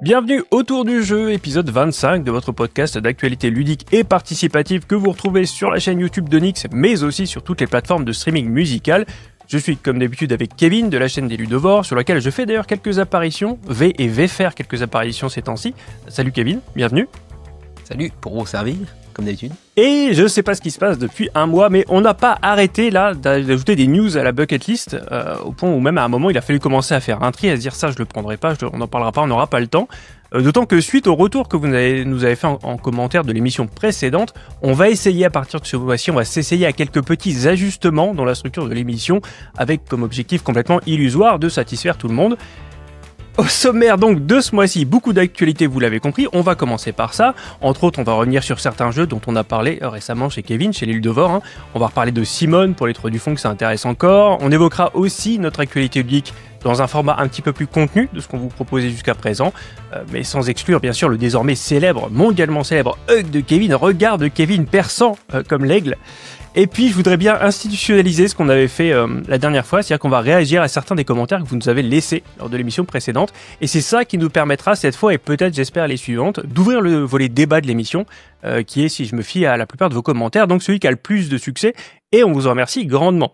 Bienvenue autour du jeu, épisode 25 de votre podcast d'actualité ludique et participative que vous retrouvez sur la chaîne YouTube de Nyx, mais aussi sur toutes les plateformes de streaming musical. Je suis comme d'habitude avec Kevin de la chaîne des Ludovores, sur laquelle je fais d'ailleurs quelques apparitions, vais faire quelques apparitions ces temps-ci. Salut Kevin, bienvenue. Salut, pour vous servir, comme d'habitude. Et je sais pas ce qui se passe depuis un mois, mais on n'a pas arrêté là d'ajouter des news à la bucket list, au point où même à un moment il a fallu commencer à faire un tri, à se dire ça je le prendrai pas, on n'en parlera pas, on n'aura pas le temps. D'autant que suite au retour que vous nous avez fait en commentaire de l'émission précédente, on va essayer à partir de ce mois-ci, on va s'essayer à quelques petits ajustements dans la structure de l'émission, avec comme objectif complètement illusoire de satisfaire tout le monde. Au sommaire donc de ce mois-ci, beaucoup d'actualités, vous l'avez compris, on va commencer par ça. Entre autres, on va revenir sur certains jeux dont on a parlé récemment chez Kevin, chez les Ludovores. On va reparler de Simone pour les Trois du Fond, que ça intéresse encore. On évoquera aussi notre actualité ludique dans un format un petit peu plus contenu de ce qu'on vous proposait jusqu'à présent, mais sans exclure bien sûr le désormais célèbre, mondialement célèbre Hug de Kevin, regard de Kevin perçant comme l'aigle. Et puis je voudrais bien institutionnaliser ce qu'on avait fait la dernière fois, c'est-à-dire qu'on va réagir à certains des commentaires que vous nous avez laissés lors de l'émission précédente, et c'est ça qui nous permettra cette fois, et peut-être j'espère les suivantes, d'ouvrir le volet débat de l'émission, qui est, si je me fie à la plupart de vos commentaires, donc celui qui a le plus de succès, et on vous en remercie grandement.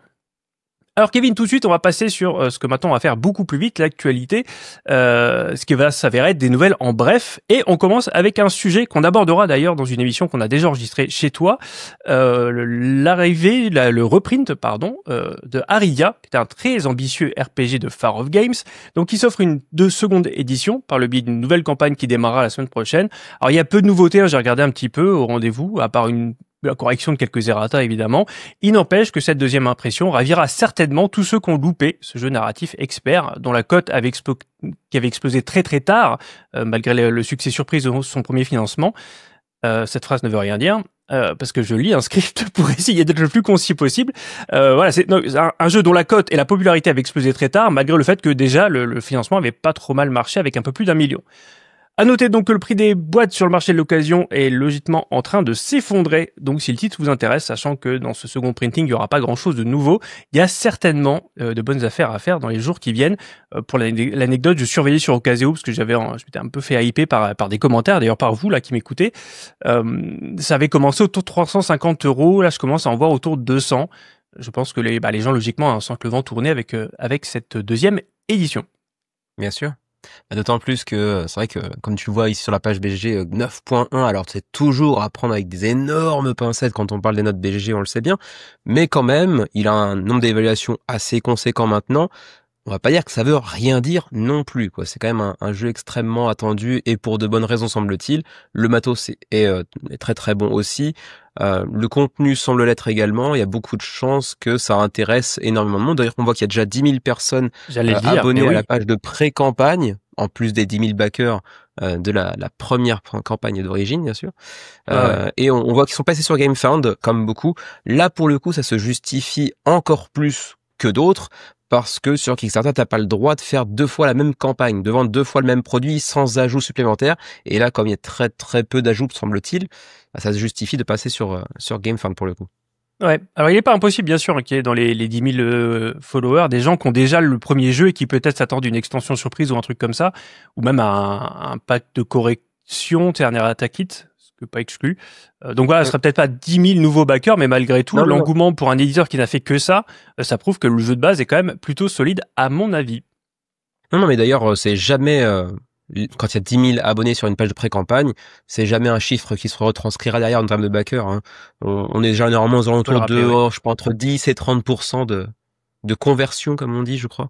Alors Kevin, tout de suite, on va passer sur ce que maintenant on va faire beaucoup plus vite, l'actualité, ce qui va s'avérer être des nouvelles en bref, et on commence avec un sujet qu'on abordera d'ailleurs dans une émission qu'on a déjà enregistrée chez toi, le reprint de Aria, qui est un très ambitieux RPG de Far Off Games, donc qui s'offre une seconde édition par le biais d'une nouvelle campagne qui démarrera la semaine prochaine. Alors il y a peu de nouveautés, j'ai regardé un petit peu au rendez-vous, à part la correction de quelques errata évidemment. Il n'empêche que cette deuxième impression ravira certainement tous ceux qui ont loupé ce jeu narratif expert dont la cote qui avait explosé très très tard malgré le succès surprise de son premier financement. Cette phrase ne veut rien dire parce que je lis un script pour essayer d'être le plus concis possible. Voilà, c'est un jeu dont la cote et la popularité avaient explosé très tard malgré le fait que déjà le financement avait pas trop mal marché avec un peu plus d'1 million. À noter donc que le prix des boîtes sur le marché de l'occasion est logiquement en train de s'effondrer, donc si le titre vous intéresse, sachant que dans ce second printing, il n'y aura pas grand-chose de nouveau, il y a certainement de bonnes affaires à faire dans les jours qui viennent. Pour l'anecdote, je surveillais sur Ocaseo, parce que je m'étais un peu fait hyper par des commentaires, d'ailleurs par vous là qui m'écoutez. Ça avait commencé autour de 350 €, là je commence à en voir autour de 200. Je pense que les gens logiquement sentent le vent tourner avec cette deuxième édition. Bien sûr. D'autant plus que c'est vrai que, comme tu le vois ici sur la page BGG 9.1, alors c'est toujours à prendre avec des énormes pincettes quand on parle des notes BGG, on le sait bien, mais quand même, il a un nombre d'évaluations assez conséquent maintenant. On va pas dire que ça veut rien dire non plus, quoi. C'est quand même un jeu extrêmement attendu et pour de bonnes raisons semble-t-il. Le matos est très très bon aussi. Le contenu semble l'être également. Il y a beaucoup de chances que ça intéresse énormément de monde. D'ailleurs, on voit qu'il y a déjà 10 000 personnes abonnées à la page de pré-campagne, en plus des 10 000 backers de la première campagne d'origine, bien sûr. Et on voit qu'ils sont passés sur GameFound, comme beaucoup. Là, pour le coup, ça se justifie encore plus que d'autres, parce que sur Kickstarter, t'as pas le droit de faire 2 fois la même campagne, de vendre 2 fois le même produit sans ajout supplémentaire. Et là, comme il y a très très peu d'ajouts, semble-t-il, ça se justifie de passer sur GameFound pour le coup. Ouais, alors il est pas impossible bien sûr qu'il y ait dans les 10 000 followers des gens qui ont déjà le premier jeu et qui peut-être s'attendent à une extension surprise ou un truc comme ça, ou même un pack de correction, un errata kit, ce que pas exclu. Donc voilà, ce serait peut-être pas 10 000 nouveaux backers, mais malgré tout, l'engouement pour un éditeur qui n'a fait que ça, ça prouve que le jeu de base est quand même plutôt solide à mon avis. Non, mais d'ailleurs, c'est jamais... quand il y a 10 000 abonnés sur une page de pré-campagne, c'est jamais un chiffre qui se retranscrira derrière en termes de backers. Hein. On est généralement aux alentours de, je pense, entre 10 et 30% de conversion, comme on dit, je crois.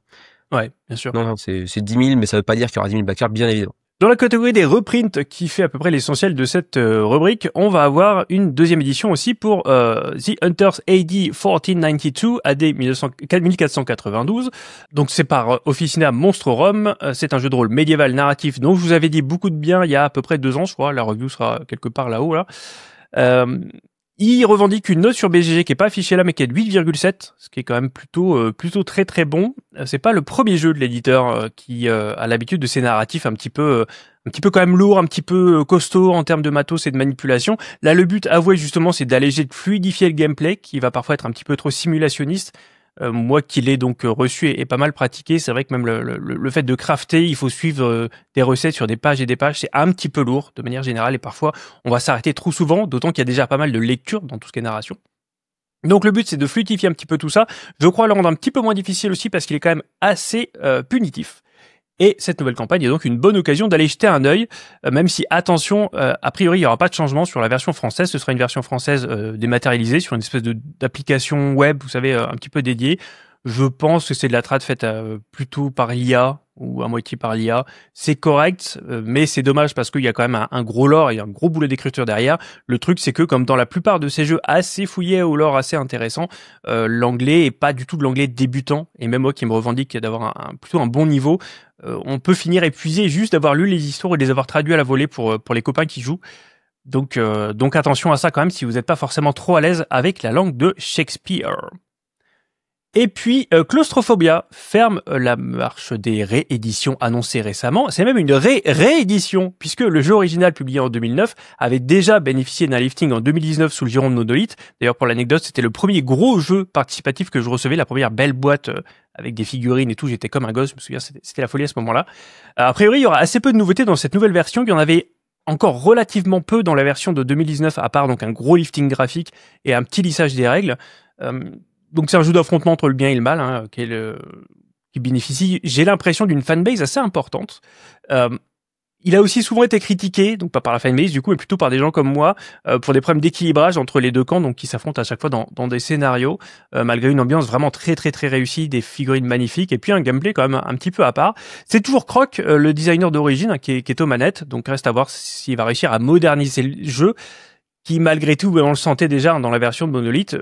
Ouais, bien sûr. Non, c'est 10 000, mais ça veut pas dire qu'il y aura 10 000 backers, bien évidemment. Dans la catégorie des reprints, qui fait à peu près l'essentiel de cette rubrique, on va avoir une deuxième édition aussi pour The Hunters AD 1492, AD 1492. Donc c'est par Officina Monstrorum. C'est un jeu de rôle médiéval narratif dont je vous avais dit beaucoup de bien il y a à peu près 2 ans, je crois. La review sera quelque part là-haut, là. Il revendique une note sur BGG qui est pas affichée là, mais qui est de 8,7, ce qui est quand même plutôt très très bon. C'est pas le premier jeu de l'éditeur qui a l'habitude de ces narratifs un petit peu quand même lourds, un petit peu costaud en termes de matos et de manipulation. Là, le but avoué justement, c'est d'alléger, de fluidifier le gameplay, qui va parfois être un petit peu trop simulationniste. Moi qui l'ai donc reçu et pas mal pratiqué, c'est vrai que même le fait de crafter, il faut suivre des recettes sur des pages et des pages, c'est un petit peu lourd de manière générale et parfois on va s'arrêter trop souvent, d'autant qu'il y a déjà pas mal de lectures dans tout ce qui est narration. Donc le but c'est de fluidifier un petit peu tout ça. Je crois le rendre un petit peu moins difficile aussi parce qu'il est quand même assez punitif. Et cette nouvelle campagne est donc une bonne occasion d'aller jeter un œil, même si, attention, a priori, il n'y aura pas de changement sur la version française. Ce sera une version française dématérialisée sur une espèce d'application web, vous savez, un petit peu dédiée. Je pense que c'est de la trad faite plutôt par l'IA ou à moitié par l'IA. C'est correct, mais c'est dommage parce qu'il y a quand même un gros lore et un gros boulot d'écriture derrière. Le truc, c'est que comme dans la plupart de ces jeux assez fouillés au lore assez intéressant, l'anglais est pas du tout de l'anglais débutant. Et même moi qui me revendique d'avoir plutôt un bon niveau, on peut finir épuisé juste d'avoir lu les histoires et de les avoir traduits à la volée pour les copains qui jouent. Donc attention à ça quand même si vous n'êtes pas forcément trop à l'aise avec la langue de Shakespeare. Et puis, Claustrophobia ferme la marche des rééditions annoncées récemment. C'est même une réédition, puisque le jeu original publié en 2009 avait déjà bénéficié d'un lifting en 2019 sous le giron de Monolith. D'ailleurs, pour l'anecdote, c'était le premier gros jeu participatif que je recevais, la première belle boîte avec des figurines et tout. J'étais comme un gosse, je me souviens, c'était la folie à ce moment-là. A priori, il y aura assez peu de nouveautés dans cette nouvelle version. Il y en avait encore relativement peu dans la version de 2019, à part donc un gros lifting graphique et un petit lissage des règles. Donc c'est un jeu d'affrontement entre le bien et le mal qui bénéficie, j'ai l'impression, d'une fanbase assez importante. Il a aussi souvent été critiqué, donc pas par la fanbase du coup, mais plutôt par des gens comme moi, pour des problèmes d'équilibrage entre les deux camps, donc qui s'affrontent à chaque fois dans des scénarios, malgré une ambiance vraiment très très très réussie, des figurines magnifiques, et puis un gameplay quand même un petit peu à part. C'est toujours Croc, le designer d'origine, qui est aux manettes, donc reste à voir s'il va réussir à moderniser le jeu, qui malgré tout, on le sentait déjà dans la version de Monolith,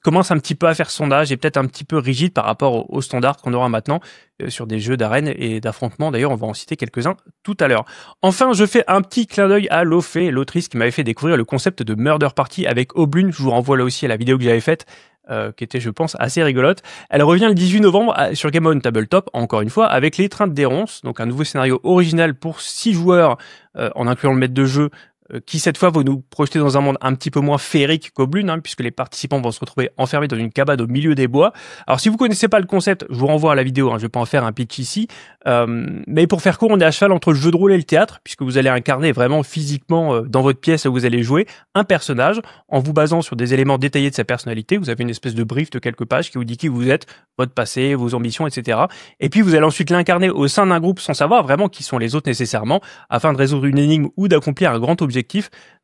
commence un petit peu à faire son âge et peut-être un petit peu rigide par rapport aux standards qu'on aura maintenant sur des jeux d'arène et d'affrontement. D'ailleurs, on va en citer quelques-uns tout à l'heure. Enfin, je fais un petit clin d'œil à Lofé, l'autrice qui m'avait fait découvrir le concept de Murder Party avec Oblune. Je vous renvoie là aussi à la vidéo que j'avais faite, qui était, je pense, assez rigolote. Elle revient le 18 novembre sur Game On Tabletop, encore une fois, avec L'étreinte des ronces, donc un nouveau scénario original pour 6 joueurs, en incluant le maître de jeu, qui cette fois va nous projeter dans un monde un petit peu moins féerique qu'Oblune, puisque les participants vont se retrouver enfermés dans une cabane au milieu des bois. Alors si vous connaissez pas le concept, je vous renvoie à la vidéo, je vais pas en faire un pitch ici, mais pour faire court, on est à cheval entre le jeu de rôle et le théâtre, puisque vous allez incarner vraiment physiquement dans votre pièce où vous allez jouer un personnage, en vous basant sur des éléments détaillés de sa personnalité. Vous avez une espèce de brief de quelques pages qui vous dit qui vous êtes, votre passé, vos ambitions, etc. Et puis vous allez ensuite l'incarner au sein d'un groupe sans savoir vraiment qui sont les autres nécessairement, afin de résoudre une énigme ou d'accomplir un grand objectif.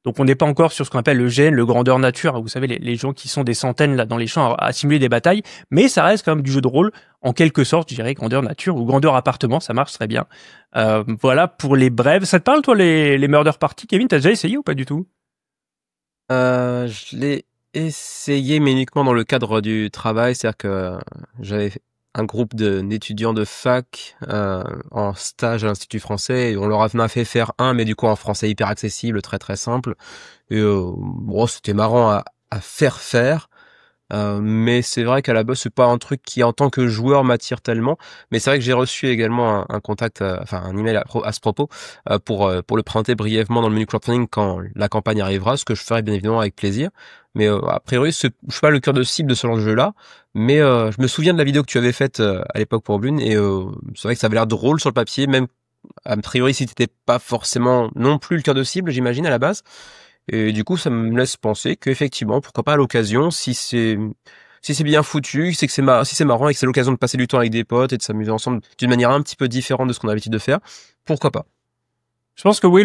Donc on n'est pas encore sur ce qu'on appelle le GN, le grandeur nature, vous savez, les gens qui sont des centaines là dans les champs à simuler des batailles, mais ça reste quand même du jeu de rôle, en quelque sorte, je dirais, grandeur nature ou grandeur appartement, ça marche très bien. Voilà pour les brèves. Ça te parle, toi, les Murder Party, Kevin? T'as déjà essayé ou pas du tout? Je l'ai essayé, mais uniquement dans le cadre du travail, c'est-à-dire que j'avais un groupe d'étudiants de fac en stage à l'Institut français, et on leur a fait faire un, mais du coup en français hyper accessible, très très simple, et bon, c'était marrant à faire, mais c'est vrai qu'à la base c'est pas un truc qui en tant que joueur m'attire tellement, mais c'est vrai que j'ai reçu également un contact, enfin un email à ce propos, pour le présenter brièvement dans le menu crowdfunding quand la campagne arrivera, ce que je ferai bien évidemment avec plaisir. Mais a priori, je suis pas le cœur de cible de ce genre de jeu-là, mais je me souviens de la vidéo que tu avais faite à l'époque pour Oblune, et c'est vrai que ça avait l'air drôle sur le papier, même a priori si t'étais pas forcément non plus le cœur de cible, j'imagine à la base. Et du coup, ça me laisse penser qu'effectivement, pourquoi pas à l'occasion, si c'est bien foutu, si c'est marrant et que c'est l'occasion de passer du temps avec des potes et de s'amuser ensemble d'une manière un petit peu différente de ce qu'on a l'habitude de faire, pourquoi pas. Je pense que oui,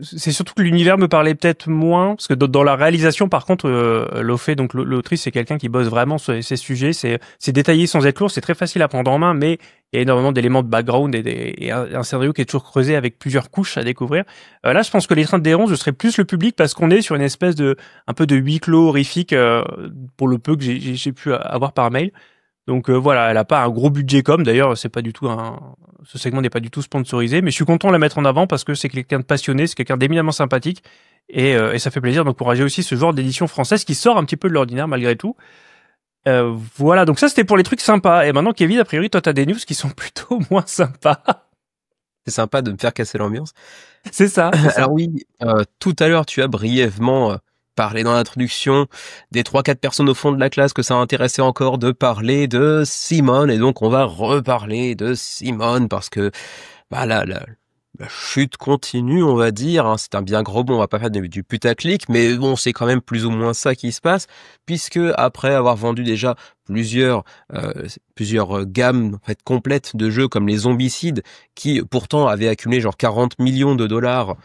c'est surtout que l'univers me parlait peut-être moins, parce que dans la réalisation, par contre, Lofé, donc l'autrice, c'est quelqu'un qui bosse vraiment sur ces sujets. C'est détaillé sans être lourd, c'est très facile à prendre en main, mais il y a énormément d'éléments de background et un scénario qui est toujours creusé avec plusieurs couches à découvrir. Là, je pense que L'étreinte des ronces, je serais plus le public parce qu'on est sur une espèce un peu de huis clos horrifique, pour le peu que j'ai pu avoir par mail. Donc voilà, elle a pas un gros budget d'ailleurs, c'est pas du tout ce segment n'est pas du tout sponsorisé, mais je suis content de la mettre en avant parce que c'est quelqu'un de passionné, c'est quelqu'un d'éminemment sympathique et ça fait plaisir d'encourager aussi ce genre d'édition française qui sort un petit peu de l'ordinaire malgré tout. Voilà, donc ça c'était pour les trucs sympas. Et maintenant Kevin, a priori toi t'as des news qui sont plutôt moins sympas. C'est sympa de me faire casser l'ambiance. C'est ça. Alors oui, tout à l'heure tu as brièvement parlé dans l'introduction des 3-4 personnes au fond de la classe que ça intéressait encore de parler de Simone, et donc on va reparler de Simone parce que bah la chute continue, on va dire, hein. C'est un bien gros mot, on va pas faire du putaclic, mais bon, c'est quand même plus ou moins ça qui se passe, puisque après avoir vendu déjà plusieurs gammes en fait complètes de jeux comme les Zombicides, qui pourtant avaient accumulé genre 40 millions de dollars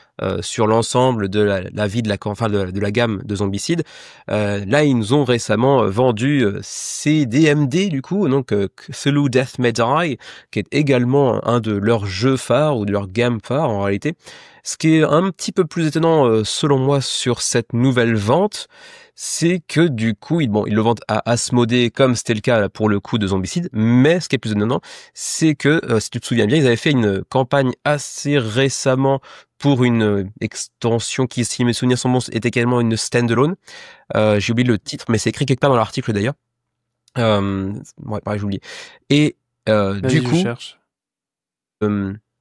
sur l'ensemble de la vie de la gamme de Zombicides, là ils nous ont récemment vendu CDMD du coup, donc Cthulhu Death May Die, qui est également un de leurs jeux phares ou de leur gamme phare en réalité. Ce qui est un petit peu plus étonnant selon moi sur cette nouvelle vente, c'est que du coup, ils le vendent à Asmodée comme c'était le cas pour le coup de Zombicide, mais ce qui est plus étonnant, c'est que, si tu te souviens bien, ils avaient fait une campagne assez récemment pour une extension qui, si mes souvenirs sont bons, était également une standalone. J'ai oublié le titre, mais c'est écrit quelque part dans l'article d'ailleurs. Ouais, pareil, j'ai oublié. Et du coup,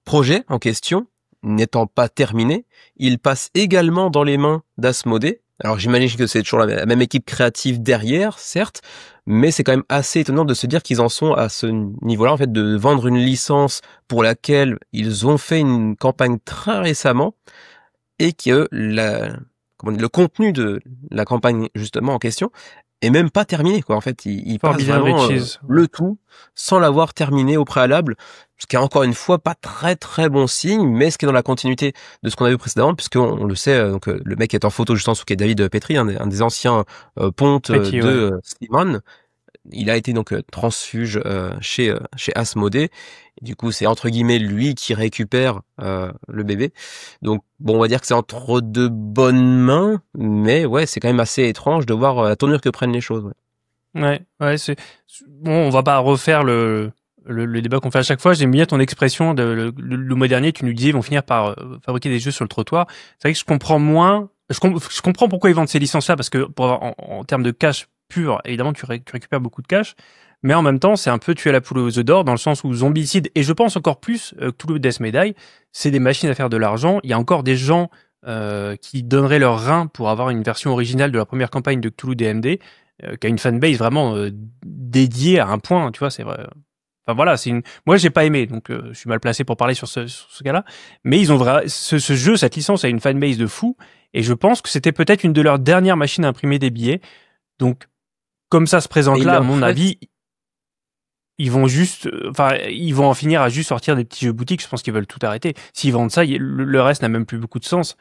projet en question n'étant pas terminé, il passe également dans les mains d'Asmodée. Alors j'imagine que c'est toujours la même équipe créative derrière, certes, mais c'est quand même assez étonnant de se dire qu'ils en sont à ce niveau-là, en fait, de vendre une licence pour laquelle ils ont fait une campagne très récemment, et que le contenu de la campagne justement en question est même pas terminé, quoi. En fait, il passe vraiment le tout sans l'avoir terminé au préalable, ce qui est encore une fois pas très très bon signe, mais ce qui est dans la continuité de ce qu'on a vu précédemment, puisqu'on le sait, donc le mec est en photo juste en dessous, qui est David Petrie, un des anciens pontes de Simon. Il a été donc transfuge chez Asmodée. Et du coup, c'est entre guillemets lui qui récupère le bébé. Donc bon, on va dire que c'est entre de bonnes mains, mais ouais, c'est quand même assez étrange de voir la tournure que prennent les choses. Ouais, c'est bon. On va pas refaire le débat qu'on fait à chaque fois. J'aime bien ton expression le mois dernier. Tu nous disais ils vont finir par fabriquer des jeux sur le trottoir. C'est vrai que je comprends moins. Je comprends pourquoi ils vendent ces licences-là, parce que en termes de cash pur, évidemment, tu récupères beaucoup de cash. Mais en même temps, c'est un peu tuer la poule aux œufs d'or, dans le sens où Zombicide, et je pense encore plus Cthulhu Death May Die, c'est des machines à faire de l'argent. Il y a encore des gens qui donneraient leur rein pour avoir une version originale de la première campagne de Cthulhu DMD, qui a une fanbase vraiment dédiée à un point, tu vois, c'est vrai. Enfin voilà, moi j'ai pas aimé, donc je suis mal placé pour parler sur ce cas-là, mais ils ont ce jeu, cette licence a une fanbase de fou, et je pense que c'était peut-être une de leurs dernières machines à imprimer des billets. Donc comme ça se présente là, à mon avis, ils vont en finir à juste sortir des petits jeux boutiques. Je pense qu'ils veulent tout arrêter. S'ils vendent ça, le reste n'a même plus beaucoup de sens.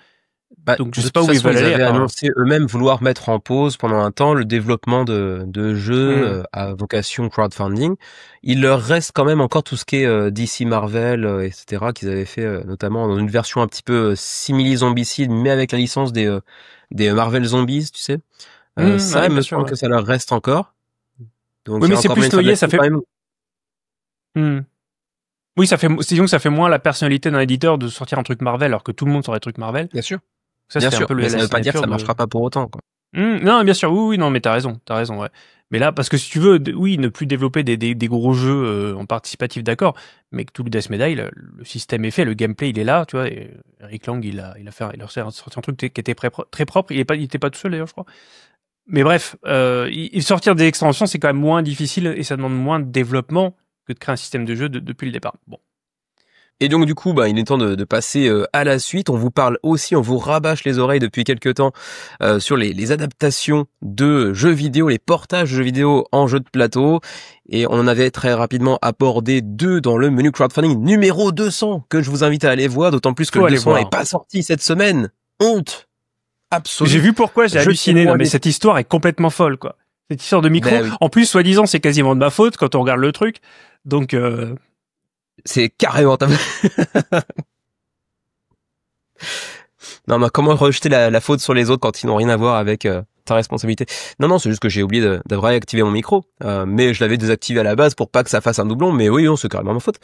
Donc je sais pas où ils veulent aller. Ils avaient annoncé eux-mêmes vouloir mettre en pause pendant un temps le développement de jeux à vocation crowdfunding. Il leur reste quand même encore tout ce qui est DC Marvel, etc. qu'ils avaient fait notamment dans une version un petit peu simili Zombicide, mais avec la licence des Marvel Zombies, tu sais. Ça, il me semble que ça leur reste encore. Donc, oui, mais c'est plus noyé, ça fait. Oui, disons que ça fait moins la personnalité d'un éditeur de sortir un truc Marvel, alors que tout le monde sort des trucs Marvel. Bien sûr. Ça, bien sûr. Un peu mais ça veut pas dire que ça marchera pas pour autant, quoi. Non, bien sûr, oui, non, mais t'as raison, ouais. Mais là, parce que si tu veux, oui, ne plus développer des gros jeux en participatif, d'accord, mais que tout le Death May Die, le système est fait, le gameplay, il est là, tu vois, et Eric Lang, il a sorti un truc qui était très propre, il était pas tout seul, d'ailleurs, je crois. Mais bref, sortir des extensions, c'est quand même moins difficile, et ça demande moins de développement que de créer un système de jeu depuis le départ. Bon. Et donc du coup, il est temps de passer à la suite. On vous parle aussi, on vous rabâche les oreilles depuis quelques temps sur les adaptations de jeux vidéo, les portages de jeux vidéo en jeu de plateau. Et on en avait très rapidement abordé 2 dans le menu crowdfunding numéro 200, que je vous invite à aller voir, d'autant plus que le 200 n'est pas sorti cette semaine. Honte absolue. J'ai vu pourquoi, j'ai halluciné. Non, mais cette histoire est complètement folle, quoi. Cette histoire de micro. Oui. En plus, soi-disant, c'est quasiment de ma faute quand on regarde le truc. Donc... C'est carrément Non, mais comment rejeter la faute sur les autres quand ils n'ont rien à voir avec ta responsabilité? Non, c'est juste que j'ai oublié de réactiver mon micro, mais je l'avais désactivé à la base pour pas que ça fasse un doublon, mais oui, non, c'est carrément ma faute.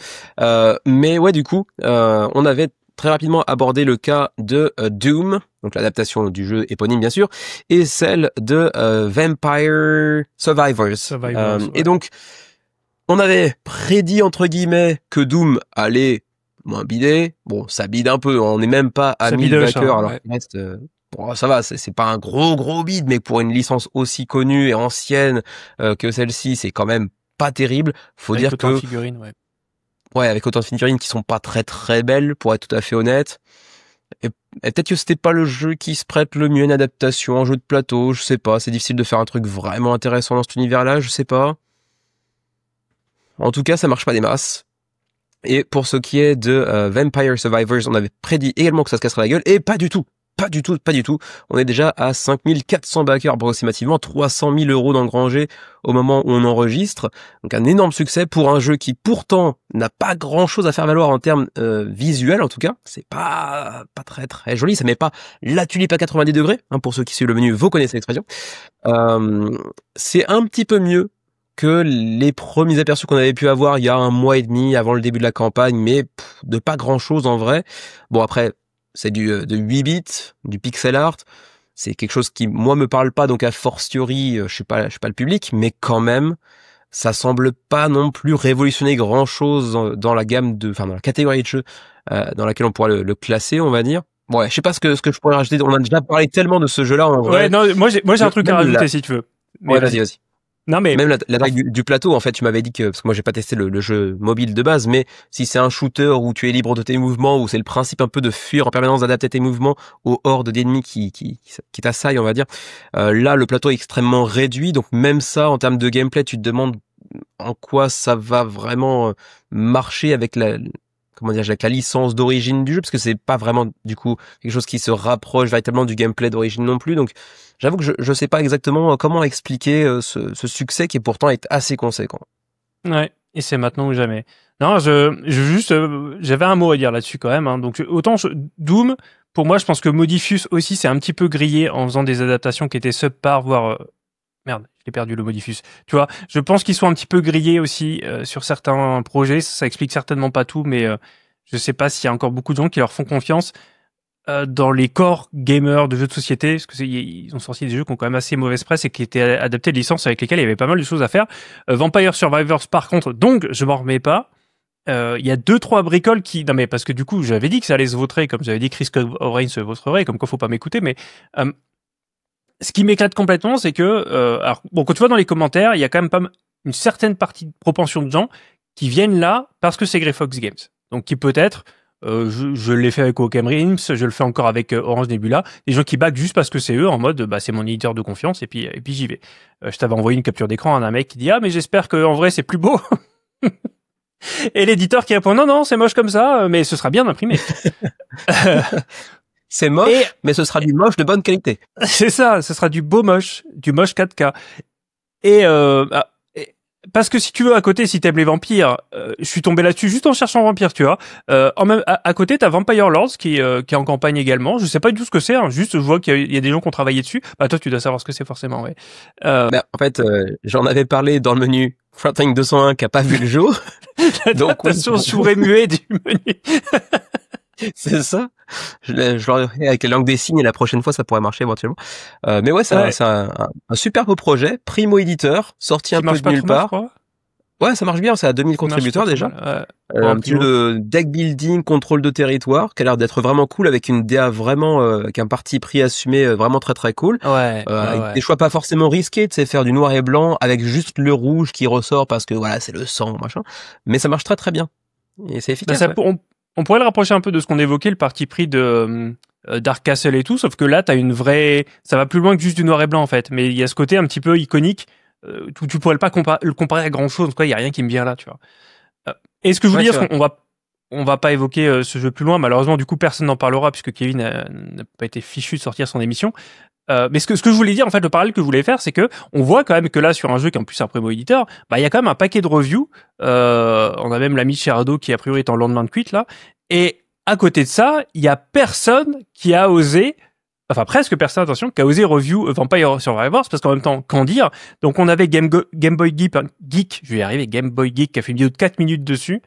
Mais ouais, du coup, on avait très rapidement abordé le cas de Doom, donc l'adaptation du jeu éponyme bien sûr, et celle de Vampire Survivors. Ouais. Et donc, on avait prédit, entre guillemets, que Doom allait moins bider. Bon, ça bide un peu. On n'est même pas à 1000 backers, alors qu'il reste bon, ça va, c'est pas un gros bid, mais pour une licence aussi connue et ancienne que celle-ci, c'est quand même pas terrible. Faut Avec dire autant de que figurines, ouais. ouais, avec autant de figurines qui sont pas très belles, pour être tout à fait honnête. Et, et peut-être que c'était pas le jeu qui se prête le mieux à une adaptation, un jeu de plateau, je sais pas. C'est difficile de faire un truc vraiment intéressant dans cet univers-là, je sais pas. En tout cas, ça marche pas des masses. Et pour ce qui est de Vampire Survivors, on avait prédit également que ça se casserait la gueule, et pas du tout. Pas du tout. On est déjà à 5400 backers approximativement, 300 000 euros d'engrangés au moment où on enregistre. Donc un énorme succès pour un jeu qui pourtant n'a pas grand chose à faire valoir en termes visuels en tout cas. C'est pas très joli, ça met pas la tulipe à 90 degrés, hein, pour ceux qui suivent le menu, vous connaissez l'expression. C'est un petit peu mieux que les premiers aperçus qu'on avait pu avoir il y a un mois et demi avant le début de la campagne, mais de pas grand chose en vrai. Bon après, c'est de 8 bits, du pixel art. C'est quelque chose qui, moi, me parle pas, donc a fortiori, je suis pas le public, mais quand même, ça semble pas non plus révolutionner grand chose dans la gamme dans la catégorie de jeux, dans laquelle on pourrait le classer, on va dire. Bon, ouais, je sais pas ce que je pourrais rajouter. On a déjà parlé tellement de ce jeu-là, en vrai. Ouais, non, moi j'ai un truc à rajouter si tu veux. Mais ouais, vas-y. Non, mais même la taille du plateau, en fait, tu m'avais dit que, parce que moi j'ai pas testé le jeu mobile de base, mais si c'est un shooter où tu es libre de tes mouvements, où c'est le principe un peu de fuir en permanence, d'adapter tes mouvements aux hordes d'ennemis qui t'assaillent, on va dire, là le plateau est extrêmement réduit, donc même ça, en termes de gameplay, tu te demandes en quoi ça va vraiment marcher avec avec la licence d'origine du jeu, parce que c'est pas vraiment du coup quelque chose qui se rapproche véritablement du gameplay d'origine non plus. Donc j'avoue que je sais pas exactement comment expliquer ce succès qui pourtant est assez conséquent. Ouais, et c'est maintenant ou jamais. Non, j'avais un mot à dire là-dessus quand même. Hein. Donc autant Doom, pour moi, je pense que Modiphius aussi c'est un petit peu grillé en faisant des adaptations qui étaient subpar, voire merde, j'ai perdu le Modiphius. Tu vois, je pense qu'ils sont un petit peu grillés aussi sur certains projets. Ça explique certainement pas tout, mais je sais pas s'il y a encore beaucoup de gens qui leur font confiance dans les core gamers de jeux de société, parce que ils ont sorti des jeux qui ont quand même assez mauvaise presse et qui étaient adaptés de licences avec lesquelles il y avait pas mal de choses à faire. Vampire Survivors, par contre, donc je m'en remets pas. Il y a 2-3 bricoles qui... Non mais parce que du coup, j'avais dit que ça allait se vautrer, comme j'avais dit Chris O'Brien se vautrerait, comme quoi faut pas m'écouter, mais... ce qui m'éclate complètement, c'est que... alors, bon, quand tu vois dans les commentaires, il y a quand même pas une certaine proportion de gens qui viennent là parce que c'est Grey Fox Games. Donc qui peut-être... je l'ai fait avec Oakham Rims, je le fais encore avec Orange Nebula. Des gens qui back juste parce que c'est eux, en mode bah c'est mon éditeur de confiance et puis j'y vais. Je t'avais envoyé une capture d'écran à un mec qui dit ah mais j'espère que en vrai c'est plus beau. Et l'éditeur qui répond non c'est moche comme ça mais ce sera bien imprimé. C'est moche mais ce sera du moche de bonne qualité. C'est ça, ce sera du moche 4K. Parce que si tu veux, à côté, si t'aimes les vampires, je suis tombé là-dessus juste en cherchant vampire, tu vois. À côté, t'as Vampire Lords qui est en campagne également. Je sais pas du tout ce que c'est, hein, juste je vois qu'il y a des gens qui ont travaillé dessus. Bah toi, tu dois savoir ce que c'est forcément, ouais. En fait, j'en avais parlé dans le menu Frontline 201 qui a pas vu le jour. L'adaptation sourd et muet du menu. C'est ça. Je l'aurais fait avec la langue des signes et la prochaine fois ça pourrait marcher éventuellement. Mais ouais, c'est un super beau projet, primo éditeur, sorti un peu de nulle part. Ouais, ça marche bien, c'est à 2000 contributeurs déjà. Un petit jeu de deck building, contrôle de territoire, qui a l'air d'être vraiment cool avec une DA vraiment, avec un parti pris assumé vraiment très cool. Avec des choix pas forcément risqués, tu sais, faire du noir et blanc avec juste le rouge qui ressort parce que voilà, c'est le sang, machin. Mais ça marche très bien. Et c'est efficace. On pourrait le rapprocher un peu de ce qu'on évoquait, le parti pris de Dark Castle et tout, sauf que là, t'as une vraie... Ça va plus loin que juste du noir et blanc, en fait. Mais il y a ce côté un petit peu iconique, où tu pourrais pas le comparer à grand-chose. En tout cas, il y a rien qui me vient là, tu vois. Et ce que je veux dire, c'est qu'on va pas évoquer ce jeu plus loin. Malheureusement, du coup, personne n'en parlera, puisque Kevin n'a pas été fichu de sortir son émission. Mais ce que je voulais dire, en fait, le parallèle que je voulais faire, c'est que on voit quand même que là, sur un jeu qui est en plus un primo-éditeur, bah, il y a quand même un paquet de reviews. On a même l'ami Sherado qui, a priori, est en lendemain de cuite, là. Et à côté de ça, il y a personne qui a osé, enfin, presque personne, attention, qui a osé review Vampire Survivors, parce qu'en même temps, qu'en dire? Donc, on avait Game Boy Geek, je vais y arriver, Game Boy Geek, qui a fait une vidéo de 4 minutes dessus.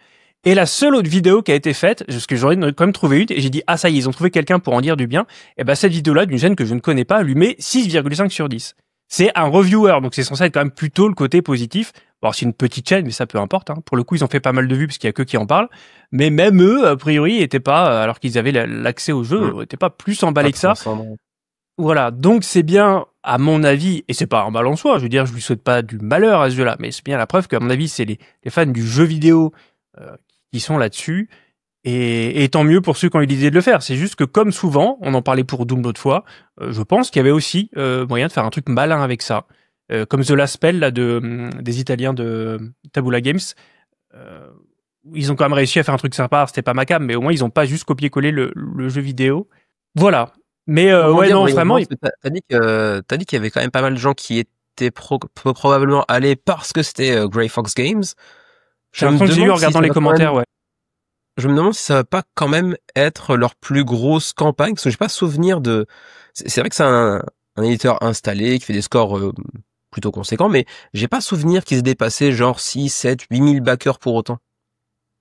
Et la seule autre vidéo qui a été faite, parce que j'aurais quand même trouvé une, et j'ai dit, ah ça y est, ils ont trouvé quelqu'un pour en dire du bien, et ben cette vidéo-là, d'une chaîne que je ne connais pas, lui met 6,5 sur 10. C'est un reviewer, donc c'est censé être quand même plutôt le côté positif. Bon, c'est une petite chaîne, mais ça peu importe. Hein. Pour le coup, ils ont fait pas mal de vues, parce qu'il y a que qui en parlent. Mais même eux, a priori, étaient pas, alors qu'ils avaient l'accès au jeu, étaient pas plus emballés que ça. Voilà, donc c'est bien, à mon avis, et c'est pas un mal en soi, je veux dire, je lui souhaite pas du malheur à ce jeu-là, mais c'est bien la preuve qu'à mon avis, c'est les fans du jeu vidéo qui sont là-dessus, et tant mieux pour ceux qui ont eu l'idée de le faire. C'est juste que, comme souvent, on en parlait pour Doom l'autre fois, je pense qu'il y avait aussi moyen de faire un truc malin avec ça. Comme The Last Spell, là, des Italiens de Tabula Games. Ils ont quand même réussi à faire un truc sympa, c'était pas ma cam, mais au moins ils ont pas juste copié-collé le jeu vidéo. Voilà. Mais ouais, non, vraiment. T'as dit qu'il y avait quand même pas mal de gens qui étaient probablement allés parce que c'était Grey Fox Games. J'ai l'impression que j'ai eu en regardant les commentaires, ouais. Je me demande si ça va pas quand même être leur plus grosse campagne, parce que j'ai pas souvenir de. C'est vrai que c'est un éditeur installé qui fait des scores plutôt conséquents, mais j'ai pas souvenir qu'ils aient dépassé genre 6, 7, 8000 backers pour autant.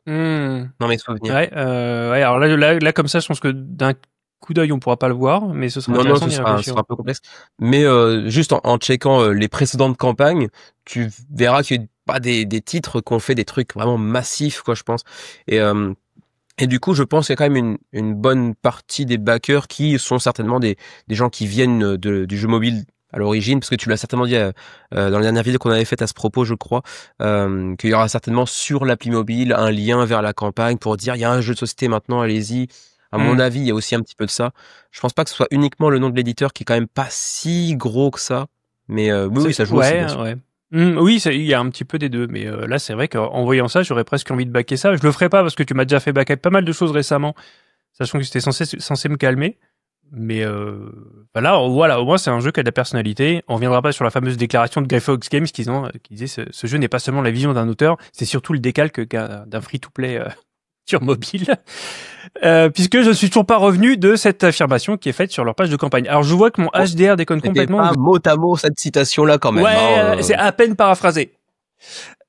Dans mes souvenirs. Ouais, alors là, comme ça, je pense que d'un coup d'œil, on pourra pas le voir, mais ce sera intéressant d'y réfléchir. Ce sera un peu complexe. Mais juste en checkant les précédentes campagnes, tu verras qu'il y a pas des titres qui ont fait des trucs vraiment massifs, quoi, je pense. Et du coup, je pense qu'il y a quand même une bonne partie des backers qui sont certainement des gens qui viennent du jeu mobile à l'origine, parce que tu l'as certainement dit dans la dernière vidéo qu'on avait faite à ce propos, je crois, qu'il y aura certainement sur l'appli mobile un lien vers la campagne pour dire il y a un jeu de société maintenant, allez-y. À mon avis, il y a aussi un petit peu de ça. Je pense pas que ce soit uniquement le nom de l'éditeur qui est quand même pas si gros que ça, mais oui, ça joue aussi, bien sûr. Ouais. Oui, il y a un petit peu des deux, mais là c'est vrai qu'en voyant ça, j'aurais presque envie de backer ça. Je le ferai pas parce que tu m'as déjà fait backer pas mal de choses récemment, sachant que c'était censé me calmer. Mais voilà, au moins c'est un jeu qui a de la personnalité. On reviendra pas sur la fameuse déclaration de Grey Fox Games qui disait ce jeu n'est pas seulement la vision d'un auteur, c'est surtout le décalque d'un free-to-play sur mobile. Puisque je suis toujours pas revenu de cette affirmation qui est faite sur leur page de campagne. Alors je vois que mon HDR déconne complètement. Pas mot à mot cette citation-là quand même. Ouais, c'est à peine paraphrasé.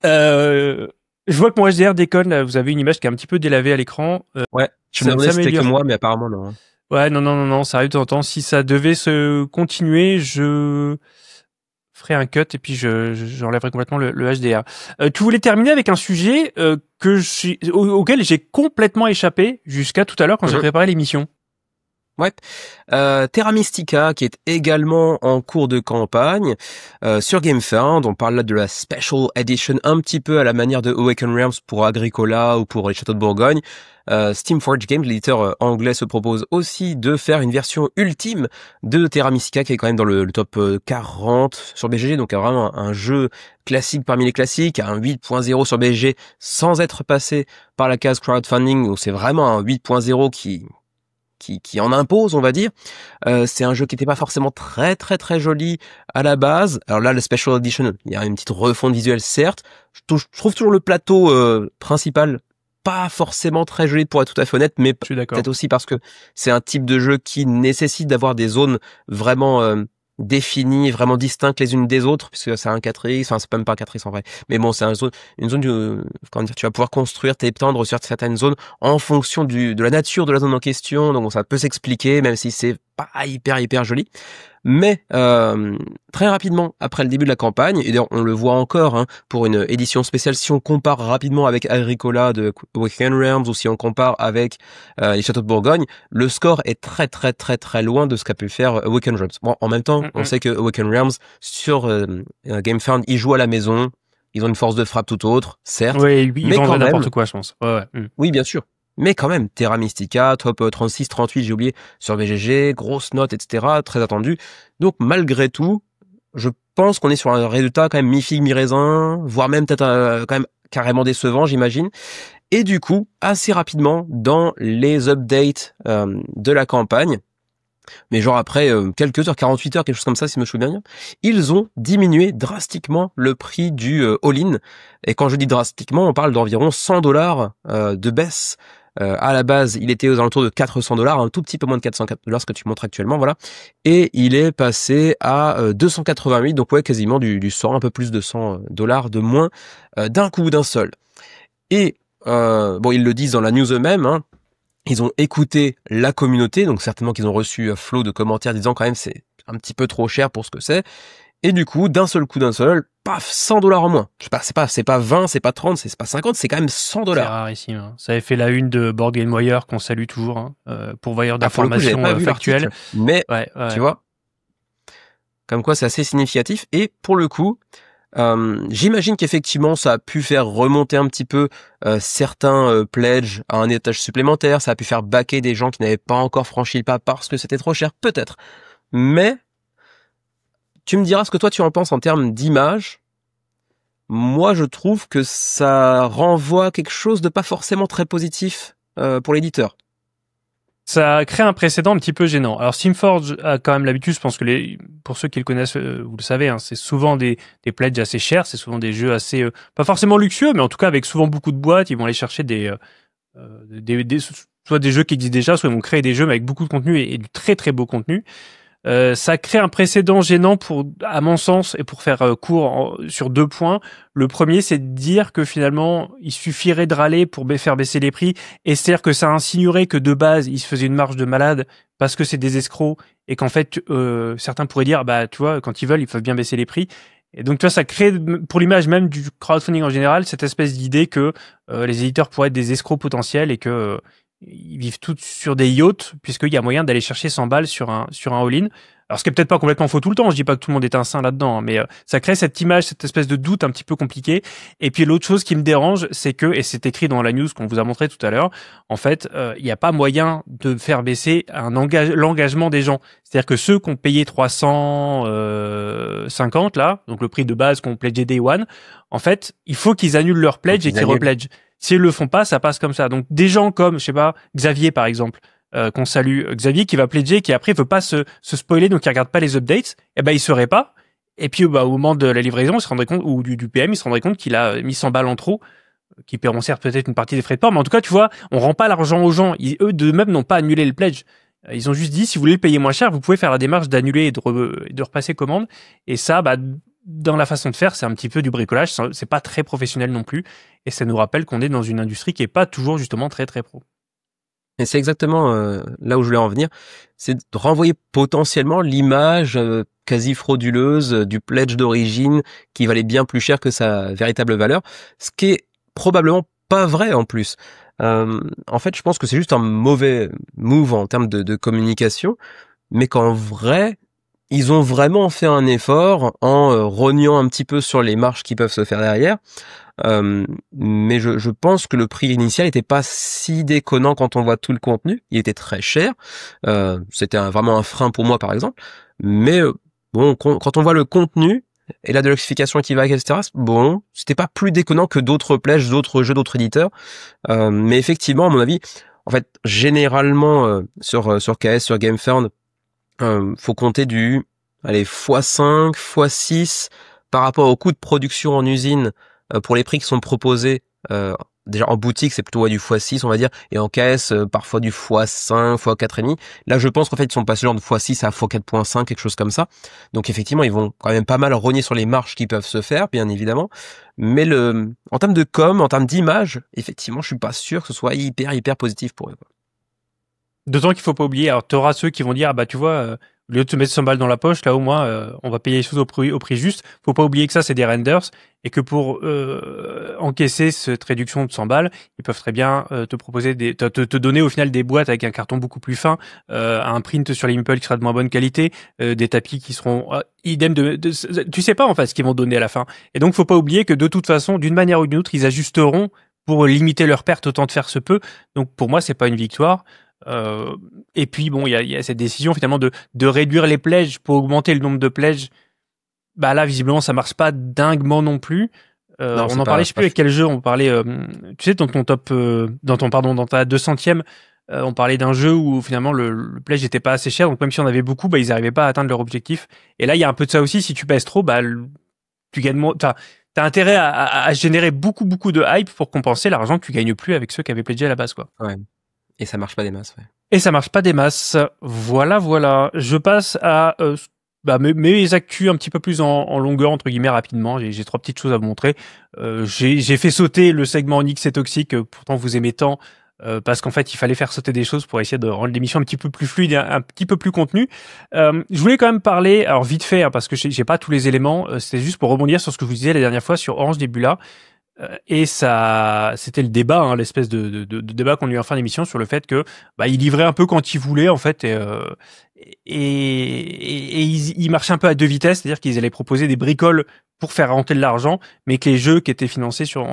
Je vois que mon HDR déconne. Là, vous avez une image qui est un petit peu délavée à l'écran. Ouais, je me demandais si c'était que moi, mais apparemment non. Ouais, non, ça arrive de temps en temps. Si ça devait se continuer, je ferai un cut et puis j'enlèverai complètement le HDR. Tu voulais terminer avec un sujet auquel j'ai complètement échappé jusqu'à tout à l'heure quand j'ai préparé l'émission. Ouais, Terra Mystica qui est également en cours de campagne sur GameFound. On parle là de la Special Edition un petit peu à la manière de Awaken Realms pour Agricola ou pour les Châteaux de Bourgogne. Steamforge Games, l'éditeur anglais, se propose aussi de faire une version ultime de Terra Mystica qui est quand même dans le top 40 sur BGG, donc vraiment un jeu classique parmi les classiques, un 8.0 sur BGG sans être passé par la case crowdfunding, où c'est vraiment un 8.0 qui en impose, on va dire. C'est un jeu qui n'était pas forcément très joli à la base. Alors là, le Special Edition, il y a une petite refonte visuelle, certes. Je trouve toujours le plateau principal pas forcément très joli pour être tout à fait honnête, mais peut-être aussi parce que c'est un type de jeu qui nécessite d'avoir des zones vraiment définies, vraiment distinctes les unes des autres, puisque c'est un 4X, enfin c'est même pas un 4X en vrai, mais bon c'est une zone comment dire, tu vas pouvoir construire, t'étendre sur certaines zones en fonction de la nature de la zone en question, donc ça peut s'expliquer, même si c'est pas hyper joli. Mais très rapidement après le début de la campagne, et d'ailleurs on le voit encore pour une édition spéciale, si on compare rapidement avec Agricola de Awaken Realms ou si on compare avec les Châteaux de Bourgogne, le score est très loin de ce qu'a pu faire Awaken Realms. Bon, en même temps, on sait que Awaken Realms sur GameFound, ils jouent à la maison, ils ont une force de frappe tout autre, certes. Oui, ils mais vendent n'importe quoi, je pense. Ouais. Oui, bien sûr. Mais quand même, Terra Mystica, top 36, 38, j'ai oublié, sur BGG, grosse note, etc., très attendu. Donc, malgré tout, je pense qu'on est sur un résultat quand même mi-figue, mi-raisin, voire même peut-être quand même carrément décevant, j'imagine. Et du coup, assez rapidement, dans les updates de la campagne, mais genre après quelques heures, 48 heures, quelque chose comme ça, si je me souviens bien, ils ont diminué drastiquement le prix du all-in. Et quand je dis drastiquement, on parle d'environ $100 de baisse. À la base, il était aux alentours de $400, un tout petit peu moins de $400, ce que tu montres actuellement, voilà. Et il est passé à 288, donc ouais, quasiment du 100, un peu plus de $100 de moins d'un coup, d'un seul. Et bon, ils le disent dans la news eux-mêmes, ils ont écouté la communauté, donc certainement qu'ils ont reçu un flot de commentaires disant quand même c'est un petit peu trop cher pour ce que c'est. Et du coup, d'un seul, paf, $100 en moins. Je sais pas, c'est pas 20, c'est pas 30, c'est pas 50, c'est quand même $100. C'est rarissime. Ça avait fait la une de Board Game Wire qu'on salue toujours, pourvoyeur d'informations factuelles. Mais, tu vois, Comme quoi, c'est assez significatif. Et pour le coup, j'imagine qu'effectivement, ça a pu faire remonter un petit peu certains pledges à un étage supplémentaire. Ça a pu faire baquer des gens qui n'avaient pas encore franchi le pas parce que c'était trop cher, peut-être. Mais tu me diras ce que toi tu en penses en termes d'image. Moi, je trouve que ça renvoie quelque chose de pas forcément très positif pour l'éditeur. Ça crée un précédent un petit peu gênant. Alors SteamForge a quand même l'habitude, je pense que pour ceux qui le connaissent, vous le savez, hein, c'est souvent des pledges assez chers, c'est souvent des jeux assez, pas forcément luxueux, mais en tout cas avec souvent beaucoup de boîtes, ils vont aller chercher soit des jeux qui existent déjà, soit ils vont créer des jeux mais avec beaucoup de contenu et du très très beau contenu. Ça crée un précédent gênant à mon sens, et pour faire court sur 2 points. Le premier, c'est de dire que finalement, il suffirait de râler pour faire baisser les prix, et c'est-à-dire que ça insinuerait que de base, ils se faisaient une marge de malade parce que c'est des escrocs, et qu'en fait, certains pourraient dire, bah, tu vois, quand ils veulent, ils peuvent bien baisser les prix. Et donc, tu vois, ça crée, pour l'image même du crowdfunding en général, cette espèce d'idée que les éditeurs pourraient être des escrocs potentiels et que ils vivent tous sur des yachts, puisqu'il y a moyen d'aller chercher 100 balles sur un all-in. Alors, ce qui est peut-être pas complètement faux tout le temps, je dis pas que tout le monde est un saint là-dedans, hein, mais ça crée cette image, cette espèce de doute un petit peu compliqué. Et puis l'autre chose qui me dérange, c'est que, et c'est écrit dans la news qu'on vous a montré tout à l'heure, en fait, il n'y a pas moyen de faire baisser l'engagement des gens. C'est-à-dire que ceux qui ont payé 350 là, donc le prix de base qu'on pledgeait Day One, en fait, il faut qu'ils annulent leur pledge et qu'ils repledgent. S'ils le font pas, ça passe comme ça. Donc des gens comme, je sais pas, Xavier par exemple, qu'on salue, Xavier qui va pledger, qui après veut pas se spoiler, donc il regarde pas les updates, et ben il serait pas. Et puis bah, au moment de la livraison, il se rendrait compte, ou du PM, il se rendrait compte qu'il a mis 100 balles en trop, qui paieront certes peut-être une partie des frais de port, mais en tout cas tu vois, on rend pas l'argent aux gens. Eux de même n'ont pas annulé le pledge. Ils ont juste dit, si vous voulez le payer moins cher, vous pouvez faire la démarche d'annuler et de repasser commande. Et ça, bah, dans la façon de faire, c'est un petit peu du bricolage. C'est pas très professionnel non plus. Et ça nous rappelle qu'on est dans une industrie qui est pas toujours justement très très pro. Et c'est exactement là où je voulais en venir. C'est de renvoyer potentiellement l'image quasi frauduleuse du pledge d'origine qui valait bien plus cher que sa véritable valeur. Ce qui est probablement pas vrai en plus. En fait, je pense que c'est juste un mauvais move en termes de communication, mais qu'en vrai, ils ont vraiment fait un effort en rognant un petit peu sur les marges qui peuvent se faire derrière. Mais je pense que le prix initial n'était pas si déconnant quand on voit tout le contenu. Il était très cher. C'était vraiment un frein pour moi, par exemple. Mais bon, quand on voit le contenu et la déluxification qui va avec, etc., bon, c'était pas plus déconnant que d'autres pledges, d'autres jeux, d'autres éditeurs. Mais effectivement, à mon avis, en fait, généralement, sur KS, sur GameFound, faut compter x5, x6 par rapport au coût de production en usine pour les prix qui sont proposés. Déjà en boutique, c'est plutôt du x6, on va dire, et en KS, parfois du x5, x4,5. Là, je pense qu'en fait, ils sont passés genre de x6 à x4.5, quelque chose comme ça. Donc effectivement, ils vont quand même pas mal rogner sur les marges qui peuvent se faire, bien évidemment. Mais en termes de com, en termes d'image, effectivement, je suis pas sûr que ce soit hyper positif pour eux, quoi. D'autant qu'il faut pas oublier, alors tu auras ceux qui vont dire, ah bah tu vois, au lieu de te mettre 100 balles dans la poche, là au moins on va payer les choses au prix juste. Faut pas oublier que ça c'est des renders et que pour encaisser cette réduction de 100 balles, ils peuvent très bien te proposer te donner au final des boîtes avec un carton beaucoup plus fin, un print sur les meeples qui sera de moins bonne qualité, des tapis qui seront idem tu sais pas en fait ce qu'ils vont donner à la fin. Et donc faut pas oublier que de toute façon, d'une manière ou d'une autre, ils ajusteront pour limiter leurs pertes autant de faire se peut. Donc pour moi, c'est pas une victoire. Et puis bon, il y a cette décision finalement de réduire les pledges pour augmenter le nombre de pledges. Bah là, visiblement, ça marche pas dinguement non plus. Non, on en parlait, je sais plus avec quel jeu on parlait. Tu sais, dans ton top, dans ta 200e, on parlait d'un jeu où finalement le pledge n'était pas assez cher, donc même si on avait beaucoup, bah ils arrivaient pas à atteindre leur objectif. Et là, il y a un peu de ça aussi. Si tu pèses trop, bah tu gagnes moins. T'as intérêt à générer beaucoup de hype pour compenser l'argent que tu gagnes plus avec ceux qui avaient pledgé à la base, quoi. Ouais. Et ça marche pas des masses, ouais. Et ça marche pas des masses. Voilà. Je passe à mes actus un petit peu plus en longueur, entre guillemets, rapidement. J'ai 3 petites choses à vous montrer. J'ai fait sauter le segment Onyx et Toxic, pourtant vous aimez tant, parce qu'en fait, il fallait faire sauter des choses pour essayer de rendre l'émission un petit peu plus fluide et un petit peu plus contenue. Je voulais quand même parler, alors vite fait, hein, parce que j'ai pas tous les éléments, c'était juste pour rebondir sur ce que je vous disais la dernière fois sur Orange Nebula. Et ça, c'était le débat, hein, l'espèce de débat qu'on lui a en fin d'émission sur le fait que il livrait un peu quand il voulait en fait, et il marchait un peu à deux vitesses, c'est-à-dire qu'ils allaient proposer des bricoles pour faire rentrer de l'argent, mais que les jeux qui étaient financés sur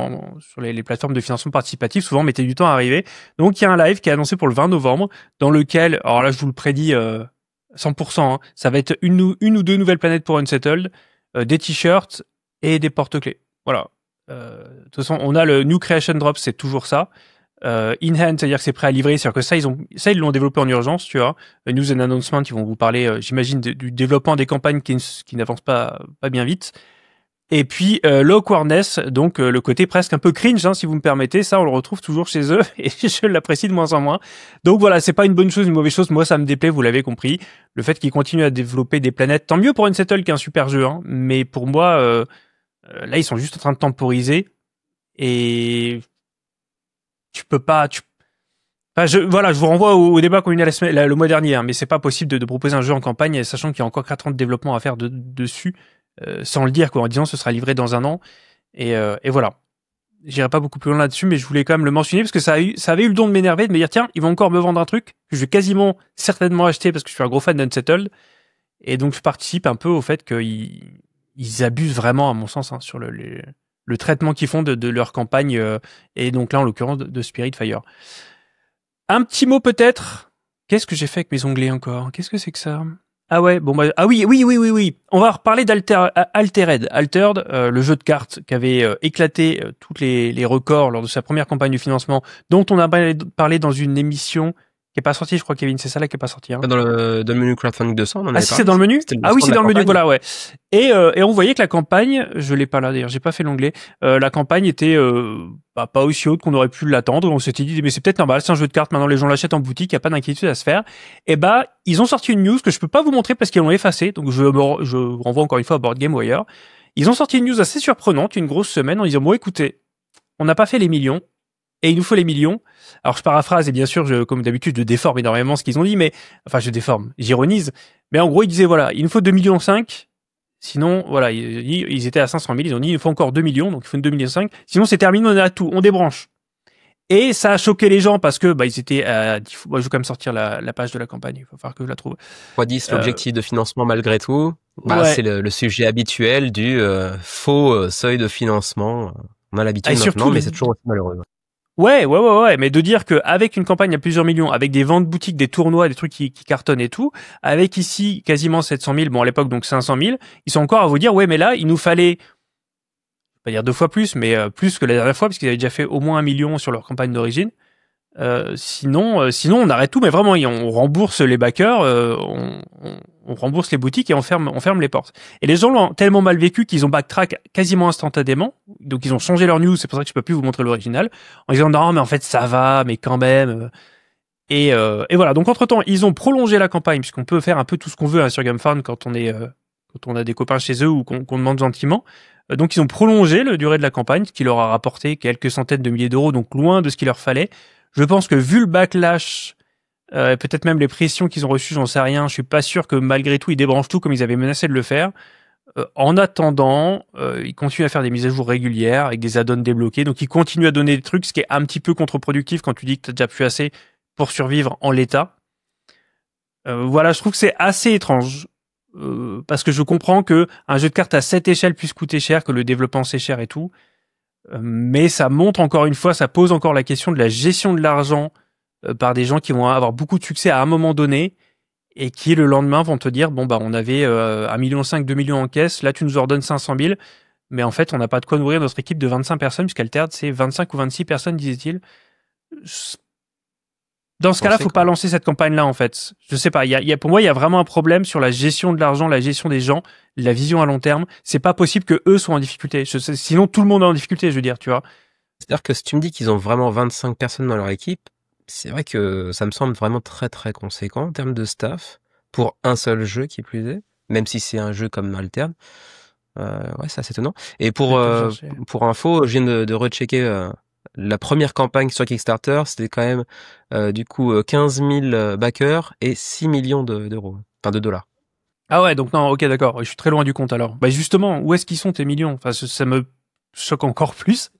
les plateformes de financement participatif souvent mettaient du temps à arriver. Donc il y a un live qui est annoncé pour le 20 novembre, dans lequel, alors là je vous le prédis 100%, hein, ça va être une ou deux nouvelles planètes pour Unsettled, des t-shirts et des porte-clés. Voilà. De toute façon, on a le New Creation Drop, c'est toujours ça. In hand, c'est-à-dire que c'est prêt à livrer, c'est-à-dire que ils l'ont développé en urgence, tu vois. News and Announcement, ils vont vous parler, j'imagine, du développement des campagnes qui n'avancent pas bien vite. Et puis l'awkwardness, donc le côté presque un peu cringe, hein, si vous me permettez, ça on le retrouve toujours chez eux et je l'apprécie de moins en moins. Donc voilà, c'est pas une bonne chose, une mauvaise chose. Moi, ça me déplaît, vous l'avez compris. Le fait qu'ils continuent à développer des planètes, tant mieux pour Unsettled qui est un super jeu, hein, mais pour moi. Là, ils sont juste en train de temporiser et tu peux pas. Enfin, je vous renvoie au débat qu'on a eu le mois dernier, hein, mais c'est pas possible de proposer un jeu en campagne, sachant qu'il y a encore 4 ans de développement à faire dessus, sans le dire, quoi, en disant ce sera livré dans un an. Et voilà. J'irai pas beaucoup plus loin là-dessus, mais je voulais quand même le mentionner parce que ça avait eu le don de m'énerver, de me dire tiens, ils vont encore me vendre un truc que je vais quasiment certainement acheter parce que je suis un gros fan d'Unsettled. Et donc je participe un peu au fait qu'ils abusent vraiment, à mon sens, hein, sur le traitement qu'ils font de leur campagne, et donc là, en l'occurrence, de Spiritfire. Un petit mot peut-être. Qu'est-ce que j'ai fait avec mes onglets encore? Qu'est-ce que c'est que ça? Ah ouais, bon bah, ah oui. On va reparler Altered, le jeu de cartes qui avait éclaté tous les records lors de sa première campagne de financement, dont on a parlé dans une émission qui est pas sortie, je crois, Kevin, c'est ça là qui est pas sorti. Hein. Dans le menu crowdfunding 200, on en avait parlé. C'est dans le menu? Ah oui, c'est dans le menu, voilà, ouais. Et on voyait que la campagne, je l'ai pas là d'ailleurs, j'ai pas fait l'onglet, la campagne était pas aussi haute qu'on aurait pu l'attendre. On s'était dit, mais c'est peut-être normal, c'est un jeu de cartes, maintenant les gens l'achètent en boutique, il y a pas d'inquiétude à se faire. Et ils ont sorti une news que je peux pas vous montrer parce qu'ils l'ont effacée, donc je renvoie encore une fois à Board Game ou ailleurs. Ils ont sorti une news assez surprenante, une grosse semaine, en disant, bon écoutez, on n'a pas fait les millions, et il nous faut les millions. Alors je paraphrase et bien sûr, comme d'habitude, je déforme énormément ce qu'ils ont dit, mais enfin je déforme, j'ironise. Mais en gros, ils disaient voilà, il nous faut 2,5 millions. Sinon, voilà, ils étaient à 500 000, ils ont dit il nous faut encore 2 millions, donc il faut 2,5 millions. Sinon c'est terminé, on a tout, on débranche. Et ça a choqué les gens parce que ils étaient à 10 fois. Je vais quand même sortir la page de la campagne, il va falloir que je la trouve. x10 l'objectif de financement malgré tout. Ouais. C'est le sujet habituel du faux seuil de financement. On a l'habitude maintenant, mais c'est toujours aussi malheureux. Ouais, mais de dire qu'avec une campagne à plusieurs millions, avec des ventes boutiques, des tournois, des trucs qui cartonnent et tout, avec ici quasiment 700 000, bon à l'époque donc 500 000, ils sont encore à vous dire ouais mais là il nous fallait, je vais pas dire 2 fois plus, mais plus que la dernière fois parce qu'ils avaient déjà fait au moins 1 million sur leur campagne d'origine. Sinon on arrête tout, mais vraiment on rembourse les backers, on rembourse les boutiques et on ferme les portes. Et les gens l'ont tellement mal vécu qu'ils ont backtrack quasiment instantanément, donc ils ont changé leur news, c'est pour ça que je peux plus vous montrer l'original, en disant non mais en fait ça va, mais quand même. Et voilà, donc entre temps ils ont prolongé la campagne puisqu'on peut faire un peu tout ce qu'on veut, hein, sur GameFound quand on a des copains chez eux ou qu'on demande gentiment. Donc ils ont prolongé la durée de la campagne, ce qui leur a rapporté quelques centaines de milliers d'euros, donc loin de ce qu'il leur fallait. Je pense que vu le backlash, peut-être même les pressions qu'ils ont reçues, j'en sais rien, je suis pas sûr que malgré tout ils débranchent tout comme ils avaient menacé de le faire. En attendant, ils continuent à faire des mises à jour régulières avec des add-ons débloqués, donc ils continuent à donner des trucs, ce qui est un petit peu contre-productif quand tu dis que t'as déjà plus assez pour survivre en l'état. Voilà, je trouve que c'est assez étrange. Parce que je comprends que un jeu de cartes à cette échelle puisse coûter cher, que le développement c'est cher et tout. Mais ça montre encore une fois, ça pose encore la question de la gestion de l'argent par des gens qui vont avoir beaucoup de succès à un moment donné et qui le lendemain vont te dire bon on avait 1,5 million, 2 millions en caisse, là tu nous ordonnes 500 000, mais en fait on n'a pas de quoi nourrir notre équipe de 25 personnes puisqu'Altered c'est 25 ou 26 personnes disait-il. Dans ce cas-là, faut pas lancer cette campagne-là, en fait. Je sais pas. Pour moi, il y a vraiment un problème sur la gestion de l'argent, la gestion des gens, la vision à long terme. C'est pas possible que eux soient en difficulté. Sinon, tout le monde est en difficulté, je veux dire, tu vois. C'est-à-dire que si tu me dis qu'ils ont vraiment 25 personnes dans leur équipe, c'est vrai que ça me semble vraiment très très conséquent en termes de staff pour un seul jeu qui plus est, même si c'est un jeu comme Altered. Ouais, c'est assez étonnant. Et pour info, je viens de rechecker. La première campagne sur Kickstarter, c'était quand même du coup 15 000 backers et 6 millions d'euros, enfin de dollars. Ah ouais, donc non, ok, d'accord. Je suis très loin du compte alors. Justement, où est-ce qu'ils sont tes millions? Enfin, ça me choque encore plus.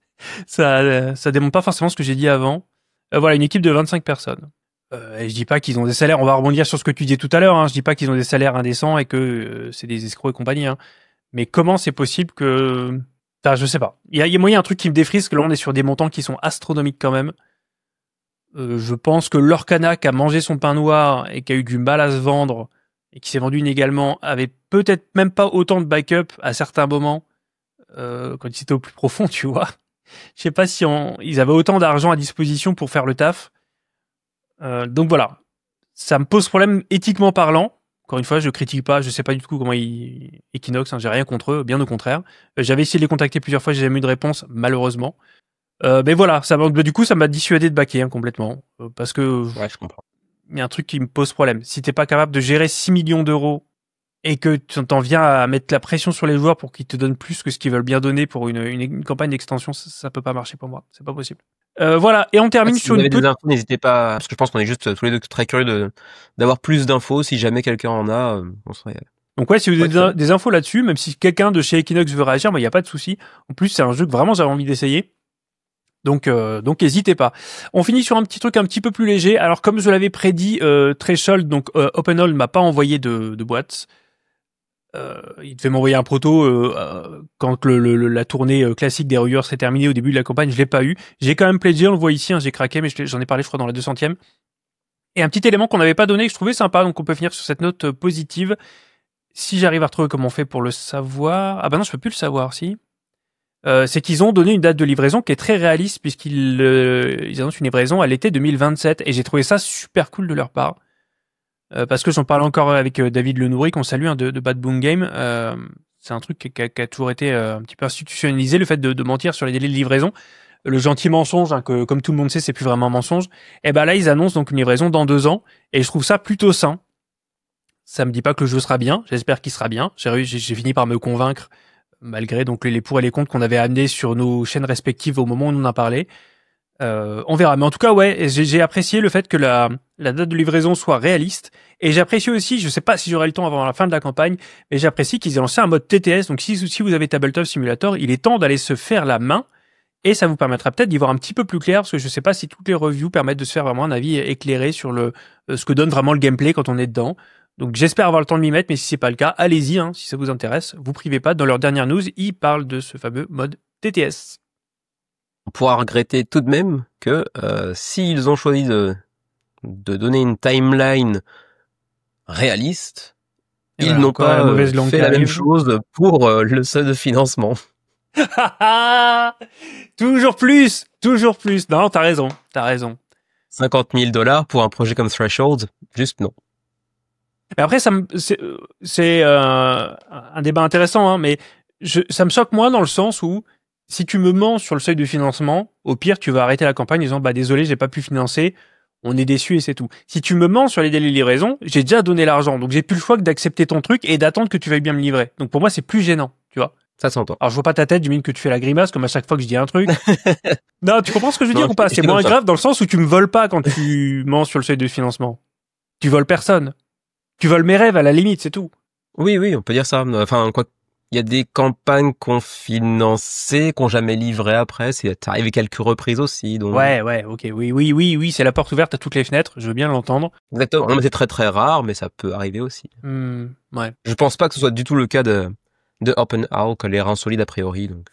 Ça démontre pas forcément ce que j'ai dit avant. Voilà, une équipe de 25 personnes. Et je dis pas qu'ils ont des salaires, on va rebondir sur ce que tu disais tout à l'heure, hein, je dis pas qu'ils ont des salaires indécents et que c'est des escrocs et compagnie, hein. Mais comment c'est possible que... Enfin, je sais pas. Il y a moyen un truc qui me défrise, que là on est sur des montants qui sont astronomiques quand même. Je pense que l'Orcana qui a mangé son pain noir et qui a eu du mal à se vendre et qui s'est vendu inégalement avait peut-être même pas autant de backup à certains moments quand ils étaient au plus profond, tu vois. Je sais pas si ils avaient autant d'argent à disposition pour faire le taf. Donc voilà, ça me pose problème éthiquement parlant. Encore une fois, je critique pas, je sais pas du tout comment Equinox, hein, j'ai rien contre eux, bien au contraire. J'avais essayé de les contacter plusieurs fois, j'ai jamais eu de réponse, malheureusement. Mais voilà, du coup, ça m'a dissuadé de backer, hein, complètement. Parce que Ouais, je comprends. il y a un truc qui me pose problème. Si t'es pas capable de gérer 6 millions d'euros et que t'en viens à mettre la pression sur les joueurs pour qu'ils te donnent plus que ce qu'ils veulent bien donner pour une campagne d'extension, ça peut pas marcher pour moi. C'est pas possible. Voilà, et on termine Si sur vous une avez des infos, n'hésitez pas, parce que je pense qu'on est juste tous les deux très curieux d'avoir plus d'infos. Si jamais quelqu'un en a, on serait... Donc ouais, si vous Ouais, avez des infos là-dessus, même si quelqu'un de chez Equinox veut réagir, il n'y a pas de souci. En plus, c'est un jeu que vraiment j'avais envie d'essayer. Donc n'hésitez pas. On finit sur un petit truc un petit peu plus léger. Alors comme je l'avais prédit, Threshold, donc OpenHall m'a pas envoyé de boîte. Il devait m'envoyer un proto quand la tournée classique des Warriors s'est terminée au début de la campagne. Je l'ai pas eu. J'ai quand même pledgé, on le voit ici, hein, j'ai craqué, mais j'en ai parlé, je crois, dans la 200e. Et un petit élément qu'on n'avait pas donné, que je trouvais sympa, donc on peut finir sur cette note positive. Si j'arrive à retrouver comment on fait pour le savoir... Ah bah non, je peux plus le savoir, si. C'est qu'ils ont donné une date de livraison qui est très réaliste, puisqu'ils ils annoncent une livraison à l'été 2027. Et j'ai trouvé ça super cool de leur part. Parce que j'en parlais encore avec David Lenourry, qu'on salue, hein, de Bad Boom Game. C'est un truc qui a toujours été un petit peu institutionnalisé, le fait de mentir sur les délais de livraison. Le gentil mensonge, hein, que comme tout le monde sait, c'est plus vraiment un mensonge. Et ben là, ils annoncent donc une livraison dans 2 ans. Et je trouve ça plutôt sain. Ça me dit pas que le jeu sera bien. J'espère qu'il sera bien. J'ai fini par me convaincre, malgré donc les pour et les contre qu'on avait amenés sur nos chaînes respectives au moment où on en a parlé. On verra. Mais en tout cas, ouais, j'ai apprécié le fait que la date de livraison soit réaliste. Et j'apprécie aussi, je sais pas si j'aurai le temps avant la fin de la campagne, mais j'apprécie qu'ils aient lancé un mode TTS. Donc si vous avez Tabletop Simulator, il est temps d'aller se faire la main. Et ça vous permettra peut-être d'y voir un petit peu plus clair, parce que je sais pas si toutes les reviews permettent de se faire vraiment un avis éclairé sur ce que donne vraiment le gameplay quand on est dedans. Donc j'espère avoir le temps de m'y mettre, mais si c'est pas le cas, allez-y, hein, si ça vous intéresse. Vous privez pas, dans leur dernière news, ils parlent de ce fameux mode TTS. On pourra regretter tout de même que s'ils ont choisi de donner une timeline réaliste, Et ils voilà, n'ont encore la pas mauvaise langue fait qui la même arrive. chose pour le seuil de financement. Toujours plus, toujours plus. Non, t'as raison, t'as raison. 50 000 $ pour un projet comme Threshold, juste non. Mais après, c'est un débat intéressant, hein, mais ça me choque moins dans le sens où si tu me mens sur le seuil de financement, au pire, tu vas arrêter la campagne en disant bah désolé, j'ai pas pu financer, on est déçu et c'est tout. Si tu me mens sur les délais de livraison, j'ai déjà donné l'argent, donc j'ai plus le choix que d'accepter ton truc et d'attendre que tu veuilles bien me livrer. Donc pour moi, c'est plus gênant, tu vois. Ça s'entend. Alors je vois pas ta tête, j'imagine que tu fais la grimace comme à chaque fois que je dis un truc. Non, tu comprends ce que je veux dire ou pas? C'est moins grave dans le sens où tu me voles pas quand tu mens sur le seuil de financement. Tu voles personne. Tu voles mes rêves à la limite, c'est tout. Oui, on peut dire ça. Enfin, quoi, il y a des campagnes qu'on financé, qu'on jamais livré après. C'est arrivé quelques reprises aussi. Donc... Ouais, ok, oui, c'est la porte ouverte à toutes les fenêtres. Je veux bien l'entendre. Exactement. Non, mais c'est très très rare, mais ça peut arriver aussi. Ouais. Je pense pas que ce soit du tout le cas de OpenHall, que les reins solides a priori. Donc...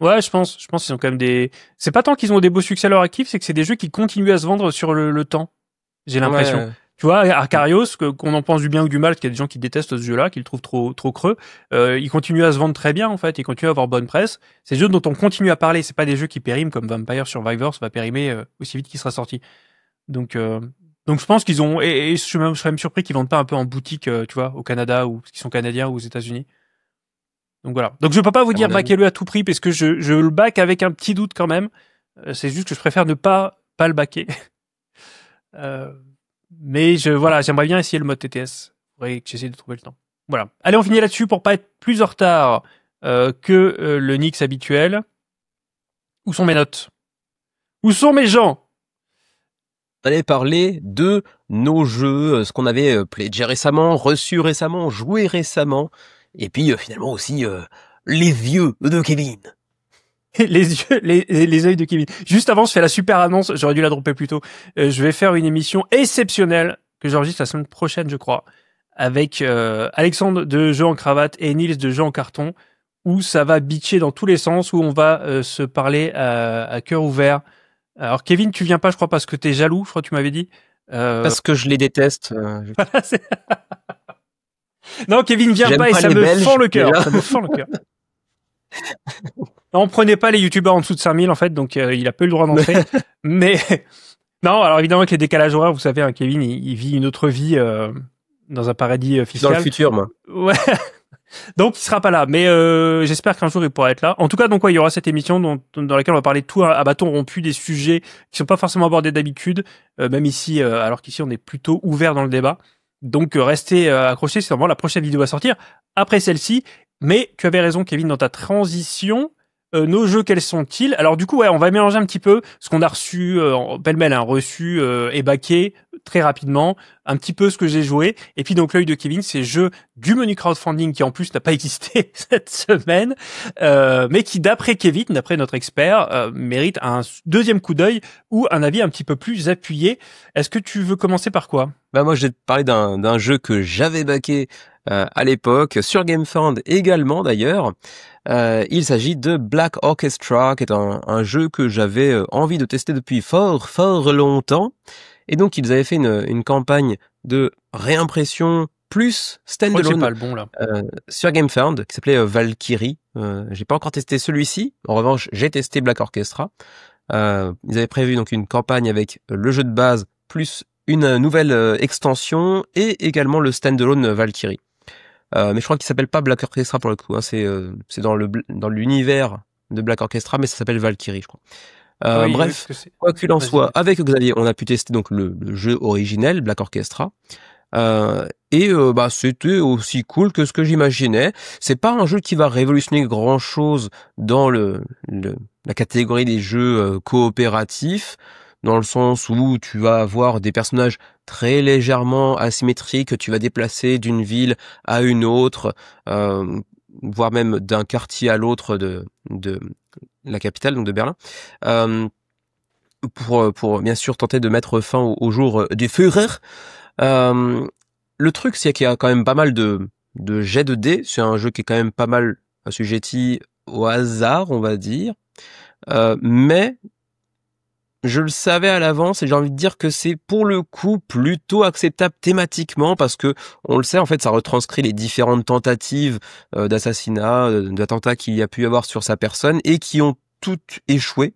Ouais, je pense qu'ils ont quand même des... C'est pas tant qu'ils ont des beaux succès à leur actif, c'est que c'est des jeux qui continuent à se vendre sur le temps. J'ai l'impression. Ouais. Tu vois, Arcarios, qu'on en pense du bien ou du mal, qu'il y a des gens qui détestent ce jeu-là, qui le trouvent trop creux, il continue à se vendre très bien, en fait, il continue à avoir bonne presse. C'est des jeux dont on continue à parler, c'est pas des jeux qui périment comme Vampire Survivors va périmer aussi vite qu'il sera sorti. Donc je pense qu'ils ont, et je serais même surpris qu'ils vendent pas un peu en boutique, tu vois, au Canada, ou qu'ils sont canadiens ou aux États-Unis. Donc voilà. Donc je peux pas vous dire backez-le à tout prix, parce que je le back avec un petit doute quand même. C'est juste que je préfère ne pas le backer. Mais j'aimerais bien essayer le mode TTS. Faudrait que j'essaie de trouver le temps. Voilà. Allez, on finit là-dessus pour pas être plus en retard que le Nix habituel. Où sont mes notes? Où sont mes gens? Allez parler de nos jeux, ce qu'on avait pledgé récemment, reçu récemment, joué récemment, et puis finalement aussi les vieux de Kevin. les yeux de Kevin. Juste avant, je fais la super annonce. J'aurais dû la dropper plus tôt. Je vais faire une émission exceptionnelle que j'enregistre la semaine prochaine, je crois, avec Alexandre de Jeux en cravate et Nils de Jeux en carton, où ça va bitcher dans tous les sens, où on va se parler à cœur ouvert. Alors Kevin, tu viens pas, je crois, parce que t'es jaloux, je crois que tu m'avais dit. Parce que je les déteste. Non, Kevin vient J'aime pas et pas ça les me Belges, fend le cœur. déjà. Ça me fend le cœur. Non, on prenait pas les youtubeurs en dessous de 5000 en fait, donc il a peu le droit d'entrer. Mais non, alors évidemment avec les décalages horaires, vous savez, hein, Kevin, il vit une autre vie dans un paradis Je suis dans fiscal. le futur, moi. Ouais. Donc il sera pas là, mais j'espère qu'un jour il pourra être là. En tout cas, donc ouais, il y aura cette émission dans laquelle on va parler de tout à bâton rompu, des sujets qui sont pas forcément abordés d'habitude, même ici, alors qu'ici on est plutôt ouvert dans le débat. Donc restez accrochés, c'est vraiment la prochaine vidéo à sortir après celle-ci. Mais tu avais raison, Kevin, dans ta transition. Nos jeux, quels sont-ils? Alors du coup, ouais, on va mélanger un petit peu ce qu'on a reçu, pêle-mêle, hein, reçu et baqué très rapidement, un petit peu ce que j'ai joué. Et puis donc l'œil de Kevin, c'est jeu du menu crowdfunding qui en plus n'a pas existé cette semaine, mais qui d'après Kevin, d'après notre expert, mérite un deuxième coup d'œil ou un avis un petit peu plus appuyé. Est-ce que tu veux commencer par quoi? Bah moi, je vais te parler d'un jeu que j'avais backé à l'époque, sur GameFound également d'ailleurs. Il s'agit de Black Orchestra, qui est un jeu que j'avais envie de tester depuis fort longtemps. Et donc, ils avaient fait une campagne de réimpression plus Je crois que c'est standalone pas le bon là. sur GameFound, qui s'appelait Valkyrie. J'ai pas encore testé celui-ci. En revanche, j'ai testé Black Orchestra. Ils avaient prévu donc une campagne avec le jeu de base plus une nouvelle extension et également le standalone Valkyrie. Mais je crois qu'il s'appelle pas Black Orchestra pour le coup. Hein. C'est dans l'univers de Black Orchestra, mais ça s'appelle Valkyrie, je crois. Oui, Bref, oui, quoi qu'il en Vas-y, soit, vas-y. avec Xavier, on a pu tester donc le jeu originel Black Orchestra. Bah c'était aussi cool que ce que j'imaginais. C'est pas un jeu qui va révolutionner grand chose dans la catégorie des jeux coopératifs, dans le sens où tu vas avoir des personnages très légèrement asymétriques que tu vas déplacer d'une ville à une autre, voire même d'un quartier à l'autre de la capitale, donc de Berlin. Pour bien sûr tenter de mettre fin au jour du Führer. Le truc, c'est qu'il y a quand même pas mal de jets de dés. C'est un jeu qui est quand même pas mal assujetti au hasard, on va dire. Mais je le savais à l'avance et j'ai envie de dire que c'est pour le coup plutôt acceptable thématiquement parce que on le sait, en fait, ça retranscrit les différentes tentatives d'assassinat, d'attentats qu'il y a pu y avoir sur sa personne et qui ont toutes échoué.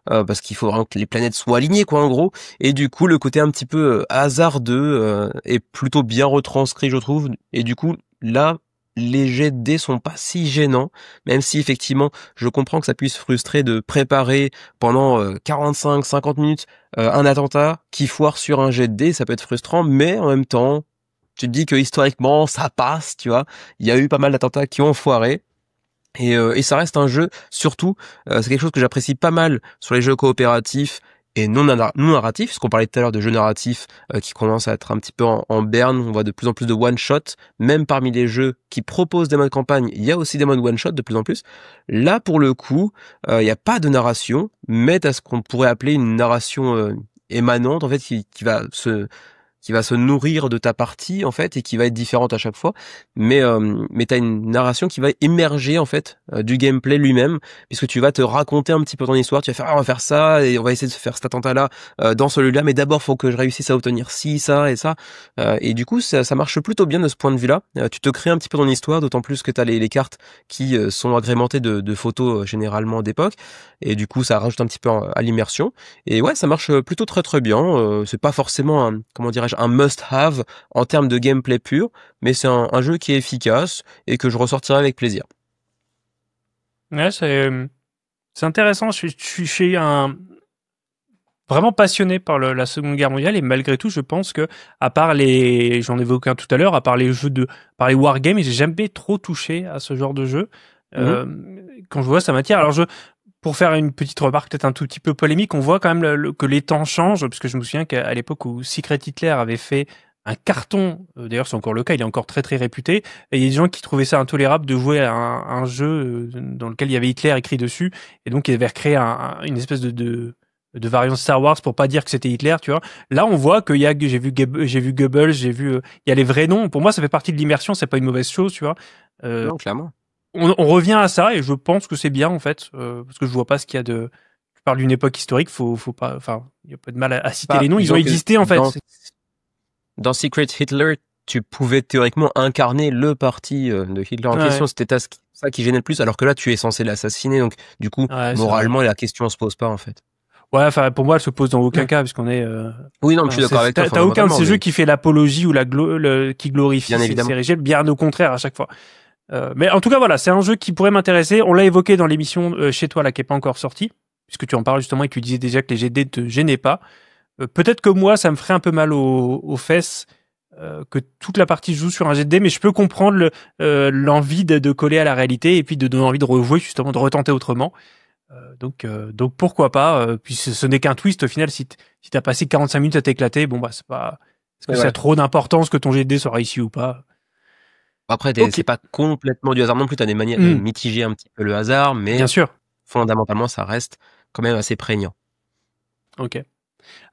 Parce qu'il faut vraiment que les planètes soient alignées, quoi, en gros. Et du coup, le côté un petit peu hasardeux est plutôt bien retranscrit, je trouve. Et du coup, là, les jets de dés sont pas si gênants, même si effectivement, je comprends que ça puisse frustrer de préparer pendant 45-50 minutes un attentat qui foire sur un jet de dés, ça peut être frustrant, mais en même temps, tu te dis que historiquement, ça passe, tu vois. Il y a eu pas mal d'attentats qui ont foiré. Et ça reste un jeu, surtout, c'est quelque chose que j'apprécie pas mal sur les jeux coopératifs et non narratifs, parce qu'on parlait tout à l'heure de jeux narratifs qui commencent à être un petit peu en berne, on voit de plus en plus de one-shot, même parmi les jeux qui proposent des modes campagne, il y a aussi des modes one-shot de plus en plus. Là, pour le coup, il n'y a pas de narration, mais t'as ce qu'on pourrait appeler une narration émanante, en fait, qui va se nourrir de ta partie en fait et qui va être différente à chaque fois, mais t'as une narration qui va émerger en fait du gameplay lui-même, puisque tu vas te raconter un petit peu ton histoire, tu vas faire on va faire ça et on va essayer de faire cet attentat là dans celui-là, mais d'abord faut que je réussisse à obtenir ci, ça et ça, et du coup ça marche plutôt bien de ce point de vue-là. Tu te crées un petit peu ton histoire, d'autant plus que t'as les cartes qui sont agrémentées de photos généralement d'époque, et du coup ça rajoute un petit peu à l'immersion. Et ouais, ça marche plutôt très bien. C'est pas forcément un must-have en termes de gameplay pur, mais c'est un jeu qui est efficace et que je ressortirai avec plaisir. Ouais, c'est intéressant. Je suis vraiment passionné par la Seconde Guerre mondiale et malgré tout, je pense que à part j'en évoquais un tout à l'heure, à part les par les wargames, j'ai jamais trop touché à ce genre de jeu. Quand je vois ça m'attire. Alors pour faire une petite remarque peut-être un tout petit peu polémique, on voit quand même que les temps changent, parce que je me souviens qu'à l'époque où Secret Hitler avait fait un carton. D'ailleurs, c'est encore le cas, il est encore très très réputé. Et il y a des gens qui trouvaient ça intolérable de jouer à un jeu dans lequel il y avait Hitler écrit dessus. Et donc, ils avaient recréé une espèce de variante Star Wars pour pas dire que c'était Hitler, tu vois. Là, on voit qu'il y a, j'ai vu Goebbels, il y a les vrais noms. Pour moi, ça fait partie de l'immersion, c'est pas une mauvaise chose, tu vois. Non, clairement. On revient à ça et je pense que c'est bien, en fait, parce que je vois pas ce qu'il y a de. Je parle d'une époque historique, faut pas, enfin, il y a pas de mal à citer les noms, ils ont existé, en fait. Dans Secret Hitler, tu pouvais théoriquement incarner le parti de Hitler en question. C'était ça qui gênait le plus, alors que là, tu es censé l'assassiner. Donc, du coup, moralement, la question se pose pas, en fait. Ouais, enfin, pour moi, elle se pose dans aucun cas, parce qu'on est... Oui, non, mais je suis d'accord avec toi. T'as aucun de ces jeux qui fait l'apologie ou qui glorifie ces séries, bien au contraire à chaque fois. Mais en tout cas, voilà, c'est un jeu qui pourrait m'intéresser. On l'a évoqué dans l'émission chez toi, là, qui est pas encore sortie, puisque tu en parles justement et que tu disais déjà que les GD te gênaient pas. Peut-être que moi, ça me ferait un peu mal aux fesses que toute la partie joue sur un jet de dés, mais je peux comprendre l'envie de coller à la réalité et puis de donner envie de rejouer, justement, de retenter autrement. Donc pourquoi pas. Puis ce n'est qu'un twist au final. Si t'as passé 45 minutes à t'éclater, bon bah c'est pas. Est-ce que ça a trop d'importance que ton jet de dés soit réussi ou pas? Après, c'est pas complètement du hasard non plus. T'as des manières de mitiger un petit peu le hasard, mais bien sûr. Fondamentalement, ça reste quand même assez prégnant. Ok.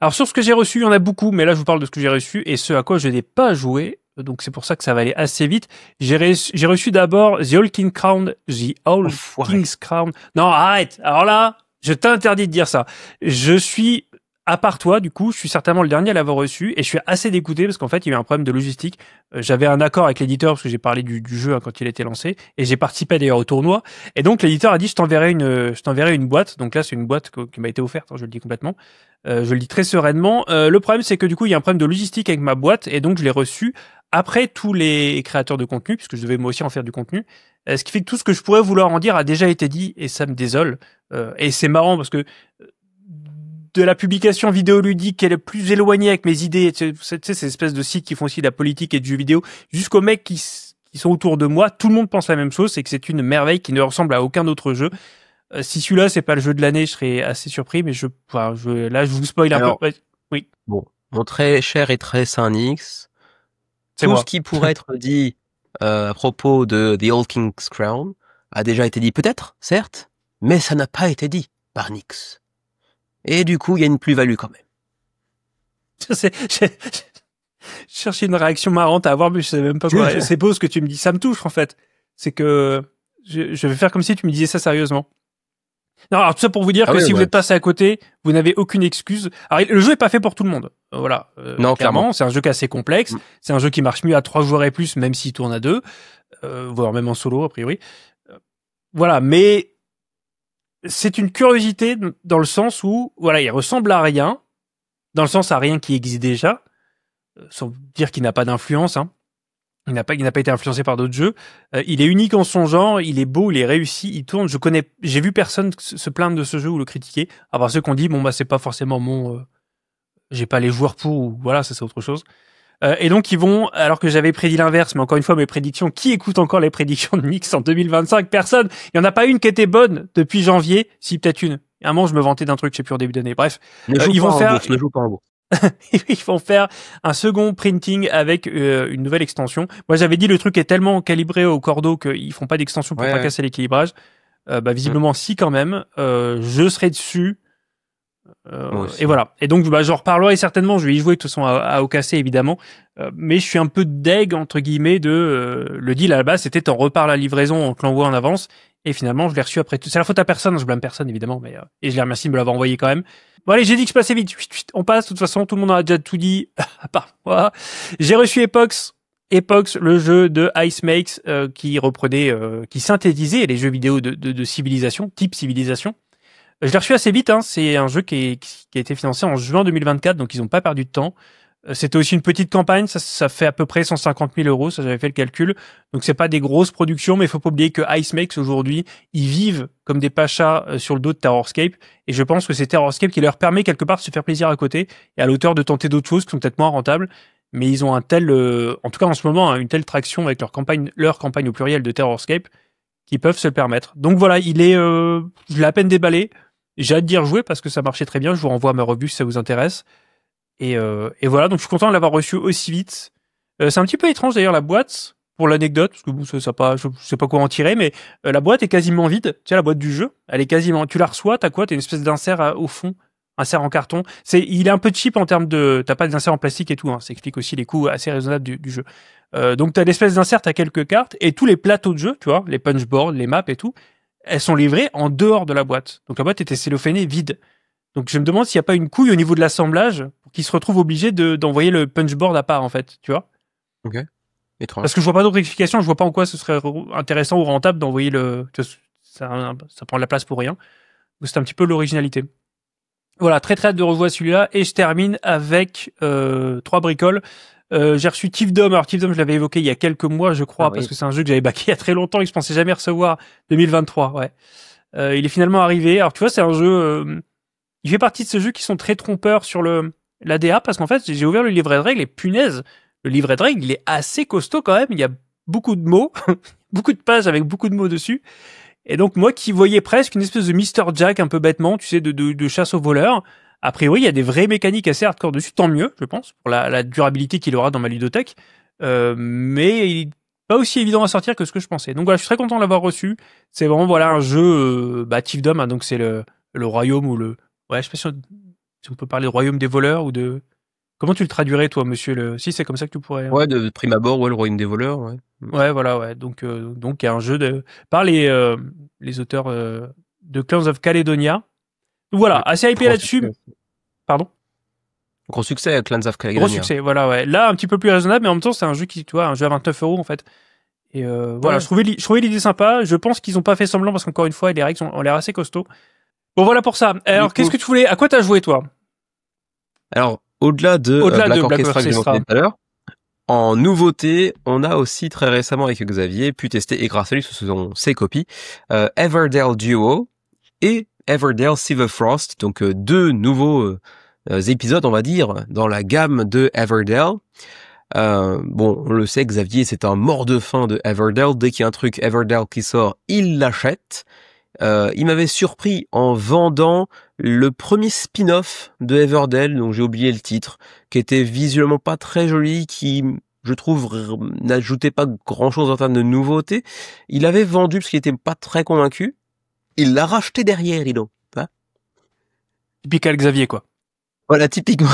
Alors sur ce que j'ai reçu, il y en a beaucoup, mais là je vous parle de ce que j'ai reçu et ce à quoi je n'ai pas joué. Donc c'est pour ça que ça va aller assez vite. J'ai reçu d'abord The All King's Crown. Non, arrête. Alors là, je t'interdis de dire ça. Je suis, à part toi, du coup, je suis certainement le dernier à l'avoir reçu et je suis assez dégoûté parce qu'en fait, il y a eu un problème de logistique. J'avais un accord avec l'éditeur parce que j'ai parlé du jeu quand il a été lancé et j'ai participé d'ailleurs au tournoi. Et donc l'éditeur a dit je t'enverrai une boîte. Donc là, c'est une boîte qui m'a été offerte, hein, je le dis complètement. Je le dis très sereinement. Le problème, c'est que du coup, il y a un problème de logistique avec ma boîte et donc je l'ai reçu après tous les créateurs de contenu, puisque je devais moi aussi en faire du contenu. Ce qui fait que tout ce que je pourrais vouloir en dire a déjà été dit et ça me désole. Et c'est marrant parce que de la publication vidéoludique qui est le plus éloignée avec mes idées, tu sais, ces espèces de sites qui font aussi de la politique et du jeu vidéo, jusqu'aux mecs qui sont autour de moi, tout le monde pense la même chose, c'est que c'est une merveille qui ne ressemble à aucun autre jeu. Si celui-là c'est pas le jeu de l'année, je serais assez surpris, mais là je vous spoil un peu. Oui. Bon, mon très cher et très saint Nix, tout ce qui pourrait être dit à propos de The All King's Crown a déjà été dit peut-être, certes, mais ça n'a pas été dit par Nix. Et du coup, il y a une plus-value quand même. Je cherchais une réaction marrante à avoir, mais je sais même pas quoi. C'est beau ce que tu me dis. Ça me touche, en fait. C'est que je vais faire comme si tu me disais ça sérieusement. Non, alors tout ça pour vous dire que si vous êtes passé à côté, vous n'avez aucune excuse. Alors le jeu est pas fait pour tout le monde. Voilà. Non, clairement. C'est un jeu qui est assez complexe. C'est un jeu qui marche mieux à 3 joueurs et plus, même s'il tourne à 2. Voire même en solo, a priori. Voilà. Mais c'est une curiosité dans le sens où, voilà, il ressemble à rien. Dans le sens à rien qui existe déjà. Sans dire qu'il n'a pas d'influence, hein. Il n'a pas été influencé par d'autres jeux. Il est unique en son genre, il est beau, il est réussi, il tourne. J'ai vu personne se plaindre de ce jeu ou le critiquer. À part ceux qui ont dit, bon, bah, c'est pas forcément j'ai pas les joueurs pour, ou voilà, ça c'est autre chose. Et donc, ils vont, alors que j'avais prédit l'inverse, mais encore une fois, mes prédictions, qui écoute encore les prédictions de Nix en 2025? Personne. Il y en a pas une qui était bonne depuis janvier. Si, peut-être une. À un moment, je me vantais d'un truc, je sais plus, au début d'année. Bref. Ne joue pas en bourse. Ils vont faire un second printing avec une nouvelle extension. Moi, j'avais dit le truc est tellement calibré au cordeau qu'ils font pas d'extension pour pas casser l'équilibrage. Visiblement, si quand même. Je serai dessus. Et voilà. Et donc, j'en reparlerai certainement. Je vais y jouer de toute façon à OKC évidemment. Mais je suis un peu deg entre guillemets de le deal à la base, c'était t'en repars la livraison, on te l'envoie en avance. Et finalement, je l'ai reçu après tout. C'est la faute à personne, je blâme personne évidemment, mais et je les remercie de me l'avoir envoyé quand même. Bon allez, j'ai dit que je passais vite. On passe. De toute façon, tout le monde a déjà tout dit. À part moi. J'ai reçu Epox, le jeu de Ice Makes qui reprenait, qui synthétisait les jeux vidéo de civilisation, type civilisation. Je l'ai reçu assez vite. Hein. C'est un jeu qui a été financé en juin 2024, donc ils n'ont pas perdu de temps. C'était aussi une petite campagne, ça fait à peu près 150 000 euros, ça j'avais fait le calcul. Donc c'est pas des grosses productions, mais il faut pas oublier que Ice Makes aujourd'hui, ils vivent comme des pachas sur le dos de Terrorscape. Et je pense que c'est Terrorscape qui leur permet quelque part de se faire plaisir à côté et à l'auteur de tenter d'autres choses qui sont peut-être moins rentables. Mais ils ont un tel, en tout cas en ce moment, une telle traction avec leur campagne au pluriel de Terrorscape qu'ils peuvent se le permettre. Donc voilà, je l'ai à peine déballé. J'ai hâte d'y rejouer parce que ça marchait très bien. Je vous renvoie à ma revue si ça vous intéresse. Et voilà, donc je suis content de l'avoir reçu aussi vite. C'est un petit peu étrange d'ailleurs la boîte, pour l'anecdote, parce que bon, ça pas, je sais pas quoi en tirer, mais la boîte est quasiment vide. Tu sais, la boîte du jeu, elle est quasiment. Tu la reçois, t'as quoi? T'as une espèce d'insert au fond, insert en carton. Il est un peu cheap en termes de. T'as pas d'insert en plastique et tout. Hein, ça explique aussi les coûts assez raisonnables du jeu. Donc t'as l'espèce d'insert, t'as quelques cartes et tous les plateaux de jeu, tu vois, les punchboards, les maps et tout, elles sont livrées en dehors de la boîte. Donc la boîte était cellophanée vide. Donc je me demande s'il n'y a pas une couille au niveau de l'assemblage pour qu'ils se retrouvent obligés d'envoyer le punchboard à part en fait, tu vois. Ok. Étrange. Parce que je vois pas d'autres explications, je vois pas en quoi ce serait intéressant ou rentable d'envoyer ça prend de la place pour rien. Donc c'est un petit peu l'originalité. Voilà, très très hâte de revoir celui-là et je termine avec 3 bricoles. J'ai reçu Thief Dome. Alors Thief Dome, je l'avais évoqué il y a quelques mois, je crois, parce que c'est un jeu que j'avais backé il y a très longtemps et que je pensais jamais recevoir 2023. Ouais. Il est finalement arrivé. Alors tu vois, c'est un jeu. Il fait partie de ces jeux qui sont très trompeurs sur l'ADA parce qu'en fait, j'ai ouvert le livret de règles et punaise, le livret de règles, il est assez costaud quand même. Il y a beaucoup de mots, beaucoup de pages avec beaucoup de mots dessus. Et donc, moi qui voyais presque une espèce de Mr. Jack un peu bêtement, tu sais, de chasse aux voleurs, a priori, il y a des vraies mécaniques assez hardcore dessus, tant mieux, je pense, pour la durabilité qu'il aura dans ma ludothèque. Mais il est pas aussi évident à sortir que ce que je pensais. Donc voilà, je suis très content de l'avoir reçu. C'est vraiment, voilà, un jeu, Thief Dome, hein, donc c'est le royaume ou le, ouais, je sais pas si on peut parler de royaume des voleurs ou de... Comment tu le traduirais, toi, monsieur le... Si, c'est comme ça que tu pourrais... Ouais, de prime abord, ouais, le royaume des voleurs, ouais. Ouais, voilà, ouais. Donc, il y a un jeu par les auteurs de Clans of Caledonia. Donc, voilà, assez hypé là-dessus. Pardon? Gros succès, Clans of Caledonia. Gros succès, voilà, ouais. Là, un petit peu plus raisonnable, mais en même temps, c'est un jeu qui, tu vois, un jeu à 29 € en fait. Et voilà, je trouvais l'idée sympa. Je pense qu'ils ont pas fait semblant parce qu'encore une fois, les règles ont l'air assez costauds. Bon, voilà pour ça. Alors, qu'est-ce que tu voulais... À quoi t'as joué, toi? Alors, au-delà de Black Orchestra que j'ai mentionné tout à l'heure, en nouveauté, on a aussi très récemment avec Xavier pu tester, et grâce à lui, ce sont ses copies, Everdell Duo et Everdell Silverfrost, donc 2 nouveaux épisodes, on va dire, dans la gamme de Everdell. Bon, on le sait, Xavier, c'est un mort de faim de Everdell. Dès qu'il y a un truc Everdell qui sort, il l'achète. Il m'avait surpris en vendant le premier spin-off de Everdell, dont j'ai oublié le titre, qui était visuellement pas très joli, qui, je trouve, n'ajoutait pas grand-chose en termes de nouveauté. Il avait vendu parce qu'il était pas très convaincu. Il l'a racheté derrière, dis donc. Hein, typical Xavier, quoi. voilà, typiquement,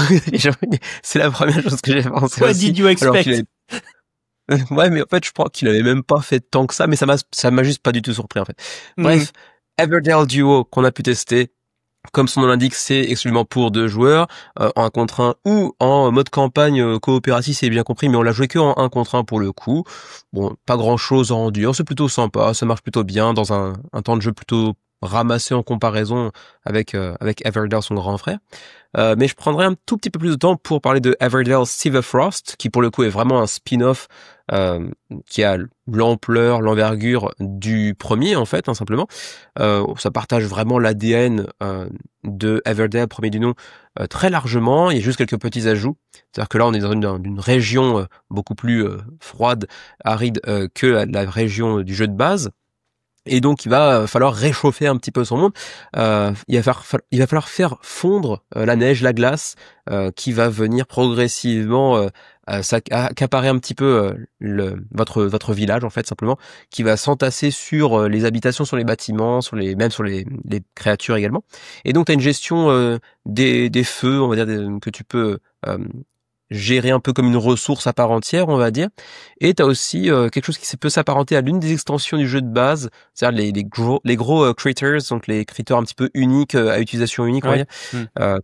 c'est la première chose que j'ai pensé. What aussi. did you expect? Ouais, mais en fait, je crois qu'il avait même pas fait tant que ça, mais ça m'a juste pas du tout surpris, en fait. Bref, Everdell Duo qu'on a pu tester. Comme son nom l'indique, c'est exclusivement pour 2 joueurs, en 1 contre 1 ou en mode campagne coopératif, c'est bien compris, mais on l'a joué que en 1 contre 1 pour le coup. Bon, pas grand chose en dur, c'est plutôt sympa, ça marche plutôt bien dans un temps de jeu plutôt ramassé en comparaison avec Everdell, son grand frère. Mais je prendrai un tout petit peu plus de temps pour parler de Everdell Silverfrost, qui pour le coup est vraiment un spin-off qui a l'ampleur, l'envergure du premier en fait, hein, simplement. Ça partage vraiment l'ADN de Everdell, premier du nom, très largement. Il y a juste quelques petits ajouts. C'est-à-dire que là, on est dans une région beaucoup plus froide, aride que la région du jeu de base. Et donc, il va falloir réchauffer un petit peu son monde. Il va falloir faire fondre la neige, la glace, qui va venir progressivement accaparer un petit peu votre village, en fait, simplement, qui va s'entasser sur les habitations, sur les bâtiments, même sur les créatures également. Et donc, tu as une gestion des feux, on va dire, que tu peux gérer un peu comme une ressource à part entière, on va dire. Et t'as aussi quelque chose qui peut s'apparenter à l'une des extensions du jeu de base, c'est-à-dire les gros critters, donc les critters un petit peu uniques, à utilisation unique, on va dire,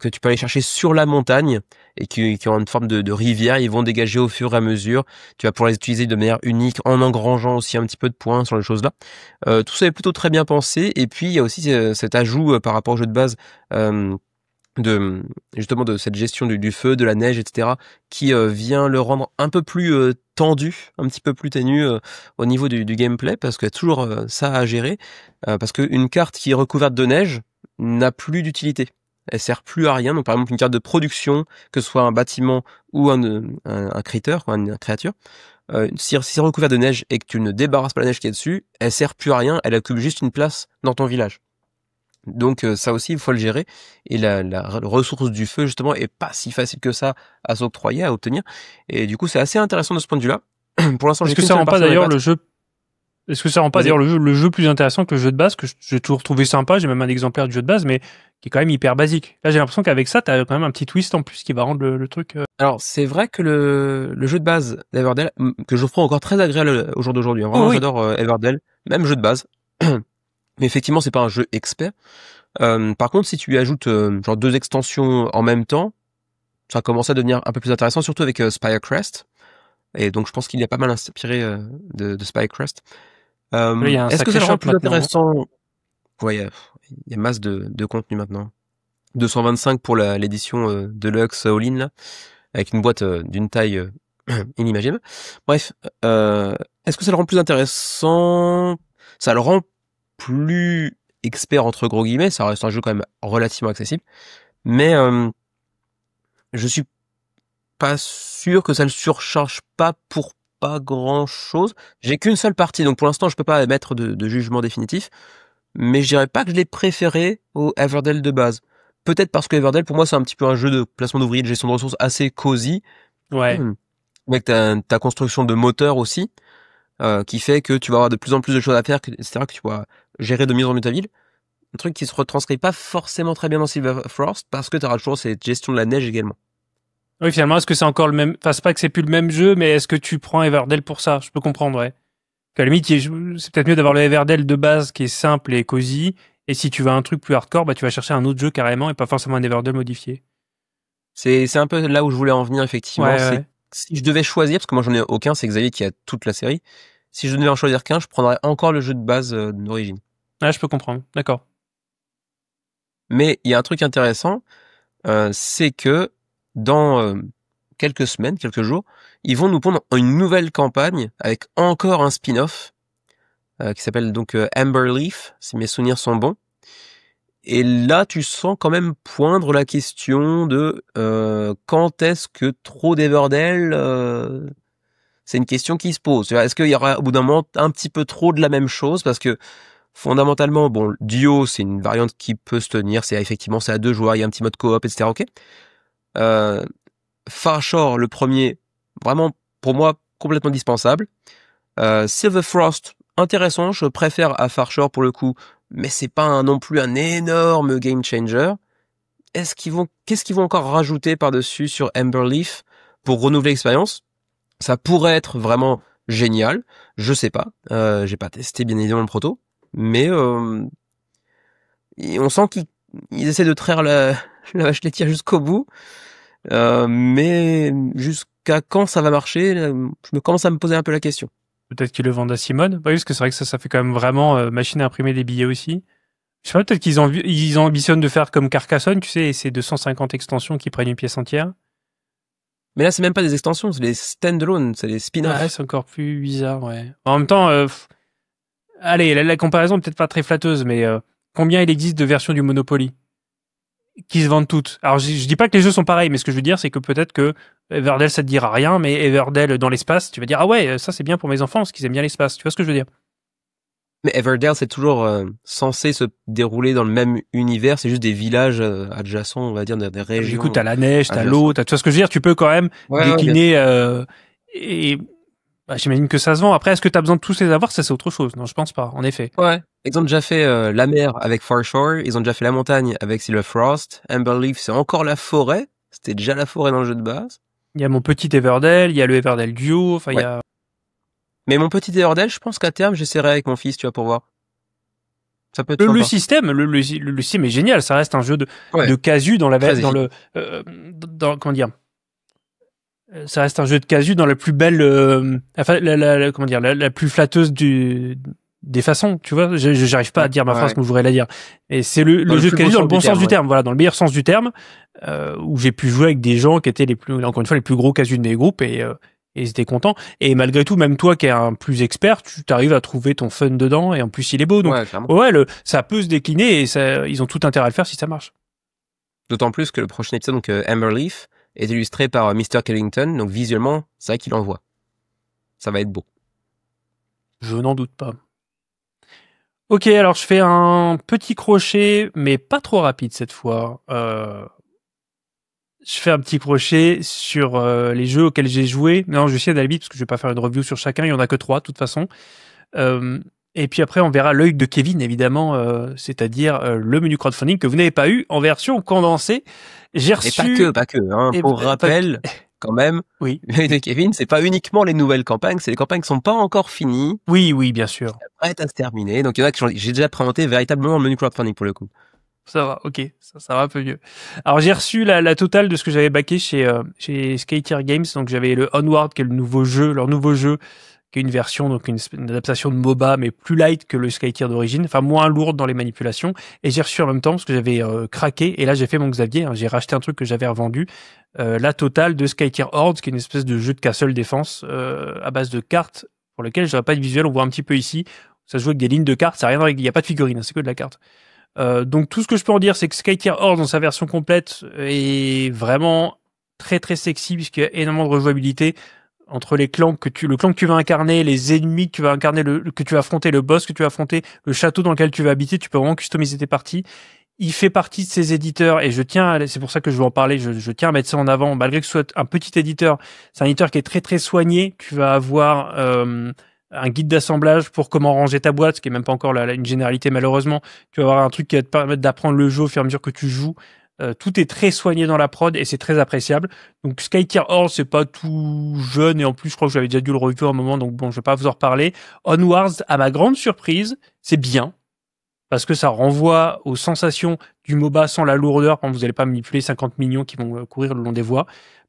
que tu peux aller chercher sur la montagne et qui ont une forme de rivière. Ils vont dégager au fur et à mesure. Tu vas pouvoir les utiliser de manière unique en engrangeant aussi un petit peu de points sur les choses-là. Tout ça est plutôt très bien pensé. Et puis, il y a aussi cet ajout par rapport au jeu de base justement de cette gestion du feu, de la neige, etc., qui vient le rendre un peu plus tendu, un petit peu plus ténu au niveau du gameplay, parce qu'il y a toujours ça à gérer, parce qu'une carte qui est recouverte de neige n'a plus d'utilité. Elle sert plus à rien. Donc par exemple une carte de production, que ce soit un bâtiment ou un critter, une créature, si c'est recouvert de neige et que tu ne débarrasses pas la neige qui est dessus, elle sert plus à rien, elle occupe juste une place dans ton village. Donc ça aussi, il faut le gérer. Et la ressource du feu, justement, est pas si facile que ça à s'octroyer, à obtenir. Et du coup, c'est assez intéressant de ce point de vue-là. Pour l'instant, Est-ce j'ai que qu'une ça seule rend pas partie dans les d'ailleurs pattes. le jeu Est-ce que ça rend pas Vas-y. d'ailleurs le jeu plus intéressant que le jeu de base, que j'ai toujours trouvé sympa, j'ai même un exemplaire du jeu de base, mais qui est quand même hyper basique. Là, j'ai l'impression qu'avec ça, t'as quand même un petit twist en plus qui va rendre le truc. Alors, c'est vrai que le jeu de base d'Everdell, que je trouve encore très agréable au jour d'aujourd'hui. Hein. Oh Vraiment, oui. j'adore Everdell, même jeu de base. Mais effectivement, c'est pas un jeu expert. Par contre, si tu lui ajoutes genre 2 extensions en même temps, ça commence à devenir un peu plus intéressant, surtout avec Spirecrest. Et donc, je pense qu'il est pas mal inspiré de Spirecrest. Là, il y a un Est-ce que sacré ça le rend shop plus maintenant. intéressant? Ouais, il y a masse de contenu maintenant. 225 pour l'édition Deluxe All-in, là, avec une boîte d'une taille inimaginable. Bref, est-ce que ça le rend plus intéressant? Ça le rend plus expert, entre gros guillemets. Ça reste un jeu quand même relativement accessible. Mais je suis pas sûr que ça le surcharge pas pour pas grand-chose. J'ai qu'une seule partie, donc pour l'instant, je peux pas émettre de jugement définitif. Mais je dirais pas que je l'ai préféré au Everdell de base. Peut-être parce que Everdell, pour moi, c'est un petit peu un jeu de placement d'ouvriers, de gestion de ressources assez cosy, Ouais. avec ta construction de moteur aussi, qui fait que tu vas avoir de plus en plus de choses à faire, etc., que tu vas gérer de mieux en mieux ta ville. Un truc qui se retranscrit pas forcément très bien dans Silverfrost, parce que tu auras toujours cette gestion de la neige également. Oui, finalement, est-ce que c'est encore le même. Enfin, c'est pas que c'est plus le même jeu, mais est-ce que tu prends Everdell pour ça? Je peux comprendre, ouais. Qu'à la limite, c'est peut-être mieux d'avoir le Everdell de base qui est simple et cosy. Et si tu veux un truc plus hardcore, bah, tu vas chercher un autre jeu carrément et pas forcément un Everdell modifié. C'est un peu là où je voulais en venir, effectivement. Ouais, C'est ouais. si je devais choisir, parce que moi j'en ai aucun, c'est Xavier qui a toute la série. Si je devais en choisir qu'un, je prendrais encore le jeu de base d'origine. Ouais, je peux comprendre. D'accord. Mais il y a un truc intéressant, c'est que dans quelques semaines, quelques jours, ils vont nous pondre une nouvelle campagne avec encore un spin-off qui s'appelle donc Amber Leaf, si mes souvenirs sont bons. Et là, tu sens quand même poindre la question de quand est-ce que trop d'Everdell, c'est une question qui se pose. Est-ce qu'il y aura au bout d'un moment un petit peu trop de la même chose? Parce que fondamentalement, bon, duo, c'est une variante qui peut se tenir. C'est effectivement, c'est à 2 joueurs, il y a un petit mode coop, etc. Ok. Far Shore, le premier, vraiment pour moi complètement dispensable. Silverfrost, intéressant, je préfère à Far Shore pour le coup, mais c'est pas non plus un énorme game changer. Qu'est-ce qu'ils vont encore rajouter par-dessus sur Amber Leaf pour renouveler l'expérience? Ça pourrait être vraiment génial, je sais pas, j'ai pas testé bien évidemment le proto, mais on sent qu'ils essaient de traire la vache laitière jusqu'au bout. Mais jusqu'à quand ça va marcher, je commence à me poser un peu la question. Peut-être qu'ils le vendent à Simone. Bah oui, parce que c'est vrai que ça fait quand même vraiment machine à imprimer des billets aussi. Je sais pas, peut-être ils ambitionnent de faire comme Carcassonne, tu sais, et ces 250 extensions qui prennent une pièce entière. Mais là, c'est même pas des extensions, c'est des stand-alone, c'est des spin-offs. Ouais, c'est encore plus bizarre, ouais. En même temps, allez, la comparaison est peut-être pas très flatteuse, mais combien il existe de versions du Monopoly qui se vendent toutes? Alors, je dis pas que les jeux sont pareils, mais ce que je veux dire, c'est que peut-être que Everdell, ça te dira rien, mais Everdell dans l'espace, tu vas dire, ah ouais, ça c'est bien pour mes enfants, parce qu'ils aiment bien l'espace. Tu vois ce que je veux dire? Mais Everdell, c'est toujours censé se dérouler dans le même univers, c'est juste des villages adjacents, on va dire, des régions. Du coup, t'as la neige, t'as adjacentes. l'eau, tu vois ce que je veux dire? Tu peux quand même décliner, et bah, j'imagine que ça se vend. Après, est-ce que t'as besoin de tous les avoir? Ça, c'est autre chose. Non, je pense pas, en effet. Ouais. Ils ont déjà fait la mer avec Far Shore, ils ont déjà fait la montagne avec Silverfrost, Amber Leaf, c'est encore la forêt, c'était déjà la forêt dans le jeu de base. Il y a mon petit Everdell, il y a le Everdell Duo, enfin, il y Ouais. a... Mais mon petit Everdell, je pense qu'à terme, j'essaierai avec mon fils, tu vois, pour voir. Ça peut être Le sympa. système, le système est génial. Ça reste un jeu Ouais. de casu dans Très dans le, comment dire, ça reste un jeu de casu dans la plus belle, enfin, comment dire, la plus flatteuse des façons, tu vois. J'arrive pas à dire ma phrase comme je voudrais la dire. Et c'est le jeu de casu dans le bon sens du terme, voilà, dans le meilleur sens du terme, où j'ai pu jouer avec des gens qui étaient encore une fois, les plus gros casus de mes groupes et ils étaient contents. Et malgré tout, même toi qui es un plus expert, tu t'arrives à trouver ton fun dedans et en plus il est beau. Donc, ouais, ça peut se décliner et ils ont tout intérêt à le faire si ça marche. D'autant plus que le prochain épisode, donc Amber Leaf, est illustré par Mr. Kellington, donc visuellement, c'est vrai qu'il envoie. Ça va être beau. Je n'en doute pas. Ok, alors je fais un petit crochet, mais pas trop rapide cette fois. Je fais un petit crochet sur les jeux auxquels j'ai joué. Non, je vais essayer d'aller vite parce que je vais pas faire une review sur chacun. Il y en a que 3 de toute façon. Et puis après, on verra l'œil de Kevin, évidemment, c'est-à-dire le menu crowdfunding que vous n'avez pas eu en version condensée. J'ai reçu... Et pas que, hein. Et Pour rappel, quand même, oui. l'œil de Kevin, c'est pas uniquement les nouvelles campagnes, c'est les campagnes qui sont pas encore finies. Oui, oui, bien sûr. Prêtes à se terminer. Donc il y en a que j'ai déjà présenté véritablement le menu crowdfunding pour le coup. Ça va, ok, ça va un peu mieux. Alors j'ai reçu la totale de ce que j'avais backé chez Skytier Games, donc j'avais le Onward qui est le nouveau jeu, leur nouveau jeu, qui est une version, donc une adaptation de MOBA, mais plus light que le Skytier d'origine, enfin moins lourde dans les manipulations. Et j'ai reçu en même temps, parce que j'avais craqué, et là j'ai fait mon Xavier, hein, j'ai racheté un truc que j'avais revendu, la totale de Skytier Horde, qui est une espèce de jeu de castle défense à base de cartes, pour lequel je n'aurai pas de visuel, on voit un petit peu ici, ça se joue avec des lignes de cartes, ça n'a rien à voir, il n'y a pas de figurine, hein, c'est que de la carte. Donc tout ce que je peux en dire, c'est que Skytier Horde dans sa version complète est vraiment très très sexy puisqu'il y a énormément de rejouabilité entre le clan que tu vas incarner, les ennemis que tu vas incarner, que tu vas affronter, le boss que tu vas affronter, le château dans lequel tu vas habiter. Tu peux vraiment customiser tes parties. Il fait partie de ces éditeurs et c'est pour ça que je veux en parler. Je tiens à mettre ça en avant, malgré que ce soit un petit éditeur. C'est un éditeur qui est très très soigné. Tu vas avoir un guide d'assemblage pour comment ranger ta boîte, ce qui est même pas encore une généralité malheureusement. Tu vas avoir un truc qui va te permettre d'apprendre le jeu au fur et à mesure que tu joues. Tout est très soigné dans la prod et c'est très appréciable. Donc Skytier Horde, c'est pas tout jeune et en plus je crois que j'avais déjà dû le review à un moment, donc bon, je vais pas vous en reparler. Onwards, à ma grande surprise, c'est bien parce que ça renvoie aux sensations du MOBA sans la lourdeur quand vous n'allez pas manipuler 50 millions qui vont courir le long des voies.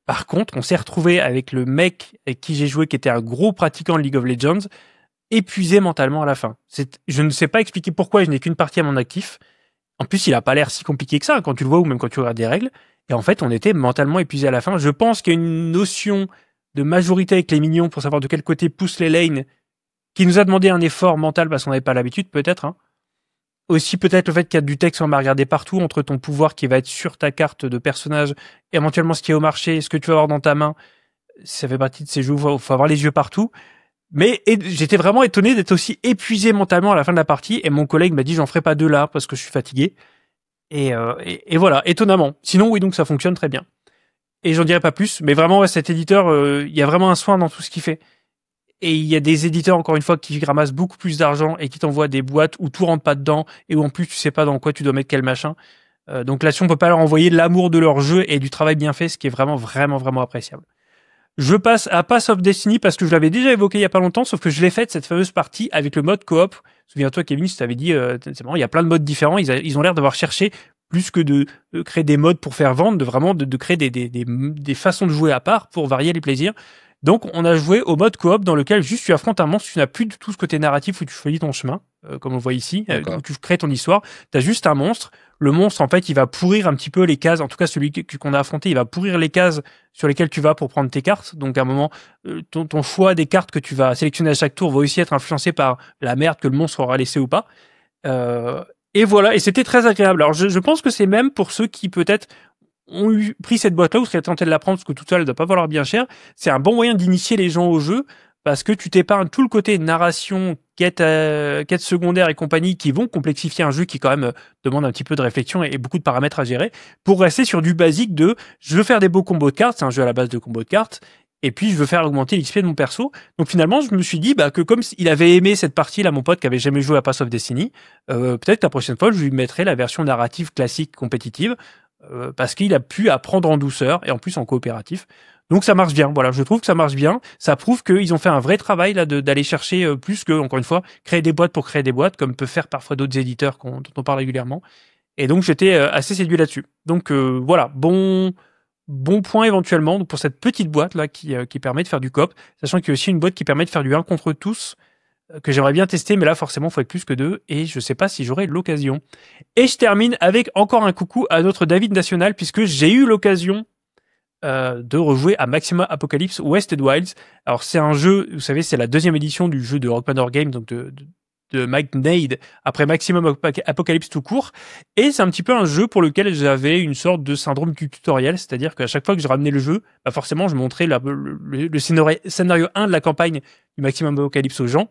Par contre, on s'est retrouvé avec le mec avec qui j'ai joué, qui était un gros pratiquant de League of Legends, épuisé mentalement à la fin. Je ne sais pas expliquer pourquoi, je n'ai qu'une partie à mon actif. En plus, il a pas l'air si compliqué que ça quand tu le vois ou même quand tu regardes des règles. Et en fait, on était mentalement épuisé à la fin. Je pense qu'il y a une notion de majorité avec les minions pour savoir de quel côté poussent les lanes qui nous a demandé un effort mental parce qu'on n'avait pas l'habitude, peut-être. Hein. Aussi, peut-être le fait qu'il y a du texte qu'on va regarder partout entre ton pouvoir qui va être sur ta carte de personnage et éventuellement ce qui est au marché, ce que tu vas avoir dans ta main. Ça fait partie de ces jeux où il faut avoir les yeux partout. Mais j'étais vraiment étonné d'être aussi épuisé mentalement à la fin de la partie. Et mon collègue m'a dit, j'en ferai pas deux là parce que je suis fatigué. Et voilà, étonnamment. Sinon, oui, donc ça fonctionne très bien. Et j'en dirai pas plus. Mais vraiment, ouais, cet éditeur, il y a vraiment un soin dans tout ce qu'il fait. Et il y a des éditeurs, encore une fois, qui ramassent beaucoup plus d'argent et qui t'envoient des boîtes où tout rentre pas dedans et où en plus tu sais pas dans quoi tu dois mettre quel machin. Donc là-dessus, on peut pas leur envoyer l'amour de leur jeu et du travail bien fait, ce qui est vraiment, vraiment, vraiment appréciable. Je passe à Pass of Destiny parce que je l'avais déjà évoqué il y a pas longtemps, sauf que je l'ai faite, cette fameuse partie, avec le mode coop. Souviens-toi, Kevin, je t'avais dit, c'est marrant, il y a plein de modes différents. Ils ont l'air d'avoir cherché plus que de créer des modes pour faire vendre, de créer des façons de jouer à part pour varier les plaisirs. Donc, on a joué au mode coop dans lequel juste tu affrontes un monstre, tu n'as plus du tout ce côté narratif où tu choisis ton chemin, comme on voit ici, où tu crées ton histoire. Tu as juste un monstre. Le monstre, en fait, il va pourrir un petit peu les cases. En tout cas, celui qu'on a affronté, il va pourrir les cases sur lesquelles tu vas pour prendre tes cartes. Donc, à un moment, ton choix des cartes que tu vas sélectionner à chaque tour va aussi être influencé par la merde que le monstre aura laissé ou pas. Et voilà, et c'était très agréable. Alors, je pense que c'est même pour ceux qui, peut-être, ont pris cette boîte-là ou seraient tentés de la prendre parce que tout ça, elle ne doit pas valoir bien cher. C'est un bon moyen d'initier les gens au jeu parce que tu t'épargnes tout le côté narration, quête secondaire et compagnie qui vont complexifier un jeu qui quand même demande un petit peu de réflexion et beaucoup de paramètres à gérer pour rester sur du basique de je veux faire des beaux combos de cartes, c'est un jeu à la base de combos de cartes, et puis je veux faire augmenter l'XP de mon perso. Donc finalement, je me suis dit que comme il avait aimé cette partie-là, mon pote qui avait jamais joué à Pass of Destiny, peut-être que la prochaine fois, je lui mettrai la version narrative classique compétitive parce qu'il a pu apprendre en douceur et en plus en coopératif. Donc ça marche bien, voilà, je trouve que ça marche bien. Ça prouve qu'ils ont fait un vrai travail là d'aller chercher plus que, encore une fois, créer des boîtes pour créer des boîtes, comme peuvent faire parfois d'autres éditeurs dont on parle régulièrement. Et donc j'étais assez séduit là-dessus. Donc voilà, bon point éventuellement donc pour cette petite boîte là qui permet de faire du coop, sachant qu'il y a aussi une boîte qui permet de faire du 1 contre tous, que j'aimerais bien tester, mais là forcément il faut être plus que 2 et je sais pas si j'aurai l'occasion. Et je termine avec encore un coucou à notre David National, puisque j'ai eu l'occasion de rejouer à Maximum Apocalypse Wasted Wilds. Alors c'est un jeu, vous savez, c'est la deuxième édition du jeu de Rockmanor Games, donc de Mike Nade, après Maximum Apocalypse tout court, et c'est un petit peu un jeu pour lequel j'avais une sorte de syndrome du tutoriel, c'est-à-dire qu'à chaque fois que je ramenais le jeu, forcément je montrais le scénario 1 de la campagne du Maximum Apocalypse aux gens,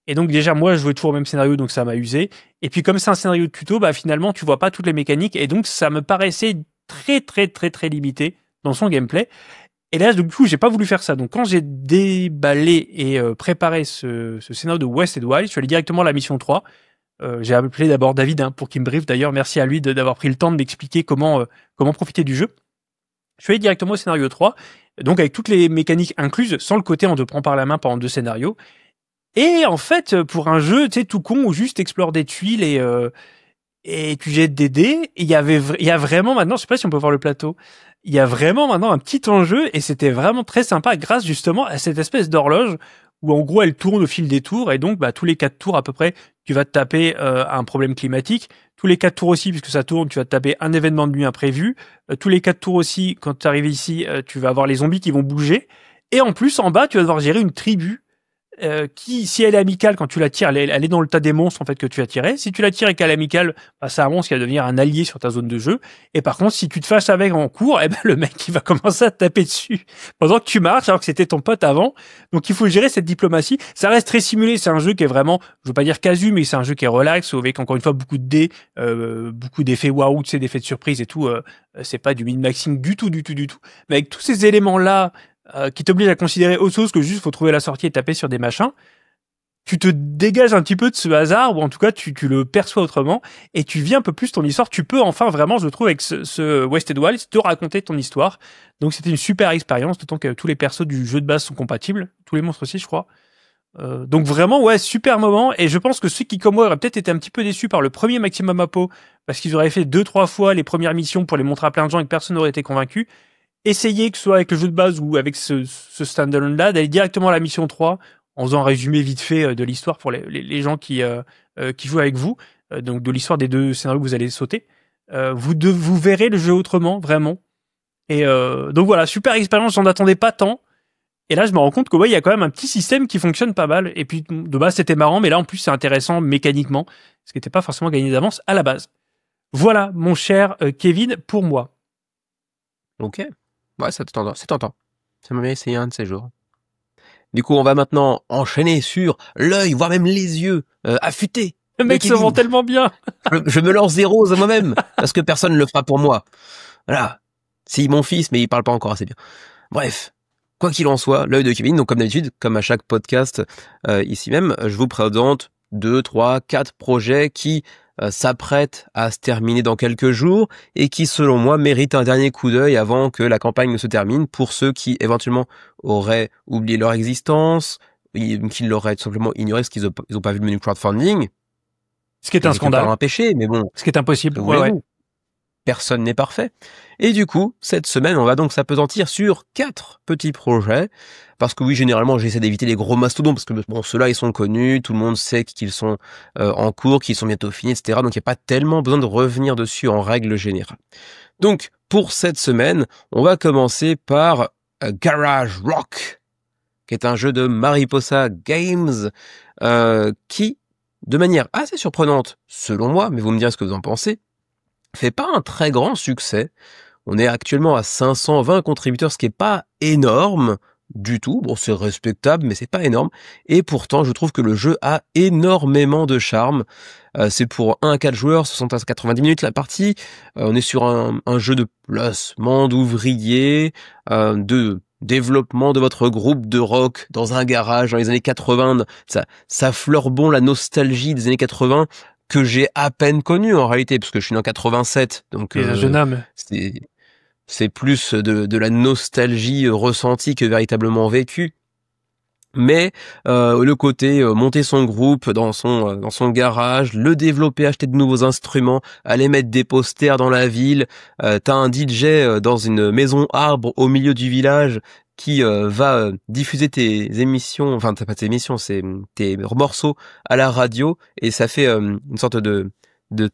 Et donc déjà moi je jouais toujours au même scénario, donc ça m'a usé. Et puis comme c'est un scénario de tuto, bah finalement tu vois pas toutes les mécaniques et donc ça me paraissait très très très très limité dans son gameplay. Et là du coup j'ai pas voulu faire ça. Donc quand j'ai déballé et préparé ce scénario de West Wild, je suis allé directement à la mission 3. J'ai appelé d'abord David pour qu'il me briefe. D'ailleurs merci à lui d'avoir pris le temps de m'expliquer comment profiter du jeu. Je suis allé directement au scénario 3, donc avec toutes les mécaniques incluses, sans le côté on te prend par la main pendant 2 scénarios. Et en fait, pour un jeu, tu sais, tout con, où juste explore des tuiles et tu jettes des dés, il y a vraiment maintenant, je sais pas si on peut voir le plateau, il y a vraiment maintenant un petit enjeu et c'était vraiment très sympa grâce justement à cette espèce d'horloge où en gros elle tourne au fil des tours et donc bah, tous les 4 tours à peu près, tu vas te taper un problème climatique. Tous les 4 tours aussi, puisque ça tourne, tu vas te taper un événement de nuit imprévu. Tous les 4 tours aussi, quand tu arrives ici, tu vas avoir les zombies qui vont bouger. Et en plus, en bas, tu vas devoir gérer une tribu qui, si elle est amicale, quand tu la tires, elle est dans le tas des monstres en fait que tu as tiré. Si tu la tires et qu'elle est amicale, bah, c'est un monstre qui va devenir un allié sur ta zone de jeu. Et par contre, si tu te fâches avec en cours, eh ben le mec il va commencer à te taper dessus pendant que tu marches, alors que c'était ton pote avant. Donc il faut gérer cette diplomatie. Ça reste très simulé. C'est un jeu qui est vraiment, je veux pas dire casu, mais c'est un jeu qui est relax, avec encore une fois beaucoup de dés, beaucoup d'effets waouh, tu sais, d'effets de surprise et tout. C'est pas du min-maxing du tout. Mais avec tous ces éléments là qui t'oblige à considérer autre chose que juste faut trouver la sortie et taper sur des machins, tu te dégages un petit peu de ce hasard, ou en tout cas tu le perçois autrement, et tu vis un peu plus ton histoire. Tu peux enfin vraiment, je trouve, avec ce Wasted Wilds, te raconter ton histoire. Donc c'était une super expérience, d'autant que tous les persos du jeu de base sont compatibles, tous les monstres aussi je crois. Donc vraiment ouais, super moment, et je pense que ceux qui comme moi auraient peut-être été un petit peu déçus par le premier Maximum Apo, parce qu'ils auraient fait 2-3 fois les premières missions pour les montrer à plein de gens et que personne n'aurait été convaincu, essayez, que ce soit avec le jeu de base ou avec ce standalone là, d'aller directement à la mission 3 en faisant un résumé vite fait de l'histoire pour les gens qui jouent avec vous, donc de l'histoire des 2 scénarios que vous allez sauter. Vous verrez le jeu autrement, vraiment. Et donc voilà, super expérience, j'en attendais pas tant. Et là, je me rends compte que ouais, il y a quand même un petit système qui fonctionne pas mal. Et puis de base, c'était marrant, mais là en plus, c'est intéressant mécaniquement, ce qui n'était pas forcément gagné d'avance à la base. Voilà, mon cher Kevin, pour moi. Ok. Ouais, c'est tentant. Ça m'a bien essayé un de ces jours. Du coup, on va maintenant enchaîner sur l'œil, voire même les yeux affûtés. Le mec se vend tellement bien. je me lance des roses à moi-même, parce que personne ne le fera pour moi. Voilà. C'est mon fils, mais il parle pas encore assez bien. Bref. Quoi qu'il en soit, l'œil de Kevin, donc comme d'habitude, comme à chaque podcast ici même, je vous présente 2, 3, 4 projets qui s'apprêtent à se terminer dans quelques jours et qui, selon moi, méritent un dernier coup d'œil avant que la campagne ne se termine, pour ceux qui, éventuellement, auraient oublié leur existence, qui l'auraient tout simplement ignoré parce qu'ils ont pas vu le menu crowdfunding. Ce qui est un scandale. Un péché, mais bon. Ce qui est impossible. Ouais. Personne n'est parfait. Et du coup, cette semaine, on va donc s'appesantir sur 4 petits projets. Parce que oui, généralement, j'essaie d'éviter les gros mastodons, parce que bon, ceux-là, ils sont connus, tout le monde sait qu'ils sont en cours, qu'ils sont bientôt finis, etc. Donc, il n'y a pas tellement besoin de revenir dessus en règle générale. Donc, pour cette semaine, on va commencer par Garage Rock, qui est un jeu de Mariposa Games, qui, de manière assez surprenante, selon moi, mais vous me direz ce que vous en pensez, fait pas un très grand succès. On est actuellement à 520 contributeurs, ce qui est pas énorme du tout. Bon, c'est respectable, mais c'est pas énorme. Et pourtant, je trouve que le jeu a énormément de charme. C'est pour 1 à 4 joueurs, 60 à 90 minutes la partie. On est sur un jeu de placement d'ouvriers, de développement de votre groupe de rock dans un garage dans les années 80. Ça fleure bon la nostalgie des années 80, que j'ai à peine connu en réalité, parce que je suis né en 87, donc un jeune homme. C'est plus de la nostalgie ressentie que véritablement vécue. Mais le côté monter son groupe dans son garage, le développer, acheter de nouveaux instruments, aller mettre des posters dans la ville, t'as un DJ dans une maison arbre au milieu du village qui va diffuser tes émissions, enfin pas tes émissions, c'est tes morceaux à la radio, et ça fait une sorte de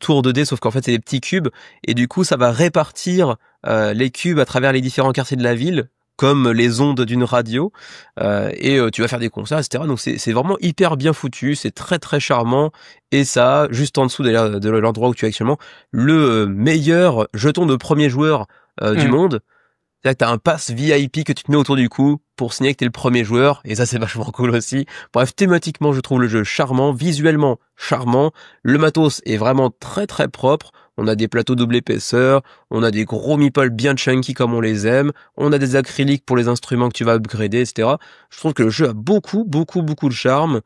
tour de dés, sauf qu'en fait c'est des petits cubes, et du coup ça va répartir les cubes à travers les différents quartiers de la ville, comme les ondes d'une radio, et tu vas faire des concerts, etc. Donc c'est vraiment hyper bien foutu, c'est très très charmant, et ça, juste en dessous de l'endroit où tu es actuellement, le meilleur jeton de premier joueur du monde. C'est-à-dire que t'as un pass VIP que tu te mets autour du cou pour signaler que t'es le premier joueur, et ça c'est vachement cool aussi. Bref, thématiquement, je trouve le jeu charmant, visuellement charmant, le matos est vraiment très très propre, on a des plateaux double épaisseur, on a des gros meeples bien chunky comme on les aime, on a des acryliques pour les instruments que tu vas upgrader, etc. Je trouve que le jeu a beaucoup de charme,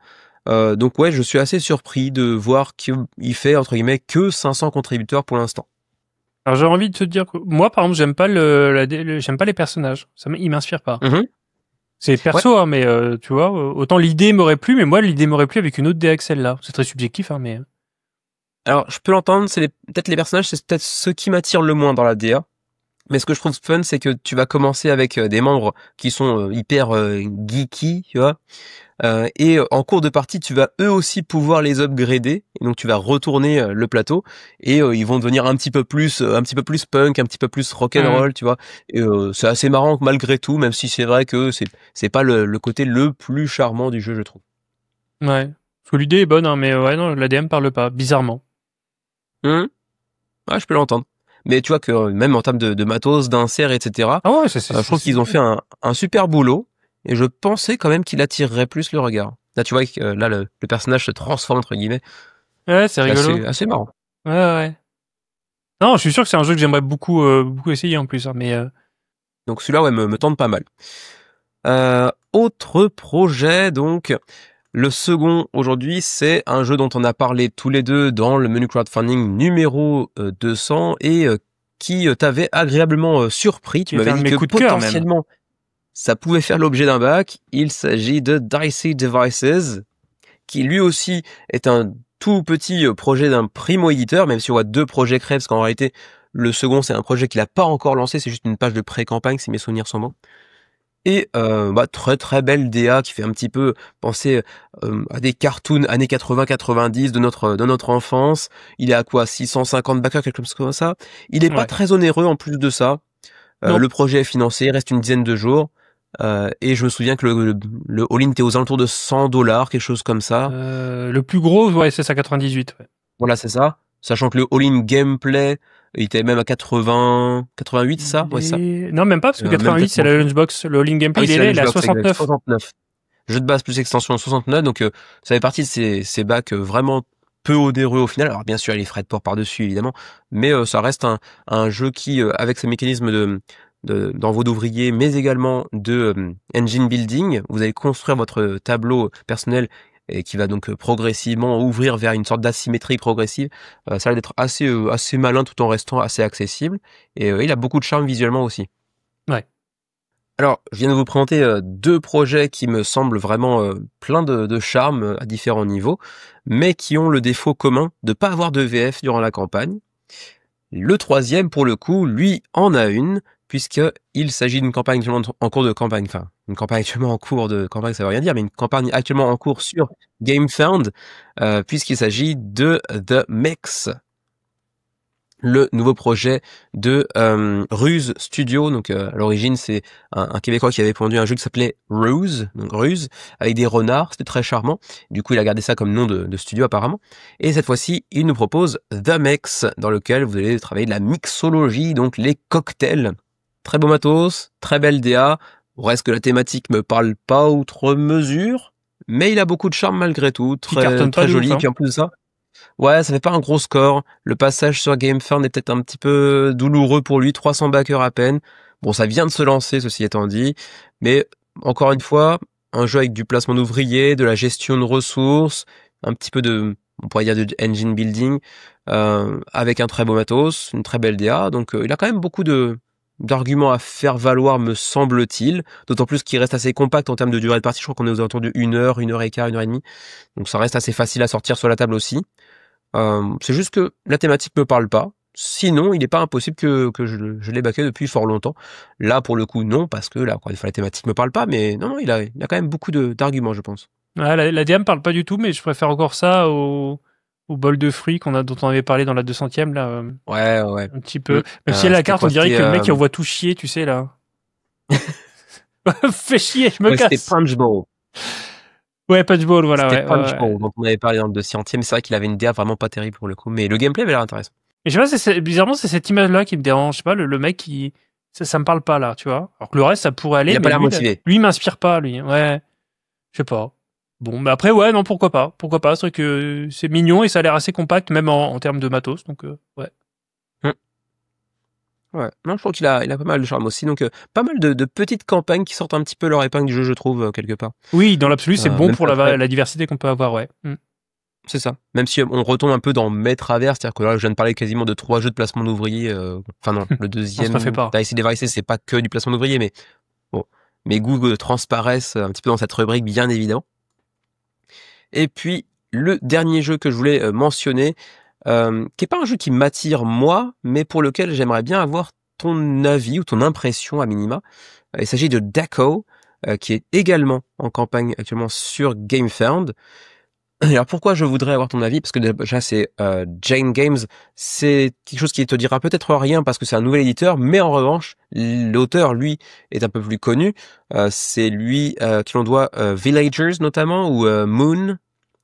donc ouais, je suis assez surpris de voir qu'il fait, entre guillemets, que 500 contributeurs pour l'instant. Alors j'ai envie de te dire que moi par exemple j'aime pas j'aime pas les personnages, ils m'inspirent pas. C'est perso hein, mais tu vois, autant l'idée m'aurait plu, mais moi l'idée m'aurait plu avec une autre DA que celle-là. C'est très subjectif hein, mais alors je peux l'entendre, peut-être les personnages, c'est peut-être ce qui m'attire le moins dans la DA. Mais ce que je trouve fun, c'est que tu vas commencer avec des membres qui sont hyper geeky, tu vois. Et en cours de partie, tu vas eux aussi pouvoir les upgrader. Et donc tu vas retourner le plateau et ils vont devenir un petit peu plus punk, un petit peu plus rock'n'roll, tu vois. Et c'est assez marrant malgré tout, même si c'est vrai que c'est pas le côté le plus charmant du jeu, je trouve. Ouais. Parce que l'idée est bonne, hein, mais ouais non, l'ADM parle pas, bizarrement. Ouais, je peux l'entendre. Mais tu vois que même en termes de matos, d'insert, etc. Ah ouais, je trouve qu'ils ont fait un super boulot. Et je pensais quand même qu'il attirerait plus le regard. Là, tu vois que là, le personnage se transforme, entre guillemets. Ouais, c'est rigolo. C'est assez marrant. Ouais. Non, je suis sûr que c'est un jeu que j'aimerais beaucoup essayer en plus. Hein, mais donc celui-là, ouais, me tente pas mal. Autre projet, donc... Le second, aujourd'hui, c'est un jeu dont on a parlé tous les deux dans le menu crowdfunding numéro 200 et qui t'avait agréablement surpris. Tu m'avais dit que potentiellement... ça pouvait faire l'objet d'un bac. Il s'agit de Dicey Devices, qui lui aussi est un tout petit projet d'un primo-éditeur, même si on voit 2 projets crèves, parce qu'en réalité, le second, c'est un projet qu'il n'a pas encore lancé, c'est juste une page de pré-campagne, si mes souvenirs sont bons. Et très très belle DA qui fait un petit peu penser à des cartoons années 80-90 de notre enfance. Il est à quoi 650 backers, quelque chose comme ça. Il est pas très onéreux en plus de ça. Le projet est financé, il reste une dizaine de jours. Et je me souviens que le all-in était aux alentours de $100, quelque chose comme ça. Le plus gros, ouais, c'est ça, 98. Ouais. Voilà, c'est ça. Sachant que le all-in gameplay, il était même à 80, 88, ça? Ouais, ça. Non, même pas, parce que 88, c'est la lunchbox. Le all-in gameplay, il est à 69. 69. Jeu de base plus extension 69, donc ça fait partie de ces bacs vraiment peu onéreux au final. Alors bien sûr, il y a les frais de port par-dessus, évidemment, mais ça reste un jeu qui, avec ses mécanismes d'envoi d'ouvriers, mais également de engine building, vous allez construire votre tableau personnel et qui va donc progressivement ouvrir vers une sorte d'asymétrie progressive. Ça va être assez malin tout en restant assez accessible. Et il a beaucoup de charme visuellement aussi. Ouais. Alors, je viens de vous présenter 2 projets qui me semblent vraiment plein de charme à différents niveaux, mais qui ont le défaut commun de pas avoir de VF durant la campagne. Le troisième, pour le coup, lui en a une, puisqu'il s'agit d'une campagne actuellement en cours de campagne, enfin, une campagne actuellement en cours de campagne, ça veut rien dire, mais une campagne actuellement en cours sur GameFound, puisqu'il s'agit de The Mix, le nouveau projet de Ruse Studio. Donc à l'origine, c'est un Québécois qui avait pondu un jeu qui s'appelait Ruse, donc Ruse, avec des renards, c'était très charmant. Du coup, il a gardé ça comme nom de studio apparemment. Et cette fois-ci, il nous propose The Mix, dans lequel vous allez travailler de la mixologie, donc les cocktails. Très beau matos, très belle DA. Reste que la thématique me parle pas outre mesure, mais il a beaucoup de charme malgré tout, très joli. Et puis en plus de ça, ouais, ça fait pas un gros score. Le passage sur GameFound est peut-être un petit peu douloureux pour lui, 300 backers à peine. Bon, ça vient de se lancer, ceci étant dit, mais encore une fois, un jeu avec du placement d'ouvriers, de la gestion de ressources, un petit peu on pourrait dire de engine building, avec un très beau matos, une très belle DA. Donc, il a quand même beaucoup d'arguments à faire valoir, me semble-t-il, d'autant plus qu'il reste assez compact en termes de durée de partie. Je crois qu'on est aux alentours de 1 heure, 1 heure et quart, 1 heure et demie. Donc ça reste assez facile à sortir sur la table aussi. C'est juste que la thématique me parle pas. Sinon, il n'est pas impossible que je l'ai backé depuis fort longtemps. Là, pour le coup, non, parce que là, encore une fois, la thématique me parle pas, mais non, il a quand même beaucoup d'arguments, je pense. Ouais, la DA me parle pas du tout, mais je préfère encore ça au bol de fruits dont on avait parlé dans la 200e, là. Ouais. Un petit peu. Même si à la carte, on dirait que le mec, il envoie tout chier, tu sais, là. Fais chier, je me casse. C'était Punchball. Ouais, Punchball, voilà. C'était Punchball, dont on avait parlé dans le 200e, mais c'est vrai qu'il avait une DA vraiment pas terrible pour le coup, mais le gameplay avait l'air intéressant. Et je sais pas, bizarrement, c'est cette image-là qui me dérange. Je sais pas, le mec qui ça me parle pas là, tu vois. Alors que le reste, ça pourrait aller. Il a mais pas l'air lui, motivé. Lui, il m'inspire pas, lui. Ouais, je sais pas. Bon, mais après, ouais, non, pourquoi pas. Pourquoi pas. C'est vrai que c'est mignon et ça a l'air assez compact, même en termes de matos. Donc, ouais. Ouais. Non, je trouve qu'il a pas mal de charme aussi. Donc, pas mal de petites campagnes qui sortent un petit peu leur épingle du jeu, je trouve, quelque part. Oui, dans l'absolu, c'est bon Même pour si après, la diversité qu'on peut avoir, ouais. c'est ça. Même si on retombe un peu dans mes travers, c'est-à-dire que là, je viens de parler quasiment de 3 jeux de placement d'ouvriers. Enfin non, le Non, deuxième, ça fait pas. Dice Devices, c'est pas que du placement d'ouvriers, mais bon, mes goûts transparaissent un petit peu dans cette rubrique, bien évidemment. Et puis, le dernier jeu que je voulais mentionner, qui est pas un jeu qui m'attire moi, mais pour lequel j'aimerais bien avoir ton avis ou ton impression à minima. Il s'agit de Dako, qui est également en campagne actuellement sur GameFound. Alors pourquoi je voudrais avoir ton avis? Parce que déjà c'est Jane Games, c'est quelque chose qui te dira peut-être rien parce que c'est un nouvel éditeur, mais en revanche l'auteur lui est un peu plus connu. C'est lui qui l'on doit Villagers notamment ou Moon,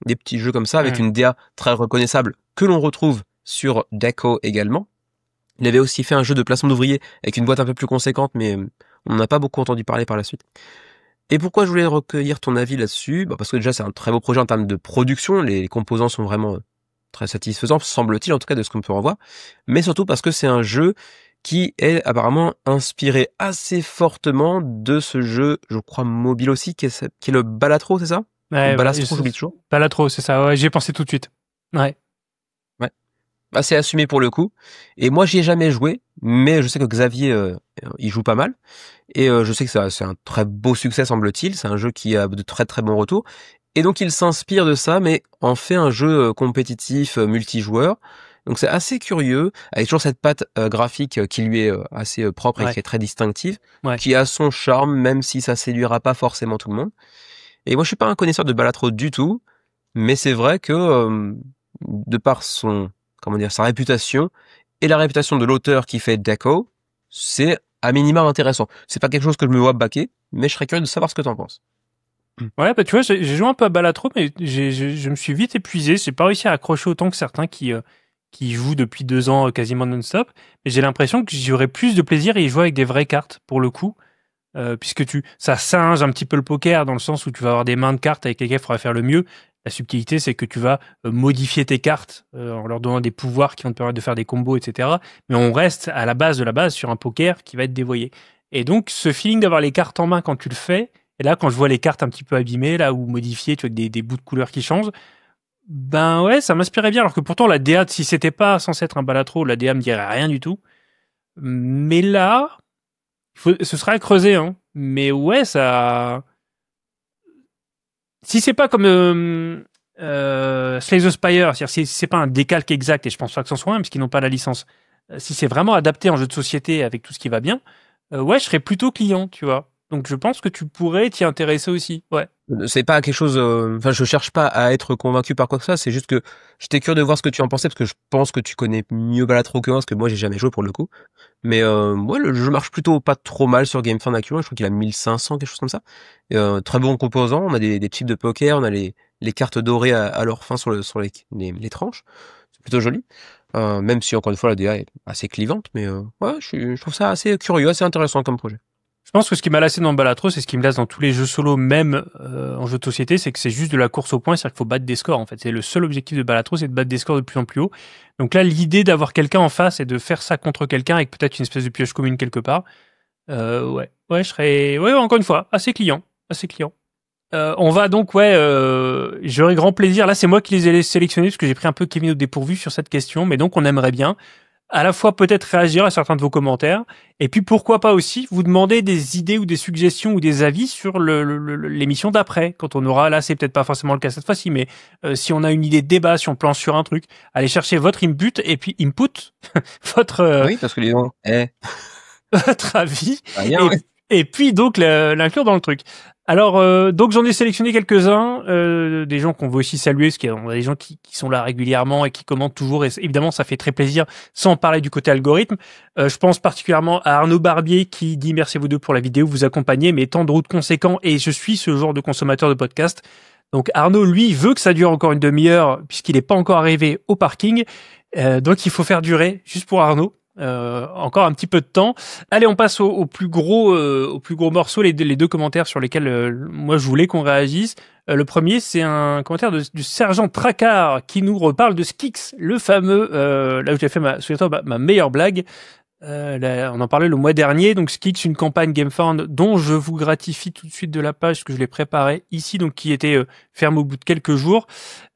des petits jeux comme ça avec une DA très reconnaissable que l'on retrouve sur Dako également. Il avait aussi fait un jeu de placement d'ouvriers avec une boîte un peu plus conséquente, mais on n'en a pas beaucoup entendu parler par la suite. Et pourquoi je voulais recueillir ton avis là-dessus? Parce que déjà c'est un très beau projet en termes de production, les composants sont vraiment très satisfaisants, semble-t-il en tout cas de ce qu'on peut en voir, mais surtout parce que c'est un jeu qui est apparemment inspiré assez fortement de ce jeu, je crois mobile aussi, qui est le Balatro, c'est ça? Ouais, Balastro, j'oublie toujours. Balatro, c'est ça, ouais, j'y ai pensé tout de suite. Ouais. Assez assumé pour le coup. Et moi, j'y ai jamais joué, mais je sais que Xavier il joue pas mal. Et je sais que c'est un très beau succès, semble-t-il. C'est un jeu qui a de très très bons retours. Et donc, il s'inspire de ça, mais en fait un jeu compétitif, multijoueur. Donc, c'est assez curieux, avec toujours cette patte graphique qui lui est assez propre et qui est très distinctive, qui a son charme, même si ça séduira pas forcément tout le monde. Et moi, je suis pas un connaisseur de Balatro du tout, mais c'est vrai que de par sa réputation et la réputation de l'auteur qui fait Dako, c'est à minima intéressant. C'est pas quelque chose que je me vois baquer, mais je serais curieux de savoir ce que t'en penses. Ouais, bah tu vois, j'ai joué un peu à Balatro, mais je me suis vite épuisé. J'ai pas réussi à accrocher autant que certains qui jouent depuis 2 ans quasiment non-stop. Mais j'ai l'impression que j'aurais plus de plaisir à y jouer avec des vraies cartes pour le coup. Puisque ça singe un petit peu le poker dans le sens où tu vas avoir des mains de cartes avec lesquelles il faudra faire le mieux. La subtilité, c'est que tu vas modifier tes cartes en leur donnant des pouvoirs qui vont te permettre de faire des combos, etc. Mais on reste à la base de la base sur un poker qui va être dévoyé. Et donc, ce feeling d'avoir les cartes en main quand tu le fais, et là, quand je vois les cartes un petit peu abîmées, là, ou modifiées, tu vois, avec des bouts de couleurs qui changent, ben ouais, ça m'inspirait bien. Alors que pourtant, la DA, si c'était pas censé être un Balatro, la DA me dirait rien du tout. Mais là, ce sera à creuser, hein. Mais ouais, ça... Si c'est pas comme Slay the Spire, c'est-à-dire si c'est pas un décalque exact, et je pense pas que ce soit un, parce qu'ils n'ont pas la licence, si c'est vraiment adapté en jeu de société avec tout ce qui va bien, ouais, je serais plutôt client, tu vois. Donc je pense que tu pourrais t'y intéresser aussi, ouais. C'est pas quelque chose, enfin, je cherche pas à être convaincu par quoi que ça, c'est juste que j'étais curieux de voir ce que tu en pensais, parce que je pense que tu connais mieux Balatro que moi, parce que moi j'ai jamais joué pour le coup. Mais ouais, le jeu marche plutôt pas trop mal sur GameFound actuellement, je crois qu'il a 1500, quelque chose comme ça. Et, très bon composant, on a des chips de poker, on a les cartes dorées à leur fin sur les tranches. C'est plutôt joli. Même si encore une fois la DA est assez clivante, mais ouais, je trouve ça assez curieux, assez intéressant comme projet. Je pense que ce qui m'a lassé dans Balatro, c'est ce qui me lasse dans tous les jeux solo, même en jeu de société, c'est que c'est juste de la course au point, c'est-à-dire qu'il faut battre des scores en fait. C'est le seul objectif de Balatro, c'est de battre des scores de plus en plus haut. Donc là, l'idée d'avoir quelqu'un en face et de faire ça contre quelqu'un avec peut-être une espèce de pioche commune quelque part, ouais, je serais, ouais, encore une fois, assez client. On va donc, j'aurais grand plaisir. Là, c'est moi qui les ai sélectionnés parce que j'ai pris un peu Kevin au dépourvu sur cette question, mais donc on aimerait bien à la fois peut-être réagir à certains de vos commentaires, et puis pourquoi pas aussi vous demander des idées ou des suggestions ou des avis sur l'émission d'après, quand on aura, là c'est peut-être pas forcément le cas cette fois-ci, mais si on a une idée de débat, si on planche sur un truc, allez chercher votre input, et puis votre oui, parce que les gens, votre avis, rien, et puis donc l'inclure dans le truc. Alors, donc j'en ai sélectionné quelques-uns, des gens qu'on veut aussi saluer, parce qu'il y a des gens qui sont là régulièrement et qui commentent toujours, et évidemment ça fait très plaisir, sans parler du côté algorithme. Je pense particulièrement à Arnaud Barbier qui dit « Merci à vous deux pour la vidéo, vous accompagnez mes temps de route conséquents, et je suis ce genre de consommateur de podcast. » Donc Arnaud, lui, veut que ça dure encore une demi-heure, puisqu'il n'est pas encore arrivé au parking, donc il faut faire durer, juste pour Arnaud. Encore un petit peu de temps. Allez, on passe au plus gros morceau, les deux commentaires sur lesquels moi je voulais qu'on réagisse. Le premier, c'est un commentaire du sergent Tracard qui nous reparle de Skix, le fameux, là où j'ai fait ma meilleure blague. Là, on en parlait le mois dernier, donc Skix, une campagne GameFound dont je vous gratifie tout de suite de la page, parce que je l'ai préparée ici, donc qui était ferme au bout de quelques jours.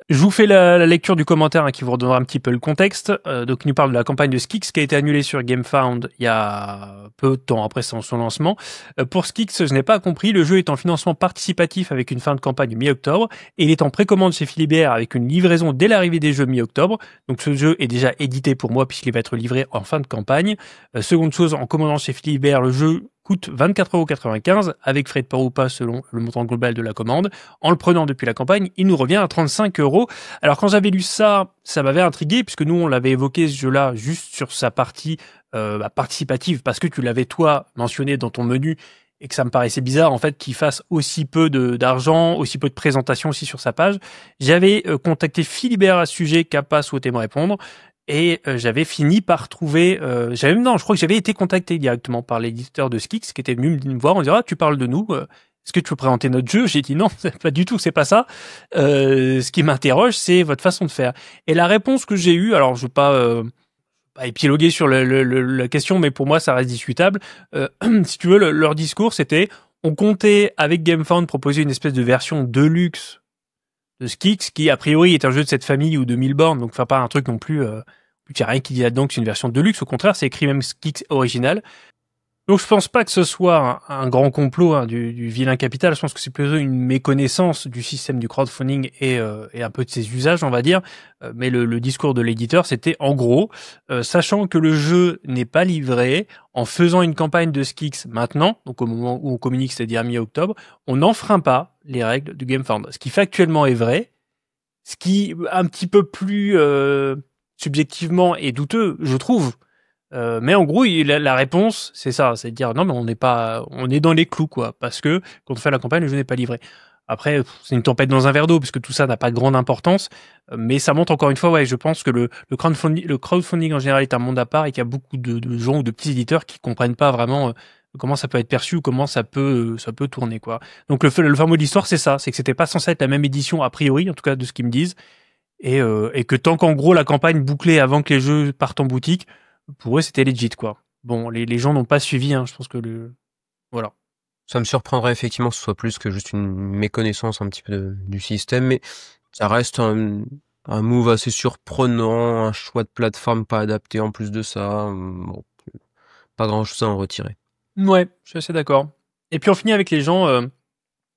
Je vous fais la lecture du commentaire qui vous redonnera un petit peu le contexte. Donc, il nous parle de la campagne de Skix qui a été annulée sur GameFound il y a peu de temps après son lancement. Pour Skix, je n'ai pas compris. Le jeu est en financement participatif avec une fin de campagne mi-octobre et il est en précommande chez Philibert avec une livraison dès l'arrivée des jeux mi-octobre. Donc, ce jeu est déjà édité pour moi puisqu'il va être livré en fin de campagne. Seconde chose, en commandant chez Philibert, le jeu coûte 24,95 € avec frais de port ou pas selon le montant global de la commande. En le prenant depuis la campagne, il nous revient à 35 €. Alors quand j'avais lu ça, ça m'avait intrigué puisque nous on l'avait évoqué ce jeu-là juste sur sa partie participative parce que tu l'avais toi mentionné dans ton menu et que ça me paraissait bizarre en fait qu'il fasse aussi peu d'argent, aussi peu de présentation aussi sur sa page. J'avais contacté Philibert à ce sujet qui n'a pas souhaité me répondre. Et j'avais fini par trouver... je crois que j'avais été contacté directement par l'éditeur de Skix qui était venu me voir en disant « Ah, tu parles de nous, est-ce que tu veux présenter notre jeu ?» J'ai dit « Non, pas du tout, c'est pas ça. Ce qui m'interroge, c'est votre façon de faire. » Et la réponse que j'ai eue, alors je veux pas épiloguer sur la question, mais pour moi, ça reste discutable. Si tu veux, leur discours, c'était « On comptait, avec GameFound, proposer une espèce de version deluxe de Skix, qui a priori est un jeu de cette famille ou de 1000 bornes, donc enfin pas un truc non plus, il n'y a rien qui dit là-dedans que c'est une version de luxe, au contraire c'est écrit même Skix original. Donc je pense pas que ce soit un grand complot du vilain capital, je pense que c'est plutôt une méconnaissance du système du crowdfunding et un peu de ses usages on va dire, mais le discours de l'éditeur c'était en gros, sachant que le jeu n'est pas livré, en faisant une campagne de Skix maintenant, donc au moment où on communique, c'est-à-dire mi-octobre, on n'enfreint pas les règles du GameFound. Ce qui factuellement est vrai, ce qui un petit peu plus subjectivement est douteux, je trouve. Mais en gros, la réponse, c'est ça, c'est de dire non, mais on est dans les clous, quoi, parce que quand on fait la campagne, le jeu n'est pas livré. Après, c'est une tempête dans un verre d'eau, parce que tout ça n'a pas de grande importance, mais ça montre encore une fois, ouais, je pense que le crowdfunding en général est un monde à part et qu'il y a beaucoup de gens ou de petits éditeurs qui comprennent pas vraiment comment ça peut être perçu ou comment ça peut tourner, quoi. Donc le fameux de l'histoire, c'est ça, c'est que c'était pas censé être la même édition a priori, en tout cas de ce qu'ils me disent, et que tant qu'en gros la campagne bouclée avant que les jeux partent en boutique, pour eux c'était legit, quoi. Bon, les gens n'ont pas suivi, je pense que voilà. Ça me surprendrait effectivement que ce soit plus que juste une méconnaissance un petit peu du système, mais ça reste un move assez surprenant, un choix de plateforme pas adapté en plus de ça. Bon, pas grand chose à en retirer. Ouais, je suis assez d'accord. Et puis on finit avec les gens,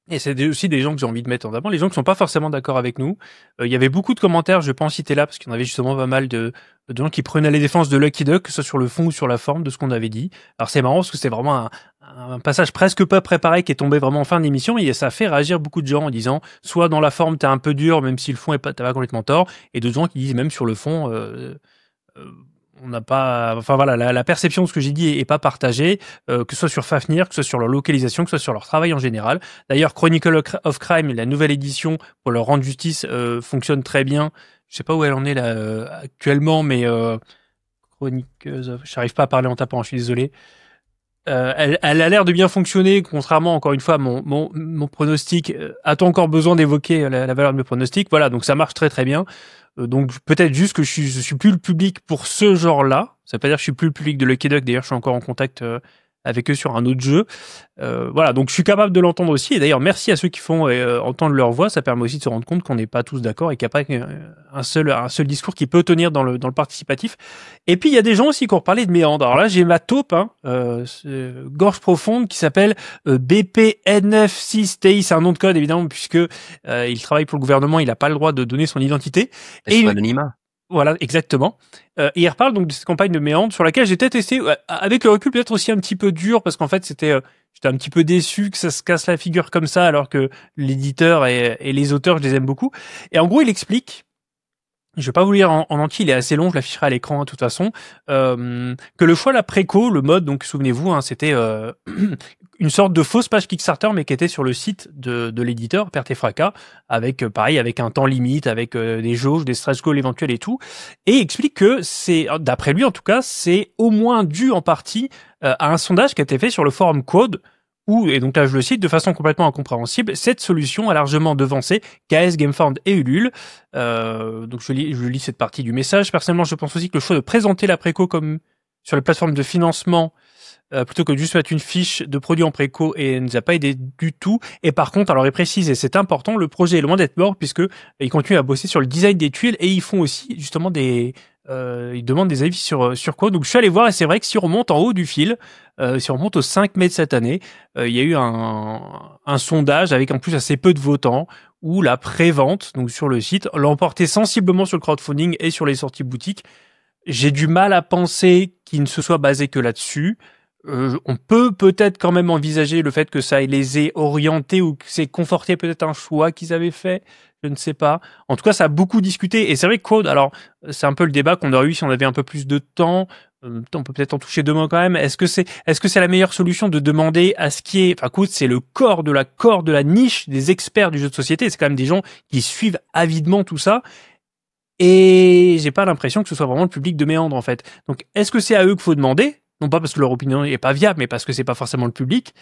et c'est aussi des gens que j'ai envie de mettre en avant, les gens qui sont pas forcément d'accord avec nous. Il y avait beaucoup de commentaires, je vais pas en citer là, parce qu'il y en avait justement pas mal de gens qui prenaient les défenses de Lucky Duck, que ce soit sur le fond ou sur la forme de ce qu'on avait dit. Alors c'est marrant, parce que c'est vraiment un passage presque pas préparé qui est tombé vraiment en fin d'émission, et ça fait réagir beaucoup de gens en disant, soit dans la forme t'es un peu dur, même si le fond t'as pas complètement tort, et d'autres gens qui disent même sur le fond... on n'a pas, enfin voilà, la perception de ce que j'ai dit est pas partagée, que ce soit sur Fafnir, que ce soit sur leur localisation, que ce soit sur leur travail en général. D'ailleurs, Chronicle of Crime, la nouvelle édition pour leur rendre justice, fonctionne très bien. Je sais pas où elle en est là actuellement, mais Chronicles of, j'arrive pas à parler en tapant, je suis désolé. Elle a l'air de bien fonctionner, contrairement encore une fois à mon pronostic. A-t-on encore besoin d'évoquer la valeur de mes pronostics? Voilà, donc ça marche très très bien. Donc peut-être juste que je suis plus le public pour ce genre-là. Ça veut pas dire que je suis plus le public de Lucky Duck. D'ailleurs, je suis encore en contact avec eux sur un autre jeu. Voilà, donc je suis capable de l'entendre aussi. Et d'ailleurs, merci à ceux qui font entendre leur voix. Ça permet aussi de se rendre compte qu'on n'est pas tous d'accord et qu'il n'y a pas un seul discours qui peut tenir dans le participatif. Et puis il y a des gens aussi qui ont reparlé de méandres. Alors là, j'ai ma taupe, gorge profonde, qui s'appelle BP96TI. C'est un nom de code évidemment puisque il travaille pour le gouvernement. Il n'a pas le droit de donner son identité. Et anonymat. Voilà, exactement. Et il reparle donc de cette campagne de méandre sur laquelle j'étais testé, avec le recul peut-être aussi un petit peu dur, parce qu'en fait j'étais un petit peu déçu que ça se casse la figure comme ça, alors que l'éditeur et les auteurs, je les aime beaucoup. Et en gros, il explique, je vais pas vous le lire en entier, il est assez long, je l'afficherai à l'écran de toute façon, que le choix la préco, le mode, donc souvenez-vous, c'était une sorte de fausse page Kickstarter, mais qui était sur le site de l'éditeur, Perte et Fracas, avec, pareil, avec un temps limite, avec des jauges, des stretch goals éventuels et tout, et explique que c'est, d'après lui en tout cas, c'est au moins dû en partie à un sondage qui a été fait sur le forum Code, où, et donc là je le cite, de façon complètement incompréhensible, cette solution a largement devancé KS, Gamefound et Ulule. Donc je lis cette partie du message. Personnellement, je pense aussi que le choix de présenter la préco comme sur les plateformes de financement, plutôt que de juste mettre une fiche de produit en préco, et ne nous a pas aidé du tout. Et par contre, alors il précise, et c'est important, le projet est loin d'être mort, puisque ils continuent à bosser sur le design des tuiles, et ils font aussi justement ils demandent des avis sur quoi. Donc je suis allé voir, et c'est vrai que si on remonte en haut du fil, si on remonte au 5 mai de cette année, il y a eu un sondage avec en plus assez peu de votants, où la pré-vente, donc sur le site, l'emportait sensiblement sur le crowdfunding et sur les sorties boutiques. J'ai du mal à penser qu'il ne se soit basé que là-dessus. On peut peut-être quand même envisager le fait que ça les ait orientés ou que c'est conforté peut-être un choix qu'ils avaient fait. Je ne sais pas. En tout cas, ça a beaucoup discuté. Et c'est vrai que Code, alors, c'est un peu le débat qu'on aurait eu si on avait un peu plus de temps. On peut peut-être en toucher deux mots quand même. Est-ce que c'est la meilleure solution de demander à ce qui est, enfin, Code, c'est le corps de la niche des experts du jeu de société. C'est quand même des gens qui suivent avidement tout ça. Et j'ai pas l'impression que ce soit vraiment le public de Méandre, en fait. Donc, est-ce que c'est à eux qu'il faut demander? Non pas parce que leur opinion est pas viable, mais parce que c'est pas forcément le public.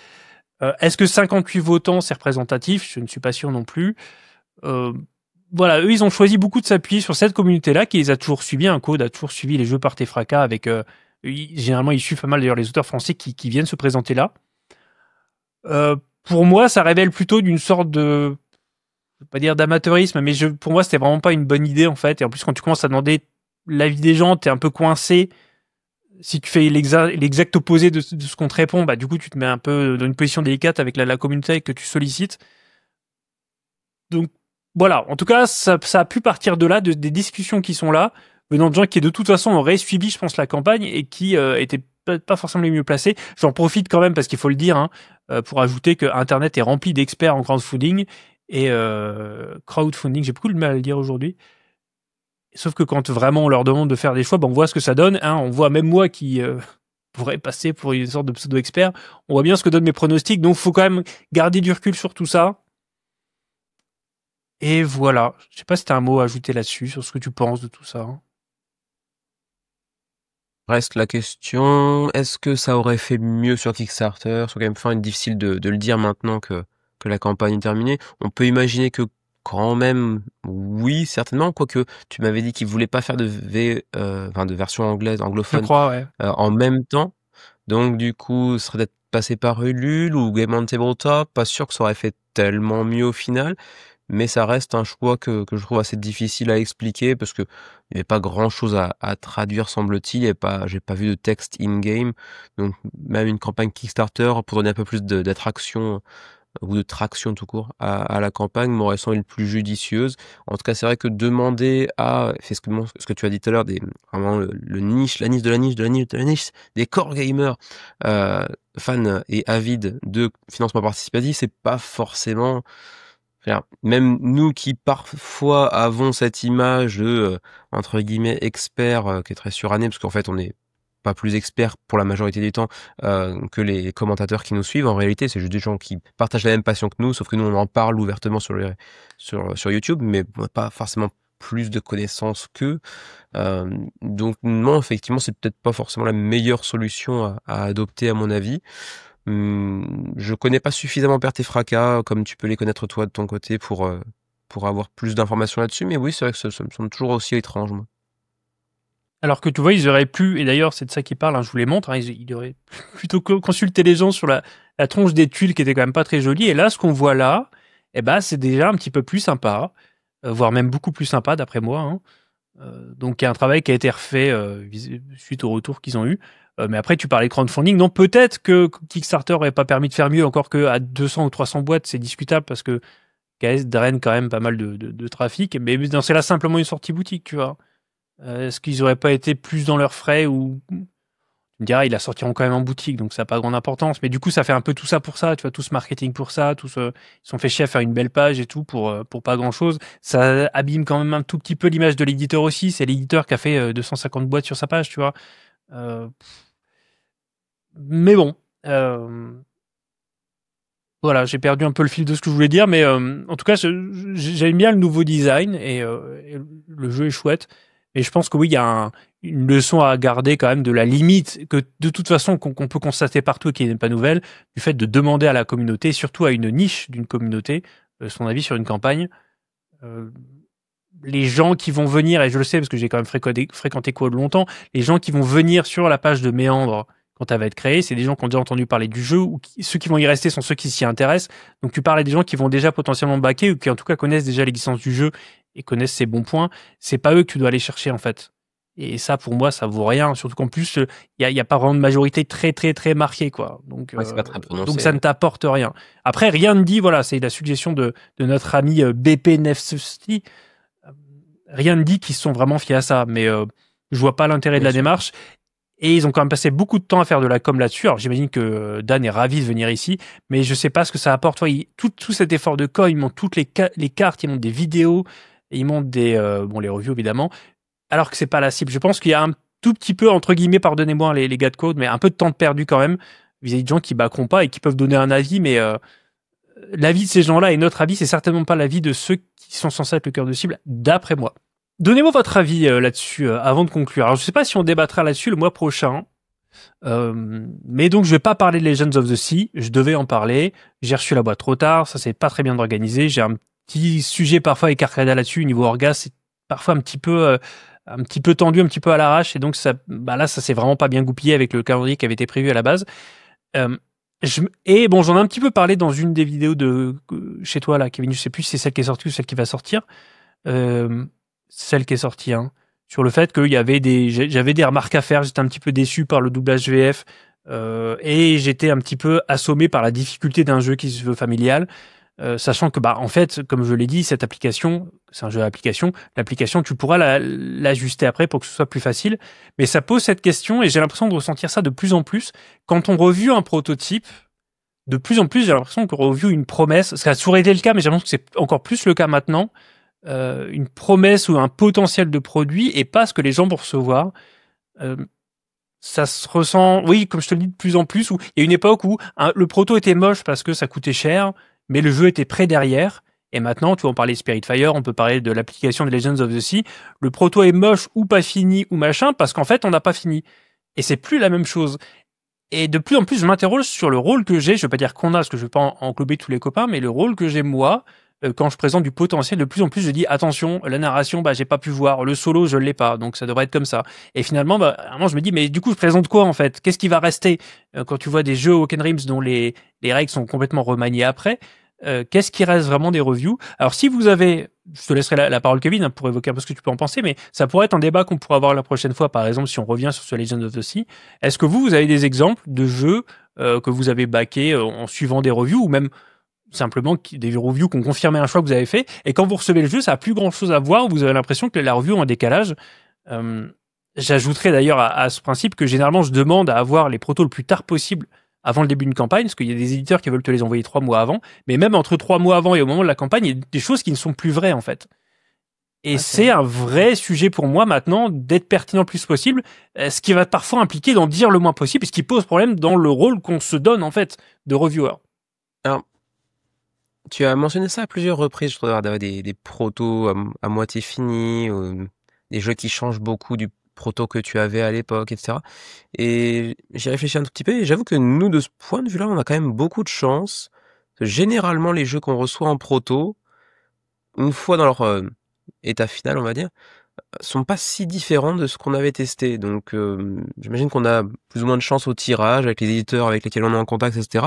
Est-ce que 58 votants, c'est représentatif? Je ne suis pas sûr non plus. Voilà, eux, ils ont choisi beaucoup de s'appuyer sur cette communauté-là qui les a toujours suivis. Un Code a toujours suivi les jeux Perte et Fracas avec... généralement, ils suivent pas mal d'ailleurs les auteurs français qui viennent se présenter là. Pour moi, ça révèle plutôt d'une sorte de... Je veux pas dire d'amateurisme, mais pour moi, c'était vraiment pas une bonne idée en fait. Et en plus, quand tu commences à demander l'avis des gens, t'es un peu coincé. Si tu fais l'exact opposé de ce qu'on te répond, bah du coup tu te mets un peu dans une position délicate avec la communauté que tu sollicites. Donc voilà, en tout cas ça a pu partir de là, des discussions qui sont là, venant de gens qui de toute façon auraient suivi, je pense, la campagne et qui étaient pas forcément les mieux placés. J'en profite quand même parce qu'il faut le dire, pour ajouter que Internet est rempli d'experts en crowdfunding et crowdfunding, j'ai beaucoup de mal à le dire aujourd'hui. Sauf que quand vraiment on leur demande de faire des choix, on voit ce que ça donne. On voit même moi qui pourrais passer pour une sorte de pseudo-expert, on voit bien ce que donnent mes pronostics. Donc, il faut quand même garder du recul sur tout ça. Et voilà. Je sais pas si t'as un mot à ajouter là-dessus, sur ce que tu penses de tout ça. Reste la question, est-ce que ça aurait fait mieux sur Kickstarter? C'est quand même fin difficile de le dire maintenant que la campagne est terminée. On peut imaginer que quand même, oui, certainement, quoique tu m'avais dit qu'il voulait pas faire de de version anglaise, anglophone, Je crois, ouais. en même temps. Donc du coup, ce serait peut-être passé par Ulule ou Game on Tabletop. Pas sûr que ça aurait fait tellement mieux au final, mais ça reste un choix que je trouve assez difficile à expliquer parce que il n'y avait pas grand-chose à traduire, semble-t-il. J'ai pas vu de texte in-game, donc même une campagne Kickstarter pour donner un peu plus d'attraction ou de traction tout court à la campagne m'aurait semblé le plus judicieuse. En tout cas, c'est vrai que demander c'est ce que tu as dit tout à l'heure, vraiment le niche, la niche de la niche de la niche de la niche, des core gamers fans et avides de financement participatif, c'est pas forcément... Même nous qui parfois avons cette image de entre guillemets expert qui est très surannée, parce qu'en fait on n'est pas plus expert pour la majorité du temps que les commentateurs qui nous suivent. En réalité, c'est juste des gens qui partagent la même passion que nous, sauf que nous on en parle ouvertement sur YouTube, mais on n'a pas forcément plus de connaissances qu'eux. Donc non, effectivement, c'est peut-être pas forcément la meilleure solution à adopter à mon avis. Je connais pas suffisamment Perte et Fracas comme tu peux les connaître toi de ton côté pour avoir plus d'informations là-dessus, mais oui, c'est vrai que ça me semble toujours aussi étrange, moi. Alors que tu vois, ils auraient pu, et d'ailleurs c'est de ça qu'ils parlent, je vous les montre, ils auraient plutôt consulté les gens sur la tronche des tuiles qui était quand même pas très jolie, et là ce qu'on voit là, c'est déjà un petit peu plus sympa, voire même beaucoup plus sympa d'après moi. Donc il y a un travail qui a été refait suite au retour qu'ils ont eu. Mais après, tu parlais de crowdfunding. Non, peut-être que Kickstarter n'aurait pas permis de faire mieux, encore qu'à 200 ou 300 boîtes, c'est discutable parce que KS draine quand même pas mal de trafic. Mais dans c'est là simplement une sortie boutique, tu vois. Est-ce qu'ils n'auraient pas été plus dans leurs frais ou... Tu me diras, ils la sortiront quand même en boutique, donc ça n'a pas grande importance. Mais du coup, ça fait un peu tout ça pour ça, tu vois, tout ce marketing pour ça, ils se sont fait chier à faire une belle page et tout pour pas grand-chose. Ça abîme quand même un tout petit peu l'image de l'éditeur aussi. C'est l'éditeur qui a fait 250 boîtes sur sa page, tu vois. Mais bon, Voilà, j'ai perdu un peu le fil de ce que je voulais dire, mais en tout cas, j'aime bien le nouveau design et le jeu est chouette. Et je pense que oui, il y a une leçon à garder quand même de la limite que de toute façon qu'on peut constater partout et qui n'est pas nouvelle, du fait de demander à la communauté, surtout à une niche d'une communauté, son avis sur une campagne. Euh, les gens qui vont venir, et je le sais parce que j'ai quand même fréquenté Code longtemps, les gens qui vont venir sur la page de Méandre quand elle va être créée, c'est des gens qui ont déjà entendu parler du jeu, ou ceux qui vont y rester sont ceux qui s'y intéressent. Donc tu parlais des gens qui vont déjà potentiellement backer, ou qui en tout cas connaissent déjà l'existence du jeu et connaissent ses bons points. C'est pas eux que tu dois aller chercher en fait. Et ça, pour moi, ça vaut rien. Surtout qu'en plus, il y a pas vraiment de majorité très très très marquée, quoi. Donc, Ouais, c'est pas très prononcé. donc ça ne t'apporte rien. Après, rien ne dit, voilà, c'est la suggestion de notre ami BP Nefsesti. Rien ne dit qu'ils se sont vraiment fiés à ça, mais je vois pas l'intérêt de la démarche. Et ils ont quand même passé beaucoup de temps à faire de la com là-dessus. Alors j'imagine que Dan est ravi de venir ici, mais je sais pas ce que ça apporte. Ouais, tout cet effort de com, ils montrent toutes les cartes, ils montrent des vidéos, et ils montrent des les reviews évidemment, alors que c'est pas la cible. Je pense qu'il y a un tout petit peu, entre guillemets, pardonnez-moi les gars de code, mais un peu de temps perdu quand même vis-à-vis de gens qui backeront pas et qui peuvent donner un avis, mais l'avis de ces gens-là et notre avis, c'est certainement pas l'avis de ceux qui sont censés être le cœur de cible, d'après moi. Donnez-moi votre avis là-dessus avant de conclure. Alors, je sais pas si on débattra là-dessus le mois prochain, mais donc je vais pas parler de Legends of the Sea. Je devais en parler. J'ai reçu la boîte trop tard. Ça c'est pas très bien organisé. J'ai un petit sujet parfois avec Arcada là-dessus. Niveau orga, c'est parfois un petit peu tendu, un petit peu à l'arrache. Et donc ça, là, ça s'est vraiment pas bien goupillé avec le calendrier qui avait été prévu à la base. Et bon, j'en ai un petit peu parlé dans une des vidéos de chez toi là, Kevin. Je sais plus si c'est celle qui est sortie ou celle qui va sortir. Celle qui est sortie, hein, sur le fait que j'avais des remarques à faire. J'étais un petit peu déçu par le doublage VF et j'étais un petit peu assommé par la difficulté d'un jeu qui se veut familial, sachant que en fait, comme je l'ai dit, cette application, c'est un jeu d'application. L'application, tu pourras l'ajuster après pour que ce soit plus facile. Mais ça pose cette question et j'ai l'impression de ressentir ça de plus en plus quand on review un prototype. De plus en plus, j'ai l'impression qu'on review une promesse. Ça a toujours été le cas, mais j'ai l'impression que c'est encore plus le cas maintenant. Une promesse ou un potentiel de produit et pas ce que les gens vont recevoir. Ça se ressent, oui, comme je te le dis de plus en plus, où il y a une époque où le proto était moche parce que ça coûtait cher, mais le jeu était prêt derrière. Et maintenant, tu vas en parler Spiritfire, on peut parler de l'application de Legends of the Sea. Le proto est moche ou pas fini ou machin parce qu'en fait, on n'a pas fini. Et c'est plus la même chose. Et de plus en plus, je m'interroge sur le rôle que j'ai. Je veux pas dire qu'on a, parce que je veux pas englober tous les copains, mais le rôle que j'ai moi, quand je présente du potentiel, de plus en plus, je dis attention, la narration, j'ai pas pu voir, le solo, je l'ai pas, donc ça devrait être comme ça. Et finalement, à un moment, je me dis, mais du coup, je présente quoi en fait? Qu'est-ce qui va rester quand tu vois des jeux Oaken Realms dont les règles sont complètement remaniées après? Qu'est-ce qui reste vraiment des reviews? Alors, si vous avez, je te laisserai la parole, Kevin, pour évoquer un peu ce que tu peux en penser, mais ça pourrait être un débat qu'on pourra avoir la prochaine fois, par exemple, si on revient sur ce Legend of the Sea. Est-ce que vous avez des exemples de jeux que vous avez backés en suivant des reviews ou même simplement des reviews qui ont confirmé un choix que vous avez fait, et quand vous recevez le jeu, ça a plus grand chose à voir, vous avez l'impression que la review a un décalage. J'ajouterais d'ailleurs à ce principe que généralement je demande à avoir les protos le plus tard possible avant le début d'une campagne, parce qu'il y a des éditeurs qui veulent te les envoyer 3 mois avant, mais même entre 3 mois avant et au moment de la campagne, il y a des choses qui ne sont plus vraies en fait. Et c'est un vrai sujet pour moi maintenant d'être pertinent le plus possible, ce qui va parfois impliquer d'en dire le moins possible, et ce qui pose problème dans le rôle qu'on se donne en fait de reviewer. Alors, tu as mentionné ça à plusieurs reprises, je trouve, d'avoir des protos à moitié finis, des jeux qui changent beaucoup du proto que tu avais à l'époque, etc. Et j'ai réfléchi un tout petit peu, et j'avoue que nous, de ce point de vue-là, on a quand même beaucoup de chance. Généralement, les jeux qu'on reçoit en proto, une fois dans leur état final, on va dire, sont pas si différents de ce qu'on avait testé. Donc j'imagine qu'on a plus ou moins de chance au tirage avec les éditeurs avec lesquels on est en contact, etc.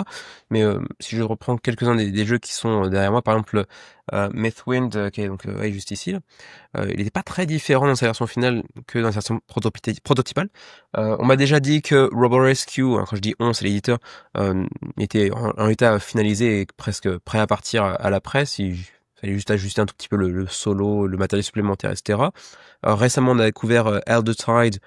Mais si je reprends quelques-uns des jeux qui sont derrière moi, par exemple Mythwind, qui est donc juste ici, là, il n'était pas très différent dans sa version finale que dans sa version prototypale. On m'a déjà dit que Robo Rescue, hein, quand je dis on, c'est l'éditeur, était en état finalisé et presque prêt à partir à la presse. Il fallait juste ajuster un tout petit peu le solo, le matériel supplémentaire, etc. Récemment, on a découvert Elder Tide.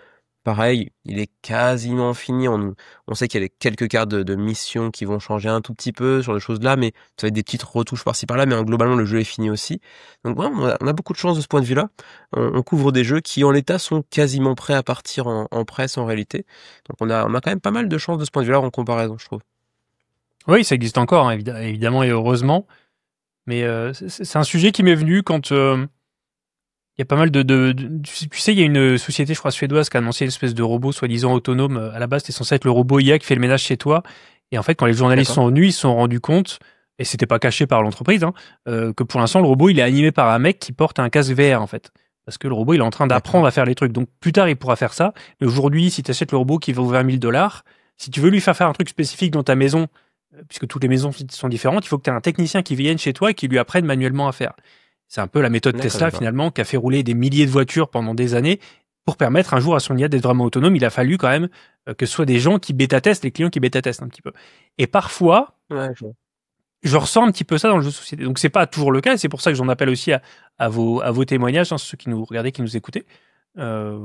Pareil, il est quasiment fini. On sait qu'il y a quelques cartes de mission qui vont changer un tout petit peu sur des choses là, mais ça va être des petites retouches par-ci par-là, mais globalement, le jeu est fini aussi. Donc voilà, on a beaucoup de chance de ce point de vue-là. On couvre des jeux qui, en l'état, sont quasiment prêts à partir en presse, en réalité. Donc on a quand même pas mal de chance de ce point de vue-là en comparaison, je trouve. Oui, ça existe encore, hein, évidemment et heureusement. Mais c'est un sujet qui m'est venu quand il y a pas mal tu sais, il y a une société, je crois, suédoise qui a annoncé une espèce de robot soi-disant autonome. À la base, c'était censé être le robot IA qui fait le ménage chez toi. Et en fait, quand les journalistes D'accord. sont venus, ils se sont rendus compte, et c'était pas caché par l'entreprise, hein, que pour l'instant, le robot, il est animé par un mec qui porte un casque VR, en fait. Parce que le robot, il est en train D'accord. d'apprendre à faire les trucs. Donc, plus tard, il pourra faire ça. Mais aujourd'hui, si tu achètes le robot qui vaut 20 000 $, si tu veux lui faire un truc spécifique dans ta maison, puisque toutes les maisons sont différentes, il faut que tu aies un technicien qui vienne chez toi et qui lui apprenne manuellement à faire. C'est un peu la méthode D'accord, Tesla, d'accord. finalement, qui a fait rouler des milliers de voitures pendant des années pour permettre un jour à son IA d'être vraiment autonome. Il a fallu quand même que ce soit des gens qui bêta-testent, les clients qui bêta-testent un petit peu. Et parfois, Ouais, je vois. je ressens un petit peu ça dans le jeu de société. Donc, c'est pas toujours le cas, et c'est pour ça que j'en appelle aussi à vos témoignages, hein, ceux qui nous regardaient, qui nous écoutaient. Euh,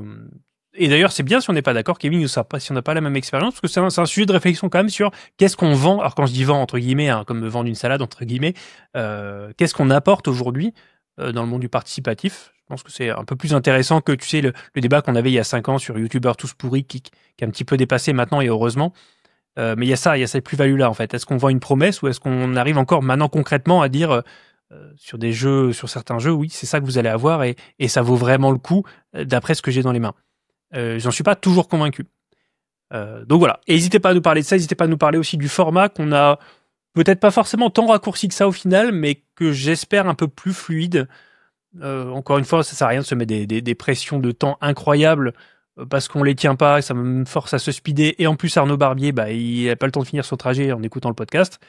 et d'ailleurs, c'est bien si on n'est pas d'accord, Kevin, si on n'a pas la même expérience, parce que c'est un sujet de réflexion quand même sur qu'est-ce qu'on vend. Alors, quand je dis vend, entre guillemets, hein, comme vendre une salade, entre guillemets, qu'est-ce qu'on apporte aujourd'hui dans le monde du participatif. Je pense que c'est un peu plus intéressant que, tu sais, le débat qu'on avait il y a 5 ans sur YouTubeurs tous pourris qui est un petit peu dépassé maintenant, et heureusement. Mais il y a cette plus-value-là, en fait. Est-ce qu'on vend une promesse, ou est-ce qu'on arrive encore maintenant concrètement à dire sur des jeux, sur certains jeux, oui, c'est ça que vous allez avoir, et ça vaut vraiment le coup d'après ce que j'ai dans les mains. J'en suis pas toujours convaincu. Donc voilà. Et n'hésitez pas à nous parler de ça, n'hésitez pas à nous parler aussi du format qu'on a peut-être pas forcément tant raccourci que ça au final, mais que j'espère un peu plus fluide. Encore une fois, ça sert à rien de se mettre des pressions de temps incroyables parce qu'on les tient pas, ça me force à se speeder. Et en plus, Arnaud Barbier, bah, il a pas le temps de finir son trajet en écoutant le podcast.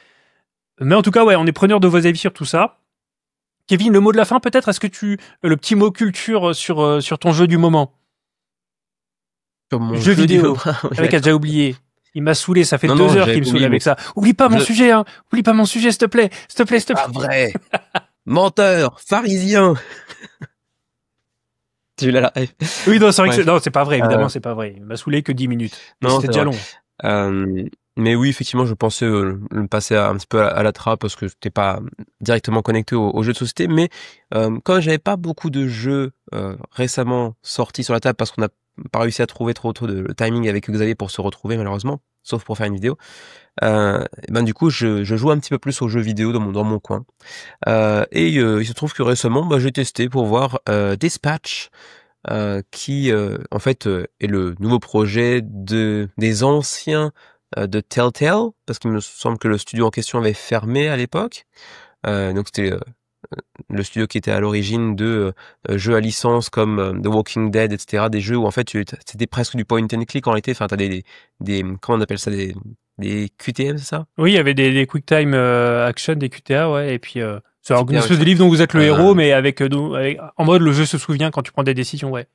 Mais en tout cas, ouais, on est preneur de vos avis sur tout ça. Kevin, le mot de la fin peut-être. Est-ce que le petit mot culture sur ton jeu du moment? Sur mon Jeu jeu vidéo. Ouais, Le mec a déjà oublié. Il m'a saoulé, ça fait non, 2 heures j'avais qu'il me saoule oublié, mais avec ça. Oublie pas mon je... sujet, hein. Oublie pas mon sujet, s'il te plaît. S'il te plaît, s'il te plaît. Pas vrai. Menteur, pharisien. Tu l'as la ref. Oui, non, c'est vrai que Bref. non, c'est pas vrai, évidemment, c'est pas vrai. Il m'a saoulé que 10 minutes. Mais Non, c'était c'est déjà vrai. long. Mais oui, effectivement, je pensais le passer un petit peu à la trappe parce que je n'étais pas directement connecté aux jeux de société. Mais comme j'avais pas beaucoup de jeux récemment sortis sur la table parce qu'on n'a pas réussi à trouver trop le timing avec Xavier pour se retrouver malheureusement, sauf pour faire une vidéo. Ben du coup, je joue un petit peu plus aux jeux vidéo dans mon coin. Et il se trouve que récemment, j'ai testé pour voir Dispatch. Qui en fait est le nouveau projet des anciens de Telltale, parce qu'il me semble que le studio en question avait fermé à l'époque. Donc c'était le studio qui était à l'origine de jeux à licence comme The Walking Dead, etc. Des jeux où en fait c'était presque du point and click en réalité. Enfin t'as des comment on appelle ça, des QTM, c'est ça? Oui, il y avait des quick time action, des QTA, ouais, et puis c'est une Super, espèce de livre dont vous êtes le héros, mais en mode le jeu se souvient quand tu prends des décisions, ouais.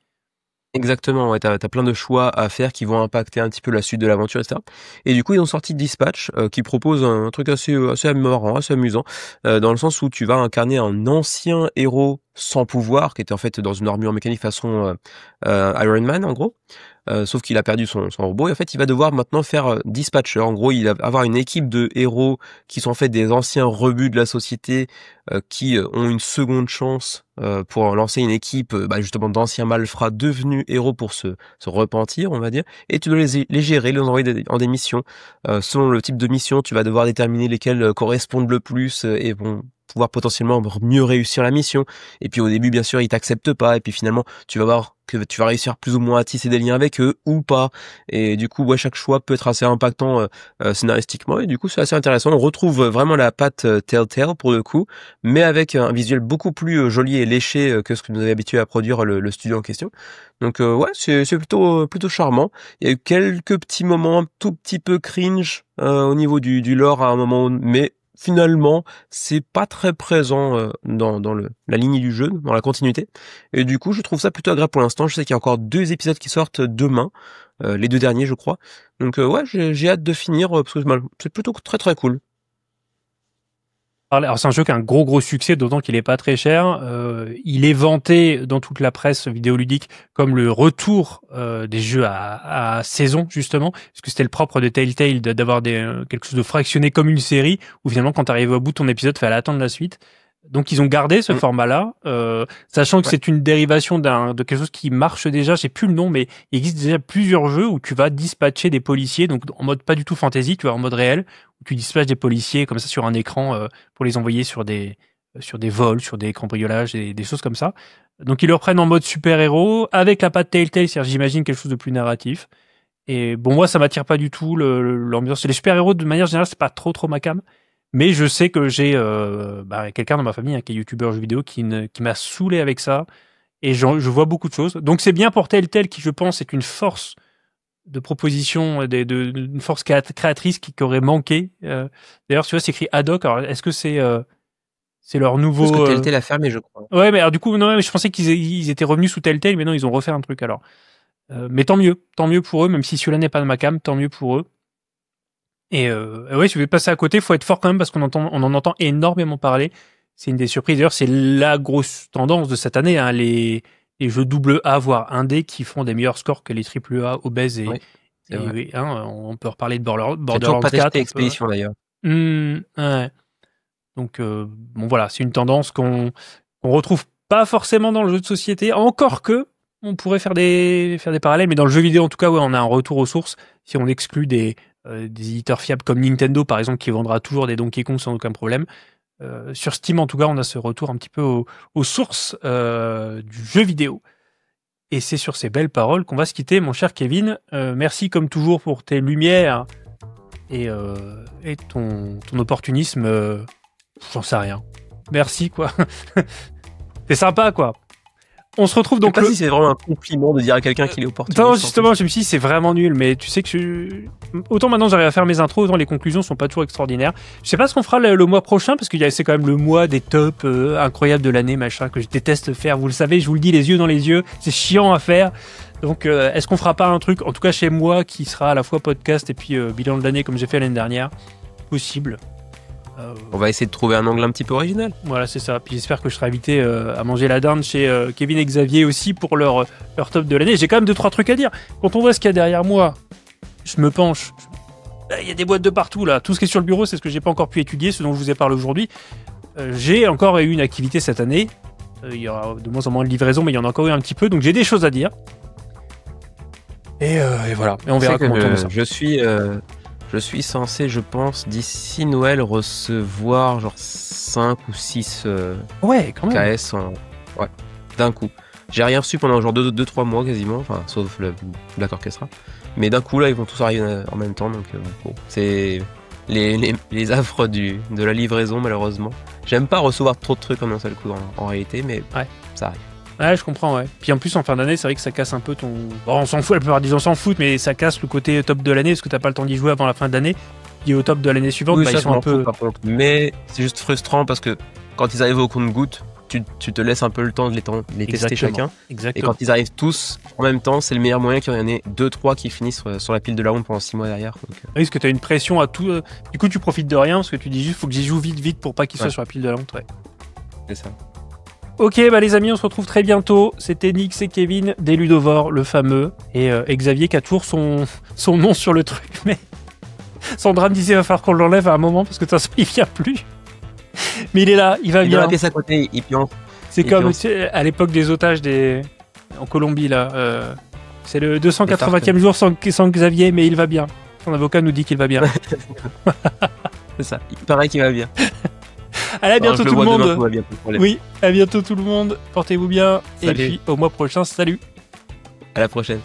Exactement, ouais, t'as plein de choix à faire qui vont impacter un petit peu la suite de l'aventure, etc. Et du coup, ils ont sorti Dispatch, qui propose un truc assez marrant, assez amusant, dans le sens où tu vas incarner un ancien héros sans pouvoir, qui était en fait dans une armure mécanique façon Iron Man, en gros. Sauf qu'il a perdu son robot et en fait il va devoir maintenant faire dispatcher. En gros, il va avoir une équipe de héros qui sont en fait des anciens rebuts de la société qui ont une seconde chance pour lancer une équipe justement d'anciens malfrats devenus héros pour se repentir, on va dire. Et tu dois les gérer, les envoyer en des missions. Selon le type de mission, tu vas devoir déterminer lesquelles correspondent le plus et vont pouvoir potentiellement mieux réussir la mission. Et puis au début, bien sûr, ils t'acceptent pas. Et puis finalement, tu vas voir que tu vas réussir plus ou moins à tisser des liens avec eux ou pas. Et du coup, chaque choix peut être assez impactant scénaristiquement. Et du coup, c'est assez intéressant. On retrouve vraiment la patte Telltale pour le coup, mais avec un visuel beaucoup plus joli et léché que ce que nous avait habitué à produire le studio en question. Donc c'est plutôt charmant. Il y a eu quelques petits moments un tout petit peu cringe au niveau du lore à un moment, mais finalement, c'est pas très présent dans la ligne du jeu, dans la continuité. Et du coup, je trouve ça plutôt agréable pour l'instant. Je sais qu'il y a encore 2 épisodes qui sortent demain, les 2 derniers, je crois. Donc j'ai hâte de finir parce que c'est plutôt très très cool. Alors c'est un jeu qui a un gros succès, d'autant qu'il est pas très cher. Il est vanté dans toute la presse vidéoludique comme le retour des jeux à saison, justement, parce que c'était le propre de Telltale d'avoir quelque chose de fractionné comme une série, où finalement quand tu arrives au bout de ton épisode, fallait attendre la suite. Donc ils ont gardé ce format-là, sachant que c'est une dérivation de quelque chose qui marche déjà, j'ai plus le nom, mais il existe déjà plusieurs jeux où tu vas dispatcher des policiers, donc en mode pas du tout fantasy, tu vas en mode réel, Tu dispatches des policiers comme ça sur un écran pour les envoyer sur des vols, sur des cambriolages, des choses comme ça. Donc ils le reprennent en mode super-héros, avec la patte Telltale, c'est-à-dire j'imagine quelque chose de plus narratif. Et bon, moi, ça m'attire pas du tout l'ambiance. Les super-héros, de manière générale, c'est pas trop ma cam. Mais je sais que j'ai quelqu'un dans ma famille qui est youtubeur jeux vidéo qui m'a saoulé avec ça. Et je vois beaucoup de choses. Donc c'est bien pour Telltale qui, je pense, est une force de proposition, une force créatrice qui aurait manqué. D'ailleurs, tu vois, c'est écrit ad hoc. Alors, est-ce que c'est leur nouveau... Parce que Telltale a fermé, je crois. Ouais, mais alors du coup, non, mais je pensais qu'ils étaient revenus sous Telltale, mais non, ils ont refait un truc alors. Mais tant mieux pour eux, même si celui-là n'est pas de ma cam, tant mieux pour eux. Et ouais, si vous voulez passer à côté, faut être fort quand même parce qu'on en entend énormément parler. C'est une des surprises. D'ailleurs, c'est la grosse tendance de cette année, hein, les jeux AA, voire indé, qui font des meilleurs scores que les AAA obèses et on peut reparler de Borderlands 4. Expédition d'ailleurs. Ouais. Donc bon voilà, c'est une tendance qu'on retrouve pas forcément dans le jeu de société, encore que on pourrait faire des parallèles, mais dans le jeu vidéo en tout cas, ouais, on a un retour aux sources si on exclut des éditeurs fiables comme Nintendo par exemple qui vendra toujours des Donkey Kong sans aucun problème. Sur Steam en tout cas, on a ce retour un petit peu aux sources du jeu vidéo. Et c'est sur ces belles paroles qu'on va se quitter, mon cher Kevin. Merci comme toujours pour tes lumières et ton opportunisme. J'en sais rien. Merci, quoi. C'est sympa, quoi. On se retrouve donc... Je sais pas si c'est vraiment un compliment de dire à quelqu'un qu'il est opportuniste. Non, justement, je me suis dit, c'est vraiment nul, mais tu sais que autant maintenant j'arrive à faire mes intros, autant les conclusions sont pas toujours extraordinaires. Je sais pas ce qu'on fera le mois prochain, parce que c'est quand même le mois des tops incroyables de l'année, machin, que je déteste faire. Vous le savez, je vous le dis les yeux dans les yeux, c'est chiant à faire. Donc, est-ce qu'on fera pas un truc, en tout cas chez moi, qui sera à la fois podcast et puis bilan de l'année, comme j'ai fait l'année dernière? Possible. On va essayer de trouver un angle un petit peu original. Voilà, c'est ça. Puis j'espère que je serai invité à manger la dinde chez Kevin et Xavier aussi pour leur top de l'année. J'ai quand même 2-3 trucs à dire. Quand on voit ce qu'il y a derrière moi, je me penche. Il y a des boîtes de partout là. Tout ce qui est sur le bureau, c'est ce que j'ai pas encore pu étudier, ce dont je vous ai parlé aujourd'hui. J'ai encore eu une activité cette année. Il y aura de moins en moins de livraison, mais il y en a encore eu un petit peu. Donc j'ai des choses à dire. Et voilà. Et on verra comment on tourne ça. Je suis censé, je pense, d'ici Noël, recevoir genre 5 ou 6 ouais, quand même. KS d'un coup. J'ai rien reçu pendant genre 2-3 mois quasiment, enfin, sauf l'accord orchestra. Mais d'un coup, là, ils vont tous arriver en même temps. Donc, bon, c'est les affres de la livraison, malheureusement. J'aime pas recevoir trop de trucs en un seul coup, en réalité, mais ça arrive. Ouais, je comprends, ouais. Puis en plus, en fin d'année, c'est vrai que ça casse un peu ton... Bon, on s'en fout, la plupart des gens s'en foutent, mais ça casse le côté top de l'année, parce que t'as pas le temps d'y jouer avant la fin de l'année. Et au top de l'année suivante, oui, ils sont un peu... Mais c'est juste frustrant, parce que quand ils arrivent au compte-gouttes, tu te laisses un peu le temps de les tester chacun. Exactement. Et quand ils arrivent tous en même temps, c'est le meilleur moyen qu'il y en ait 2-3 qui finissent sur la pile de la honte pendant 6 mois derrière. Donc... Oui, parce que t'as une pression à tout... Du coup, tu profites de rien, parce que tu dis juste, faut que j'y joue vite pour pas qu'il soit sur la pile de la honte, ouais. C'est ça. Ok, les amis, on se retrouve très bientôt. C'était Nix et Kevin des Ludovores, le fameux. Et Xavier qui a toujours son nom sur le truc. Mais Sandra me disait, il va falloir qu'on l'enlève à un moment parce que de toute façon, il vient plus. Mais il est là, il va bien. Dans la pièce à côté, il pionce. C'est comme à l'époque des otages en Colombie, là. C'est le 280e jour sans Xavier, mais il va bien. Son avocat nous dit qu'il va bien. C'est ça, il paraît qu'il va bien. Allez, à bientôt tout le monde. Demain, oui, à bientôt tout le monde. Portez-vous bien. Salut. Et puis au mois prochain, salut. À la prochaine.